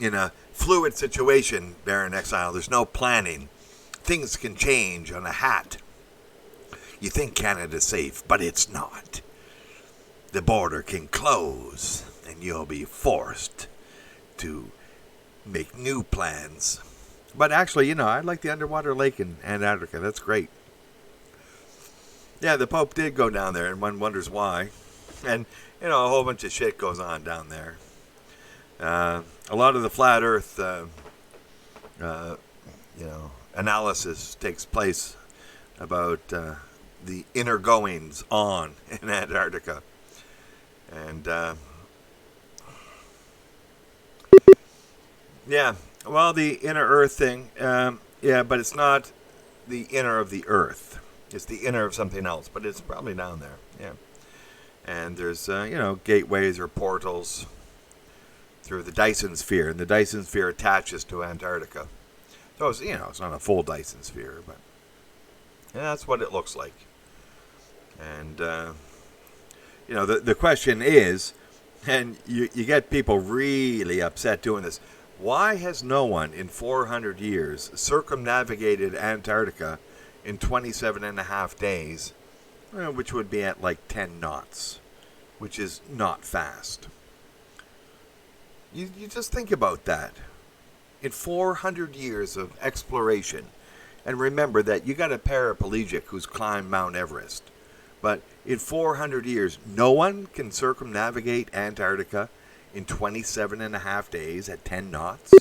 In a fluid situation, Baron Exile, there's no planning. Things can change on a hat. You think Canada's safe, but it's not. The border can close, and you'll be forced to make new plans. But actually, you know, I like the underwater lake in Antarctica. That's great. Yeah, the Pope did go down there, and one wonders why. And, you know, a whole bunch of shit goes on down there. A lot of the flat Earth, you know, analysis takes place about the inner goings on in Antarctica. And Yeah. Well, the inner Earth thing. Yeah, but it's not the inner of the Earth. It's the inner of something else, but it's probably down there. Yeah. And there's, gateways or portals through the Dyson Sphere, and the Dyson Sphere attaches to Antarctica. So it's, it's not a full Dyson Sphere, but that's what it looks like. And the question is, and you get people really upset doing this. Why has no one in 400 years circumnavigated Antarctica in 27 and a half days, which would be at like 10 knots, which is not fast? You just think about that. In 400 years of exploration, and remember that you got a paraplegic who's climbed Mount Everest, but in 400 years, no one can circumnavigate Antarctica in 27 and a half days at 10 knots.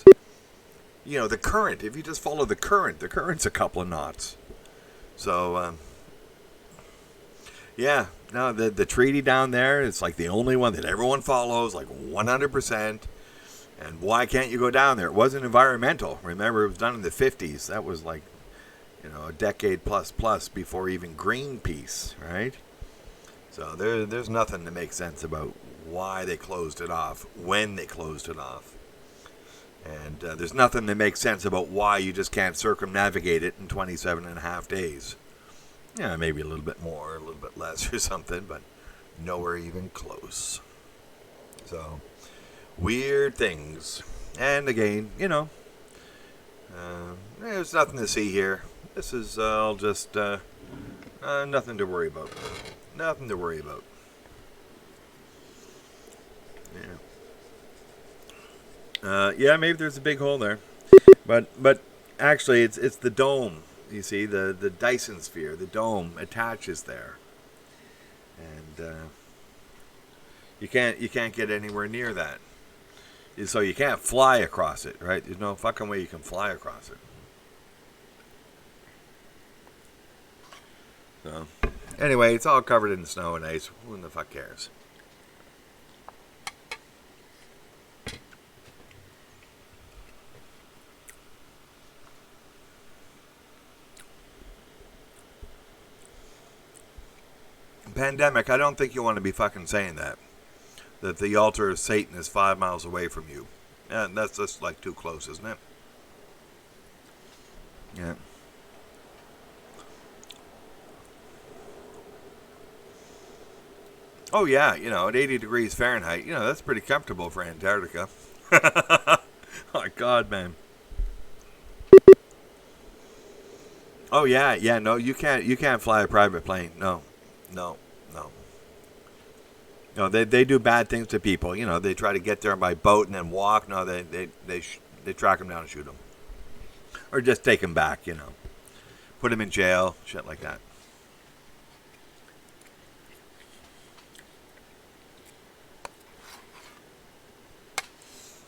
The current, if you just follow the current's a couple of knots. So, the treaty down there, it's like the only one that everyone follows, like 100%. And why can't you go down there? It wasn't environmental. Remember, it was done in the 50s. That was like, a decade plus before even Greenpeace, right? So there's nothing to make sense about why they closed it off, when they closed it off. And there's nothing that makes sense about why you just can't circumnavigate it in 27 and a half days. Yeah, maybe a little bit more, a little bit less or something, but nowhere even close. So, weird things. And again, there's nothing to see here. This is all just nothing to worry about. Nothing to worry about. Yeah. Maybe there's a big hole there, but actually it's the dome. You see, the Dyson Sphere, the dome attaches there, and you can't get anywhere near that. So you can't fly across it, right? There's no fucking way you can fly across it. So anyway, it's all covered in snow and ice. Who the fuck cares? Pandemic, I don't think you want to be fucking saying that the altar of Satan is 5 miles away from you. And that's just like too close, isn't it? Yeah. Oh yeah, at 80 degrees Fahrenheit, that's pretty comfortable for Antarctica. Oh my God, man. Oh yeah, no, you can't fly a private plane. No. No, they do bad things to people. They try to get there by boat and then walk. No, they track them down and shoot them, or just take them back. Put them in jail, shit like that.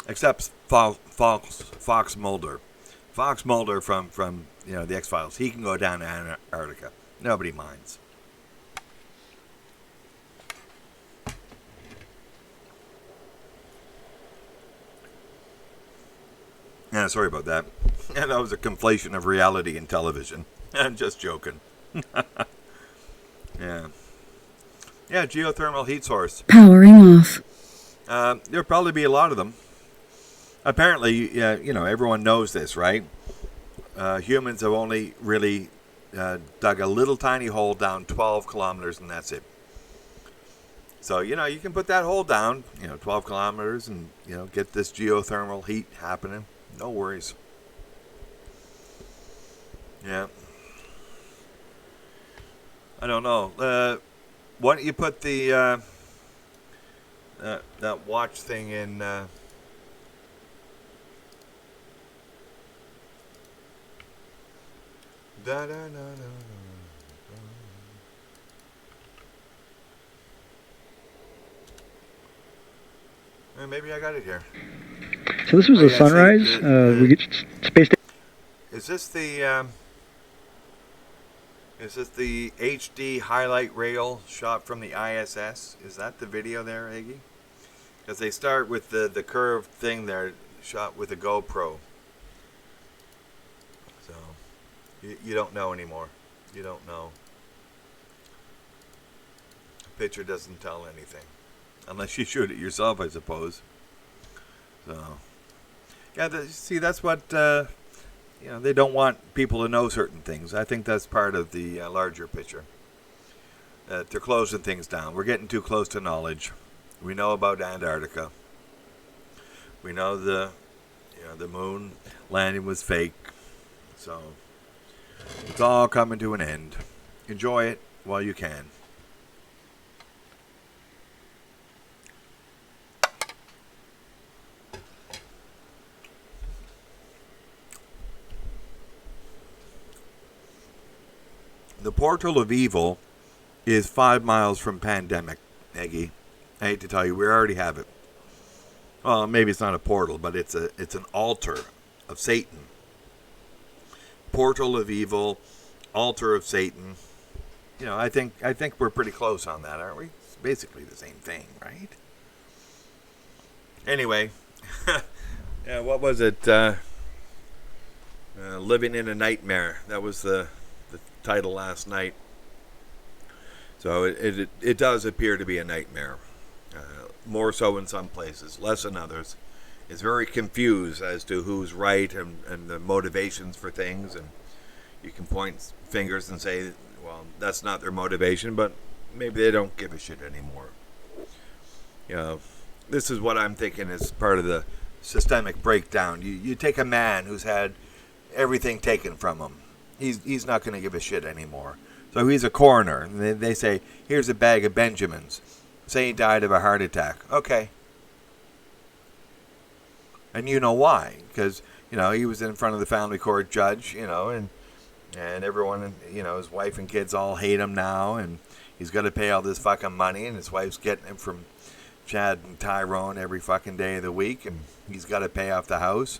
Except Fox Mulder. Fox Mulder from the X-Files. He can go down to Antarctica. Nobody minds. Yeah, sorry about that. Yeah, that was a conflation of reality and television. I'm just joking. Yeah. Yeah, geothermal heat source. Powering off. There'll probably be a lot of them. Apparently, everyone knows this, right? Humans have only really dug a little tiny hole down 12 kilometers, and that's it. So, you can put that hole down, 12 kilometers, and, get this geothermal heat happening. No worries. Yeah. I don't know. Why don't you put the that watch thing in? Maybe I got it here. So this was a sunrise. We get space. Is this the HD highlight rail shot from the ISS? Is that the video there, Iggy? Because they start with the curved thing there, shot with a GoPro. So, you don't know anymore. You don't know. The picture doesn't tell anything. Unless you shoot it yourself, I suppose. So, yeah, see, that's what, they don't want people to know certain things. I think that's part of the larger picture. They're closing things down. We're getting too close to knowledge. We know about Antarctica. We know the moon landing was fake. So, it's all coming to an end. Enjoy it while you can. The portal of evil is 5 miles from pandemic, Eggy. I hate to tell you, we already have it. Well, maybe it's not a portal, but it's an altar of Satan. Portal of evil, altar of Satan. I think we're pretty close on that, aren't we? It's basically the same thing, right? Anyway, yeah, what was it? Living in a Nightmare. That was the title last night. So it does appear to be a nightmare. More so in some places, less in others. It's very confused as to who's right and the motivations for things. And you can point fingers and say, well, that's not their motivation, but maybe they don't give a shit anymore. This is what I'm thinking is part of the systemic breakdown. You take a man who's had everything taken from him. He's not going to give a shit anymore. So he's a coroner. And they say, here's a bag of Benjamins. Say he died of a heart attack. Okay. And you know why. Because, he was in front of the family court judge, and everyone, his wife and kids all hate him now. And he's got to pay all this fucking money. And his wife's getting him from Chad and Tyrone every fucking day of the week. And he's got to pay off the house.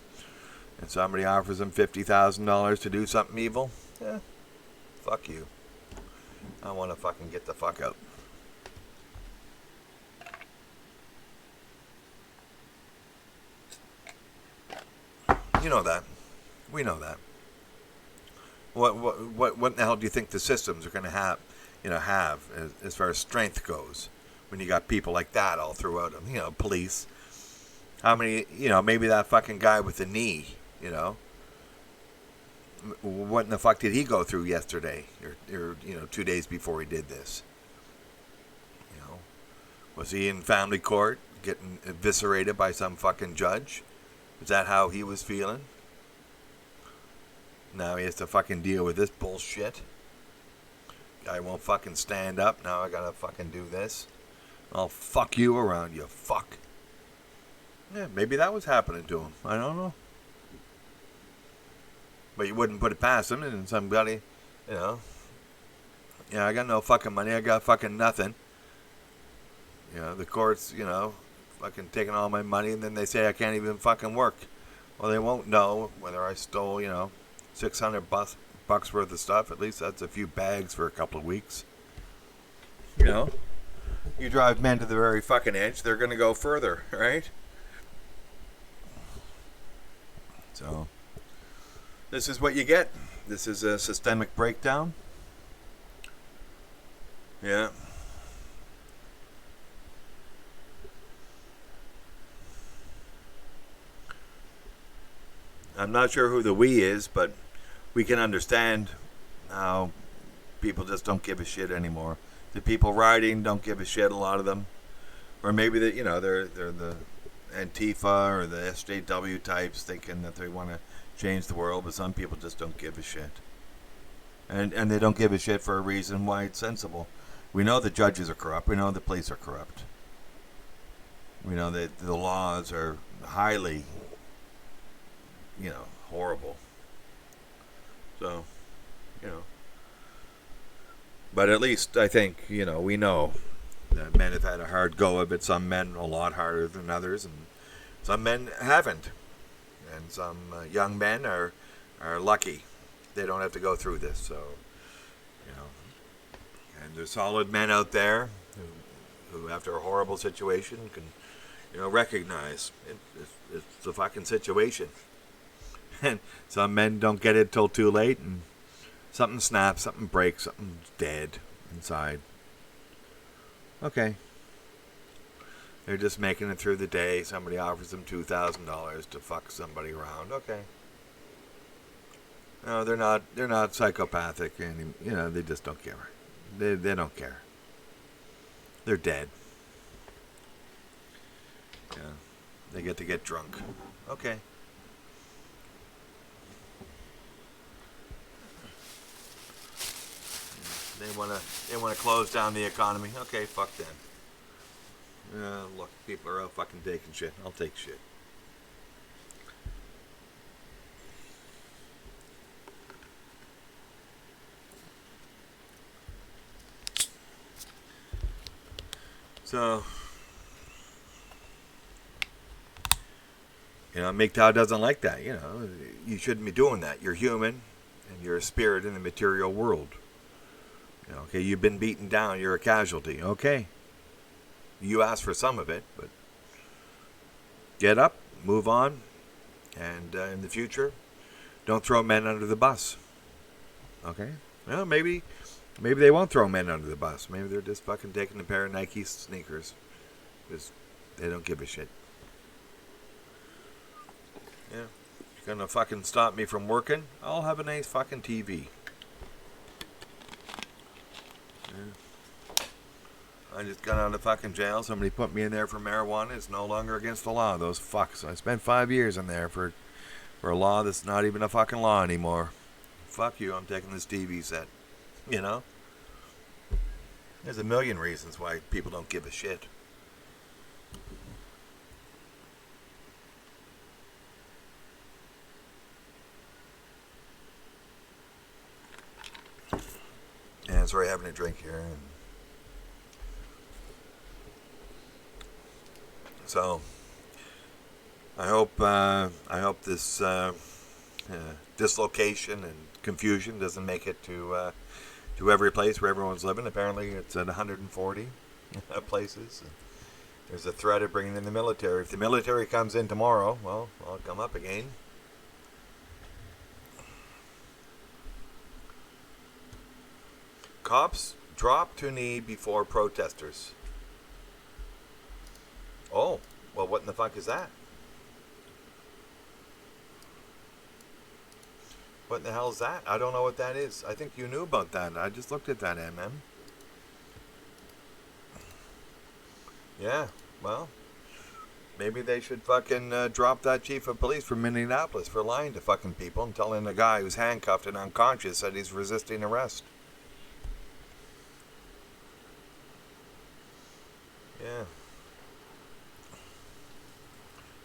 And somebody offers him $50,000 to do something evil. Yeah. Fuck you. I want to fucking get the fuck out. You know that. We know that. What in the hell do you think the systems are going to have as far as strength goes when you got people like that all throughout them? Police. How many? Maybe that fucking guy with the knee. What in the fuck did he go through yesterday or 2 days before he did this? Was he in family court getting eviscerated by some fucking judge? Is that how he was feeling? Now he has to fucking deal with this bullshit. Guy won't fucking stand up. Now I gotta fucking do this. I'll fuck you around, you fuck. Yeah, maybe that was happening to him. I don't know. But you wouldn't put it past him, and somebody, I got no fucking money, I got fucking nothing. The court's, fucking taking all my money, and then they say I can't even fucking work. Well, they won't know whether I stole, $600 worth of stuff. At least that's a few bags for a couple of weeks. You drive men to the very fucking edge, they're going to go further, right? So, this is what you get. This is a systemic breakdown. Yeah. I'm not sure who the we is, but we can understand how people just don't give a shit anymore. The people riding don't give a shit, a lot of them. Or maybe they're the Antifa or the SJW types thinking that they want to change the world, but some people just don't give a shit. And they don't give a shit for a reason why it's sensible. We know the judges are corrupt. We know the police are corrupt. We know that the laws are highly, horrible. So, but at least I think, we know that men have had a hard go of it. Some men a lot harder than others, and some men haven't. And some young men are lucky. They don't have to go through this. So, and there's solid men out there who after a horrible situation can recognize it's a fucking situation. And some men don't get it till too late, and something snaps, something breaks, something's dead inside. Okay. They're just making it through the day. Somebody offers them $2,000 to fuck somebody around. Okay. No, they're not psychopathic, and they just don't care. They don't care. They're dead. Yeah. They get to get drunk. Okay. They wanna close down the economy. Okay, fuck them. Look, people are out fucking taking shit. I'll take shit. So, MGTOW doesn't like that. You shouldn't be doing that. You're human, and you're a spirit in the material world. Okay, you've been beaten down. You're a casualty. Okay. You asked for some of it, but get up, move on, and in the future, don't throw men under the bus. Okay? Well, maybe they won't throw men under the bus. Maybe they're just fucking taking a pair of Nike sneakers because they don't give a shit. Yeah. You're gonna fucking stop me from working? I'll have a nice fucking TV. I just got out of fucking jail. Somebody put me in there for marijuana. It's no longer against the law. Those fucks. I spent 5 years in there for a law that's not even a fucking law anymore. Fuck you. I'm taking this TV set. There's a million reasons why people don't give a shit. And sorry, having a drink here. So, I hope this dislocation and confusion doesn't make it to every place where everyone's living. Apparently, it's at 140 places. There's a threat of bringing in the military. If the military comes in tomorrow, well, I'll come up again. Cops drop to knee before protesters. Oh, well, what in the fuck is that? What in the hell is that? I don't know what that is. I think you knew about that. I just looked at that, MM. Yeah, well, maybe they should fucking drop that chief of police from Minneapolis for lying to fucking people and telling a guy who's handcuffed and unconscious that he's resisting arrest. Yeah.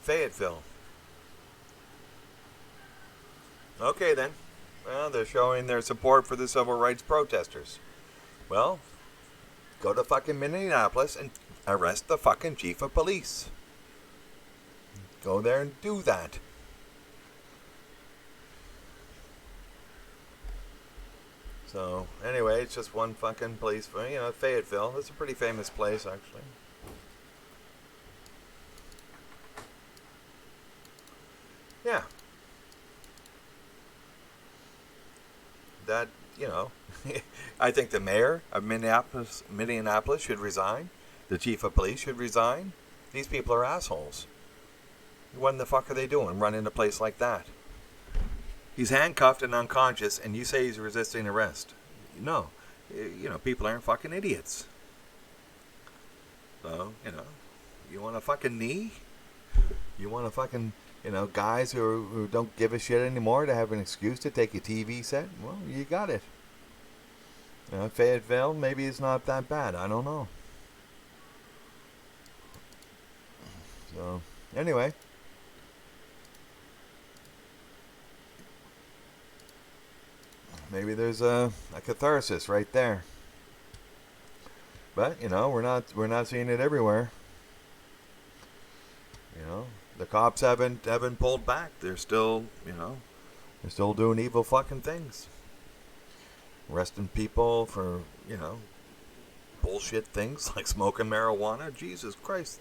Fayetteville. Okay then. Well, they're showing their support for the civil rights protesters. Well, go to fucking Minneapolis and arrest the fucking chief of police. Go there and do that. So, anyway, it's just one fucking place, Fayetteville. It's a pretty famous place, actually. Yeah. That, I think the mayor of Minneapolis should resign. The chief of police should resign. These people are assholes. What in the fuck are they doing running a place like that? He's handcuffed and unconscious, and you say he's resisting arrest. No. People aren't fucking idiots. So, you want a fucking knee? You want a fucking... guys who don't give a shit anymore to have an excuse to take a TV set? Well, you got it. Fayetteville, maybe it's not that bad. I don't know. So, anyway. Maybe there's a catharsis right there. But, we're not seeing it everywhere. The cops haven't pulled back. They're still, they're still doing evil fucking things. Arresting people for, bullshit things like smoking marijuana. Jesus Christ.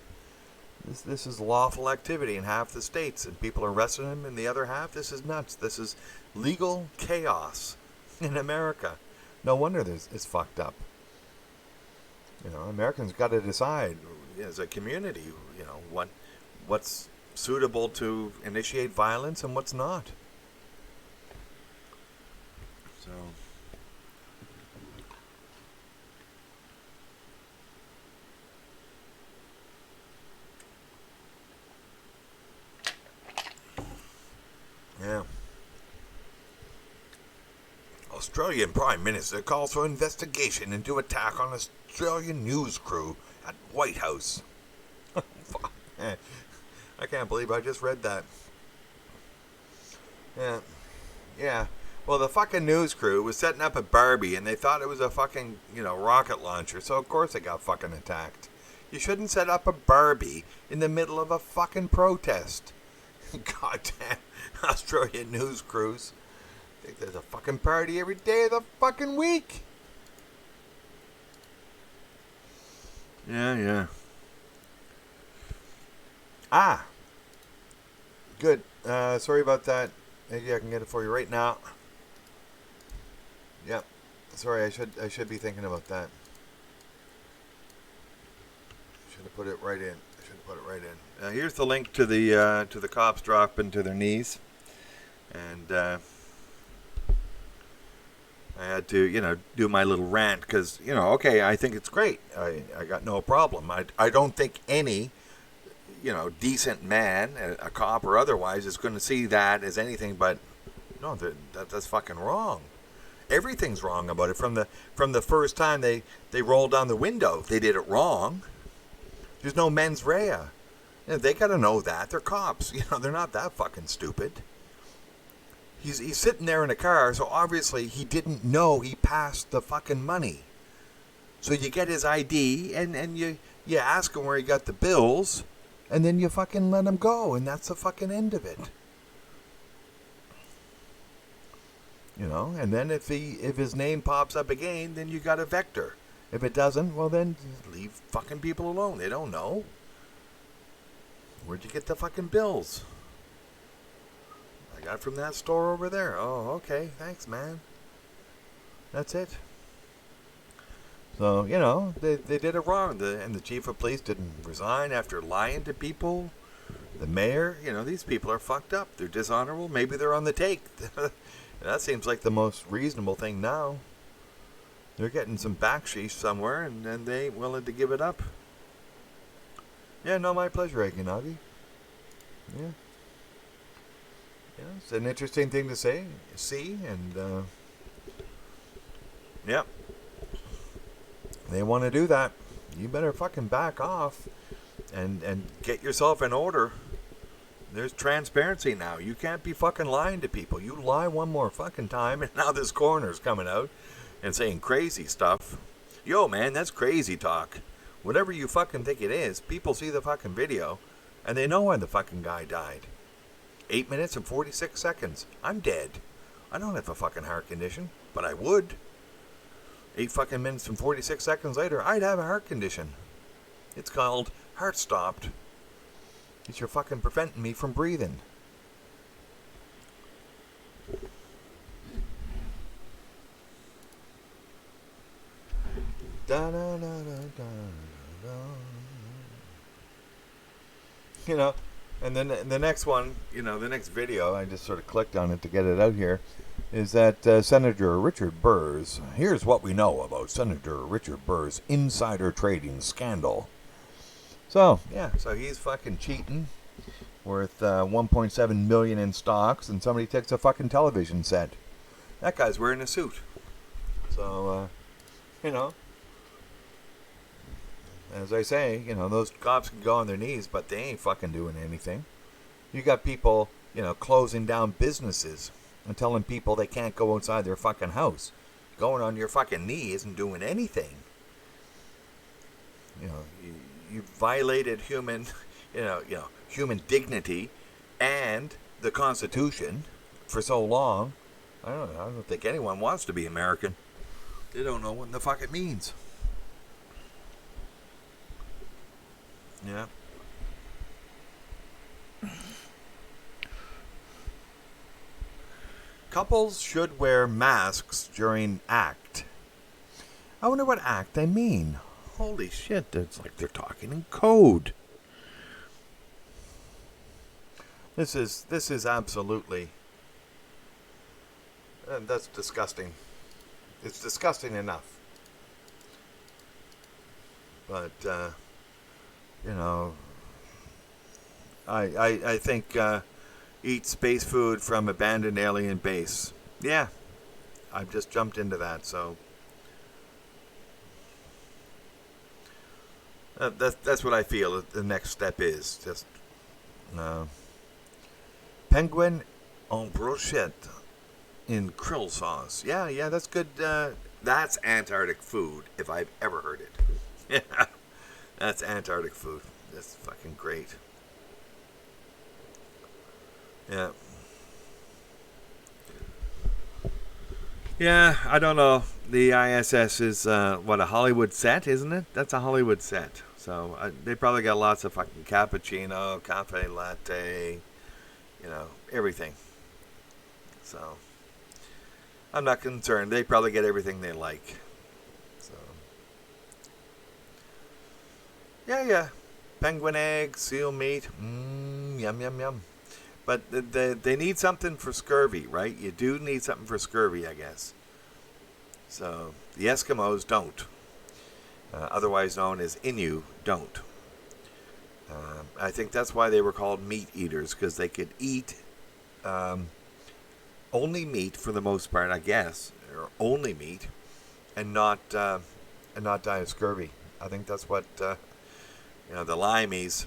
This is lawful activity in half the states, and people are arresting him in the other half. This is nuts. This is legal chaos in America. No wonder it's fucked up. Americans got to decide as a community, what's suitable to initiate violence and what's not. So. Yeah. Australian Prime Minister calls for investigation into attack on Australian news crew at White House. I can't believe I just read that. Yeah. Well, the fucking news crew was setting up a Barbie and they thought it was a fucking, rocket launcher, so of course they got fucking attacked. You shouldn't set up a Barbie in the middle of a fucking protest. Goddamn Australian news crews. I think there's a fucking party every day of the fucking week. Yeah. Good. Sorry about that. Maybe I can get it for you right now. Yep. Sorry, I should be thinking about that. Should have put it right in. Here's the link to the cops dropping to their knees, and I had to do my little rant because okay, I think it's great. I got no problem. I don't think any decent man, a cop or otherwise, is going to see that as anything but no. That's fucking wrong. Everything's wrong about it from the first time they rolled down the window. They did it wrong. There's no mens rea. They got to know that. They're cops. They're not that fucking stupid. He's sitting there in a car, so obviously he didn't know he passed the fucking money. So you get his ID, and you ask him where he got the bills, and then you fucking let him go, and that's the fucking end of it. And then if his name pops up again, then you got a vector. If it doesn't, well then leave fucking people alone. They don't know. Where'd you get the fucking bills? I got it from that store over there. Oh, okay. Thanks, man. That's it. So, they did it wrong. And the chief of police didn't resign after lying to people. The mayor, these people are fucked up. They're dishonorable. Maybe they're on the take. That seems like the most reasonable thing now. They're getting some backsheesh somewhere, and they willing to give it up. Yeah, no, my pleasure, Akinagi. Yeah. It's an interesting thing to see, and yeah. They want to do that. You better fucking back off and get yourself in order. There's transparency now. You can't be fucking lying to people. You lie one more fucking time, and now this coroner's coming out and saying crazy stuff. Yo, man, that's crazy talk. Whatever you fucking think it is, people see the fucking video, and they know why the fucking guy died. 8 minutes and 46 seconds. I'm dead. I don't have a fucking heart condition, but I would. 8 fucking minutes and 46 seconds later, I'd have a heart condition. It's called heart stopped. You're fucking preventing me from breathing. Da, da, da, da, da, da. And then the next one, the next video, I just sort of clicked on it to get it out here, is that Senator Richard Burr's, here's what we know about Senator Richard Burr's insider trading scandal. So he's fucking cheating, worth $1.7 million in stocks, and somebody takes a fucking television set. That guy's wearing a suit. So, as I say, those cops can go on their knees, but they ain't fucking doing anything. You got people, closing down businesses and telling people they can't go outside their fucking house. Going on your fucking knee isn't doing anything. You violated human dignity and the Constitution for so long. I don't think anyone wants to be American. They don't know what the fuck it means. Yeah. Couples should wear masks during ACT. I wonder what ACT they mean. Holy shit, it's like they're talking in code. This is absolutely... that's disgusting. It's disgusting enough. But, you know, I think eat space food from abandoned alien base. Yeah, I've just jumped into that, so... that's what I feel the next step is. Just penguin en brochette in krill sauce. Yeah, that's good. That's Antarctic food, if I've ever heard it. Yeah, that's Antarctic food. That's fucking great. Yeah. Yeah, I don't know. The ISS is, what, a Hollywood set, isn't it? That's a Hollywood set. So they probably got lots of fucking cappuccino, cafe latte, you know, everything. So I'm not concerned. They probably get everything they like. So yeah. Penguin eggs, seal meat. Yum, yum, yum. But they need something for scurvy, right? You do need something for scurvy, I guess. So the Eskimos don't. Otherwise known as Innu, don't. I think that's why they were called meat eaters, because they could eat only meat for the most part, I guess, or only meat, and not die of scurvy. I think that's what the Limeys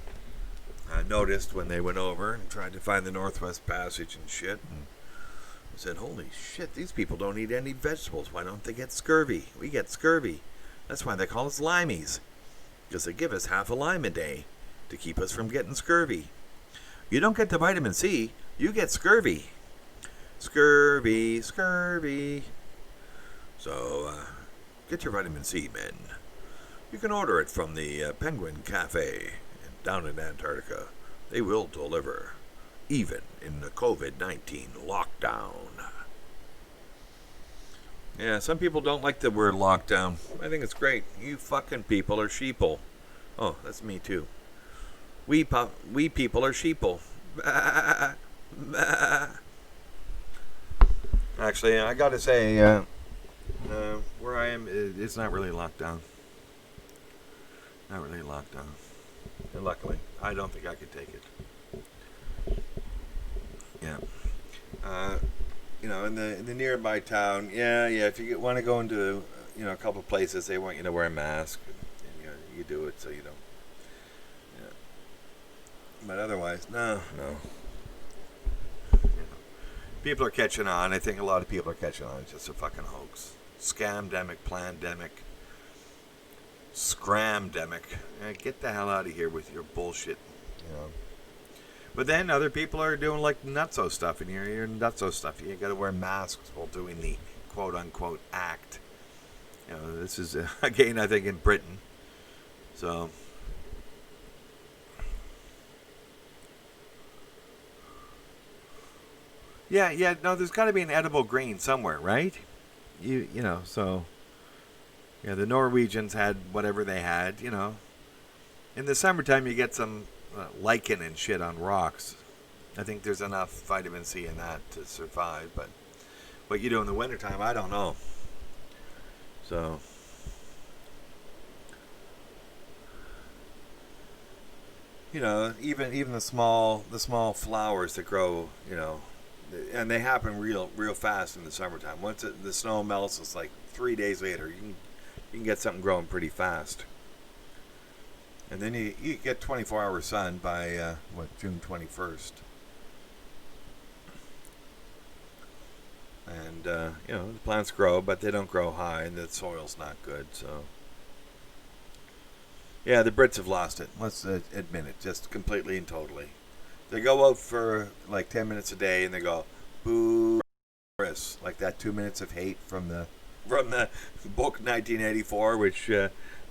noticed when they went over and tried to find the Northwest Passage and shit, and said, "Holy shit, these people don't eat any vegetables. Why don't they get scurvy? We get scurvy. That's why they call us limeys, because they give us half a lime a day to keep us from getting scurvy. You don't get the vitamin C, you get scurvy. Scurvy, scurvy. So, get your vitamin C, men. You can order it from the Penguin Cafe down in Antarctica. They will deliver, even in the COVID-19 lockdown." Yeah, some people don't like the word lockdown. I think it's great. You fucking people are sheeple. Oh, that's me too. We people are sheeple. Actually, I gotta say, where I am, it's not really locked down. Not really locked down. And luckily, I don't think I could take it. Yeah. In the nearby town, yeah. If you want to go into, a couple of places, they want you to wear a mask, and you do it, so you don't. Yeah. But otherwise, no. People are catching on. I think a lot of people are catching on. It's just a fucking hoax. Scamdemic, plandemic, scramdemic. Get the hell out of here with your bullshit. But then other people are doing like nutso stuff, and you're nutso stuff. You got to wear masks while doing the quote unquote act. This is again, I think, in Britain. So. Yeah. No, there's got to be an edible green somewhere, right? So. Yeah, the Norwegians had whatever they had. In the summertime, you get some lichen and shit on rocks. I think there's enough vitamin C in that to survive. But what you do in the wintertime, I don't know. So. Even the small flowers that grow, and they happen real fast in the summertime. Once the snow melts, it's like 3 days later. You can get something growing pretty fast. And then you get 24-hour sun by, June 21st. And, the plants grow, but they don't grow high, and the soil's not good, so. Yeah, the Brits have lost it. Let's admit it, just completely and totally. They go out for like 10 minutes a day, and they go, boo, like that 2 minutes of hate from the book 1984, which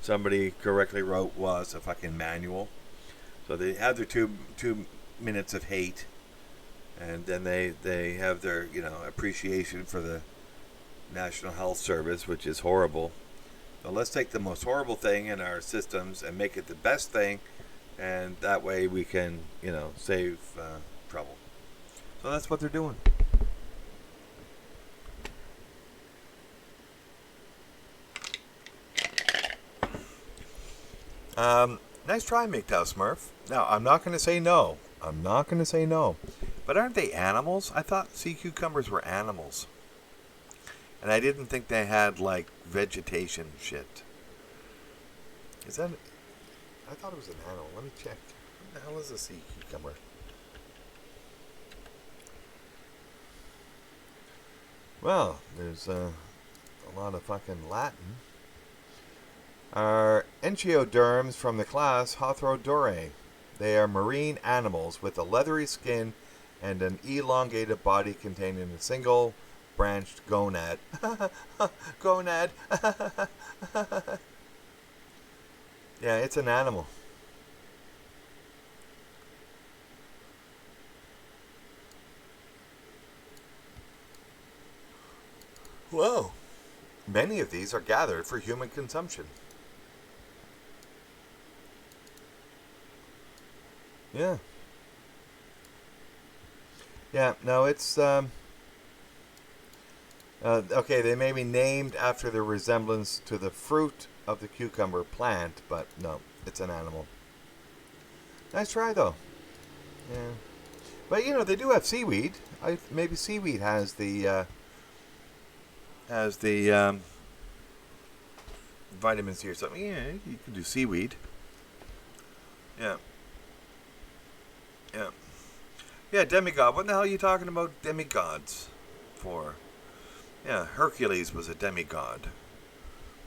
somebody correctly wrote was a fucking manual. So they have their two minutes of hate, And then they have their, appreciation for the National Health Service, which is horrible. So let's take the most horrible thing in our systems and make it the best thing, and that way we can, save trouble. So that's what they're doing. Nice try, MGTOW Smurf. Now, I'm not going to say no. But aren't they animals? I thought sea cucumbers were animals. And I didn't think they had, like, vegetation shit. Is that... I thought it was an animal. Let me check. What the hell is a sea cucumber? Well, there's a lot of fucking Latin. Are enchioderms from the class Hauthrodore. They are marine animals with a leathery skin and an elongated body containing a single branched gonad. Gonad. Yeah, it's an animal. Whoa. Many of these are gathered for human consumption. Yeah. Yeah, no, it's, okay, they may be named after their resemblance to the fruit of the cucumber plant, but no, it's an animal. Nice try, though. Yeah. But, they do have seaweed. Maybe seaweed has the vitamin C or something. Yeah, you can do seaweed. Yeah. Yeah. Yeah, demigod. What the hell are you talking about demigods for? Yeah, Hercules was a demigod.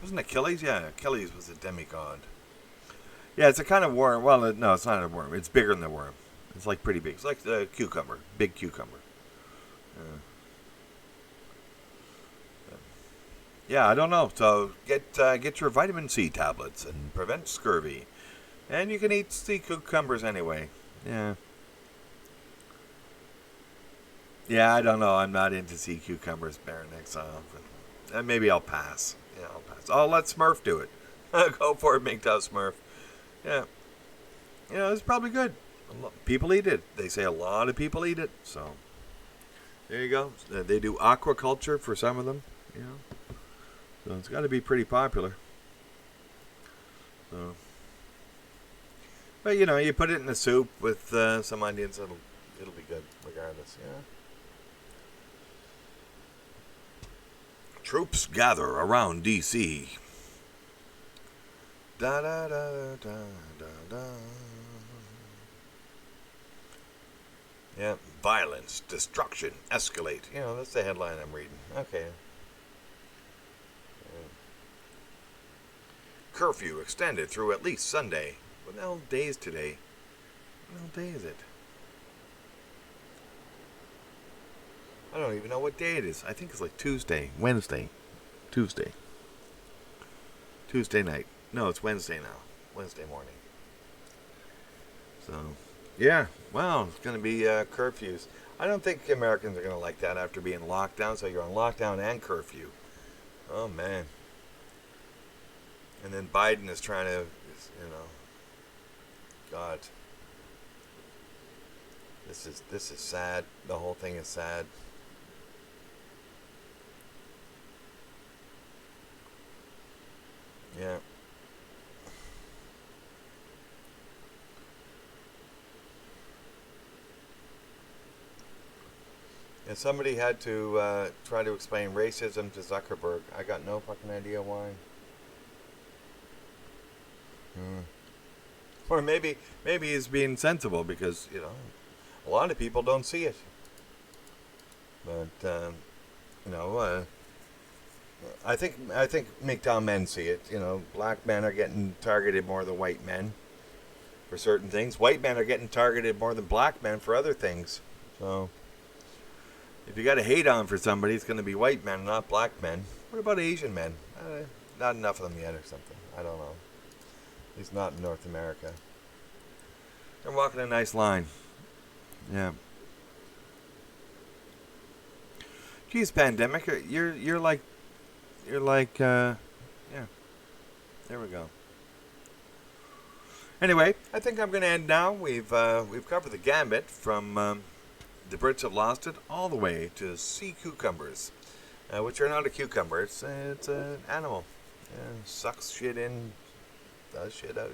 Wasn't Achilles? Yeah, Achilles was a demigod. Yeah, it's a kind of worm. Well, no, it's not a worm. It's bigger than the worm. It's like pretty big. It's like a cucumber. Big cucumber. Yeah, I don't know. So get your vitamin C tablets and prevent scurvy. And you can eat sea cucumbers anyway. Yeah. Yeah, I don't know. I'm not into sea cucumbers, Baronex. Maybe I'll pass. Yeah, I'll pass. Oh, let Smurf do it. Go for it, MGTOW Smurf. Yeah. It's probably good. People eat it. They say a lot of people eat it. So, there you go. They do aquaculture for some of them. So it's got to be pretty popular. So, but you put it in a soup with some onions. It'll be good regardless. Yeah. Troops gather around D.C. Da da da da da da. Yeah, violence, destruction, escalate. That's the headline I'm reading. Okay. Curfew extended through at least Sunday. What the hell day is today? What the hell day is it? I don't even know what day it is. I think it's like Tuesday, Wednesday. Tuesday night. No, it's Wednesday now. Wednesday morning. So, yeah. Well, it's going to be curfews. I don't think Americans are going to like that after being locked down. So you're on lockdown and curfew. Oh, man. And then Biden is trying to, God. This is sad. The whole thing is sad. Yeah. And somebody had to try to explain racism to Zuckerberg. I got no fucking idea why. Or maybe he's being sensible because, a lot of people don't see it. But, I think MGTOW men see it. Black men are getting targeted more than white men for certain things. White men are getting targeted more than black men for other things. So, if you got to hate on for somebody, it's going to be white men, not black men. What about Asian men? Not enough of them yet or something. I don't know. At least not in North America. They're walking a nice line. Yeah. Geez, pandemic, you're like, yeah. There we go. Anyway, I think I'm going to end now. We've covered the gambit from the Brits have lost it all the way to sea cucumbers, which are not a cucumber. It's an animal. Sucks shit in, does shit out.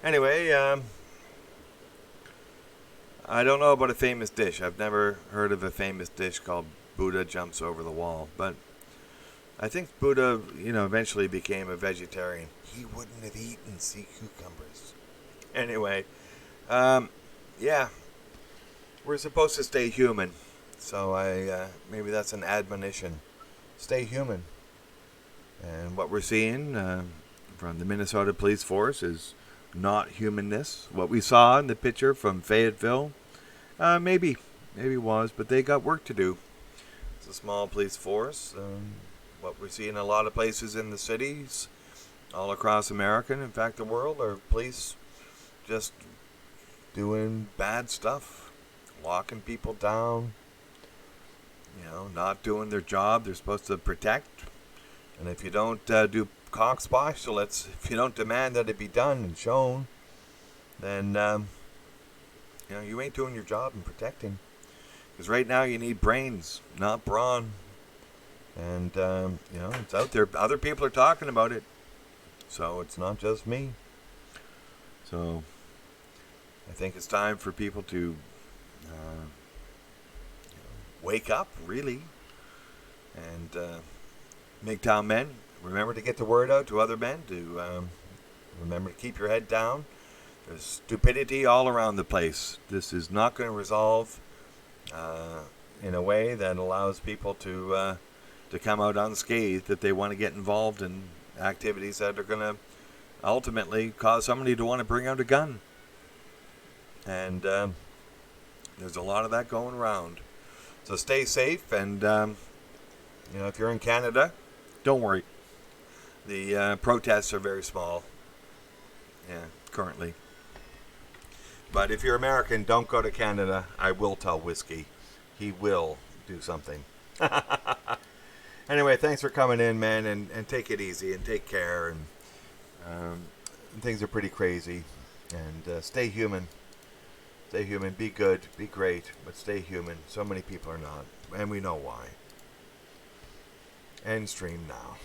Anyway, I don't know about a famous dish. I've never heard of a famous dish called Buddha jumps over the wall, but I think Buddha, eventually became a vegetarian. He wouldn't have eaten sea cucumbers. Anyway, yeah, we're supposed to stay human, so maybe that's an admonition. Stay human. And what we're seeing from the Minnesota Police Force is not humanness. What we saw in the picture from Fayetteville, maybe was, but they got work to do. It's a small police force. What we see in a lot of places in the cities, all across America, and in fact the world, are police just doing bad stuff, locking people down, not doing their job they're supposed to protect. And if you don't do cockspostulates, if you don't demand that it be done and shown, then you ain't doing your job in protecting. Because right now you need brains, not brawn. And it's out there. Other people are talking about it, so it's not just me. So I think it's time for people to wake up, really, and MGTOW men, remember to get the word out to other men, to remember to keep your head down. There's stupidity all around the place. This is not going to resolve in a way that allows people to come out unscathed if they want to get involved in activities that are going to ultimately cause somebody to want to bring out a gun. And there's a lot of that going around. So stay safe, and if you're in Canada, don't worry. The protests are very small, currently. But if you're American, don't go to Canada. I will tell Whiskey. He will do something. Anyway, thanks for coming in, man, and take it easy and take care. And things are pretty crazy. And stay human. Stay human. Be good. Be great. But stay human. So many people are not. And we know why. End stream now.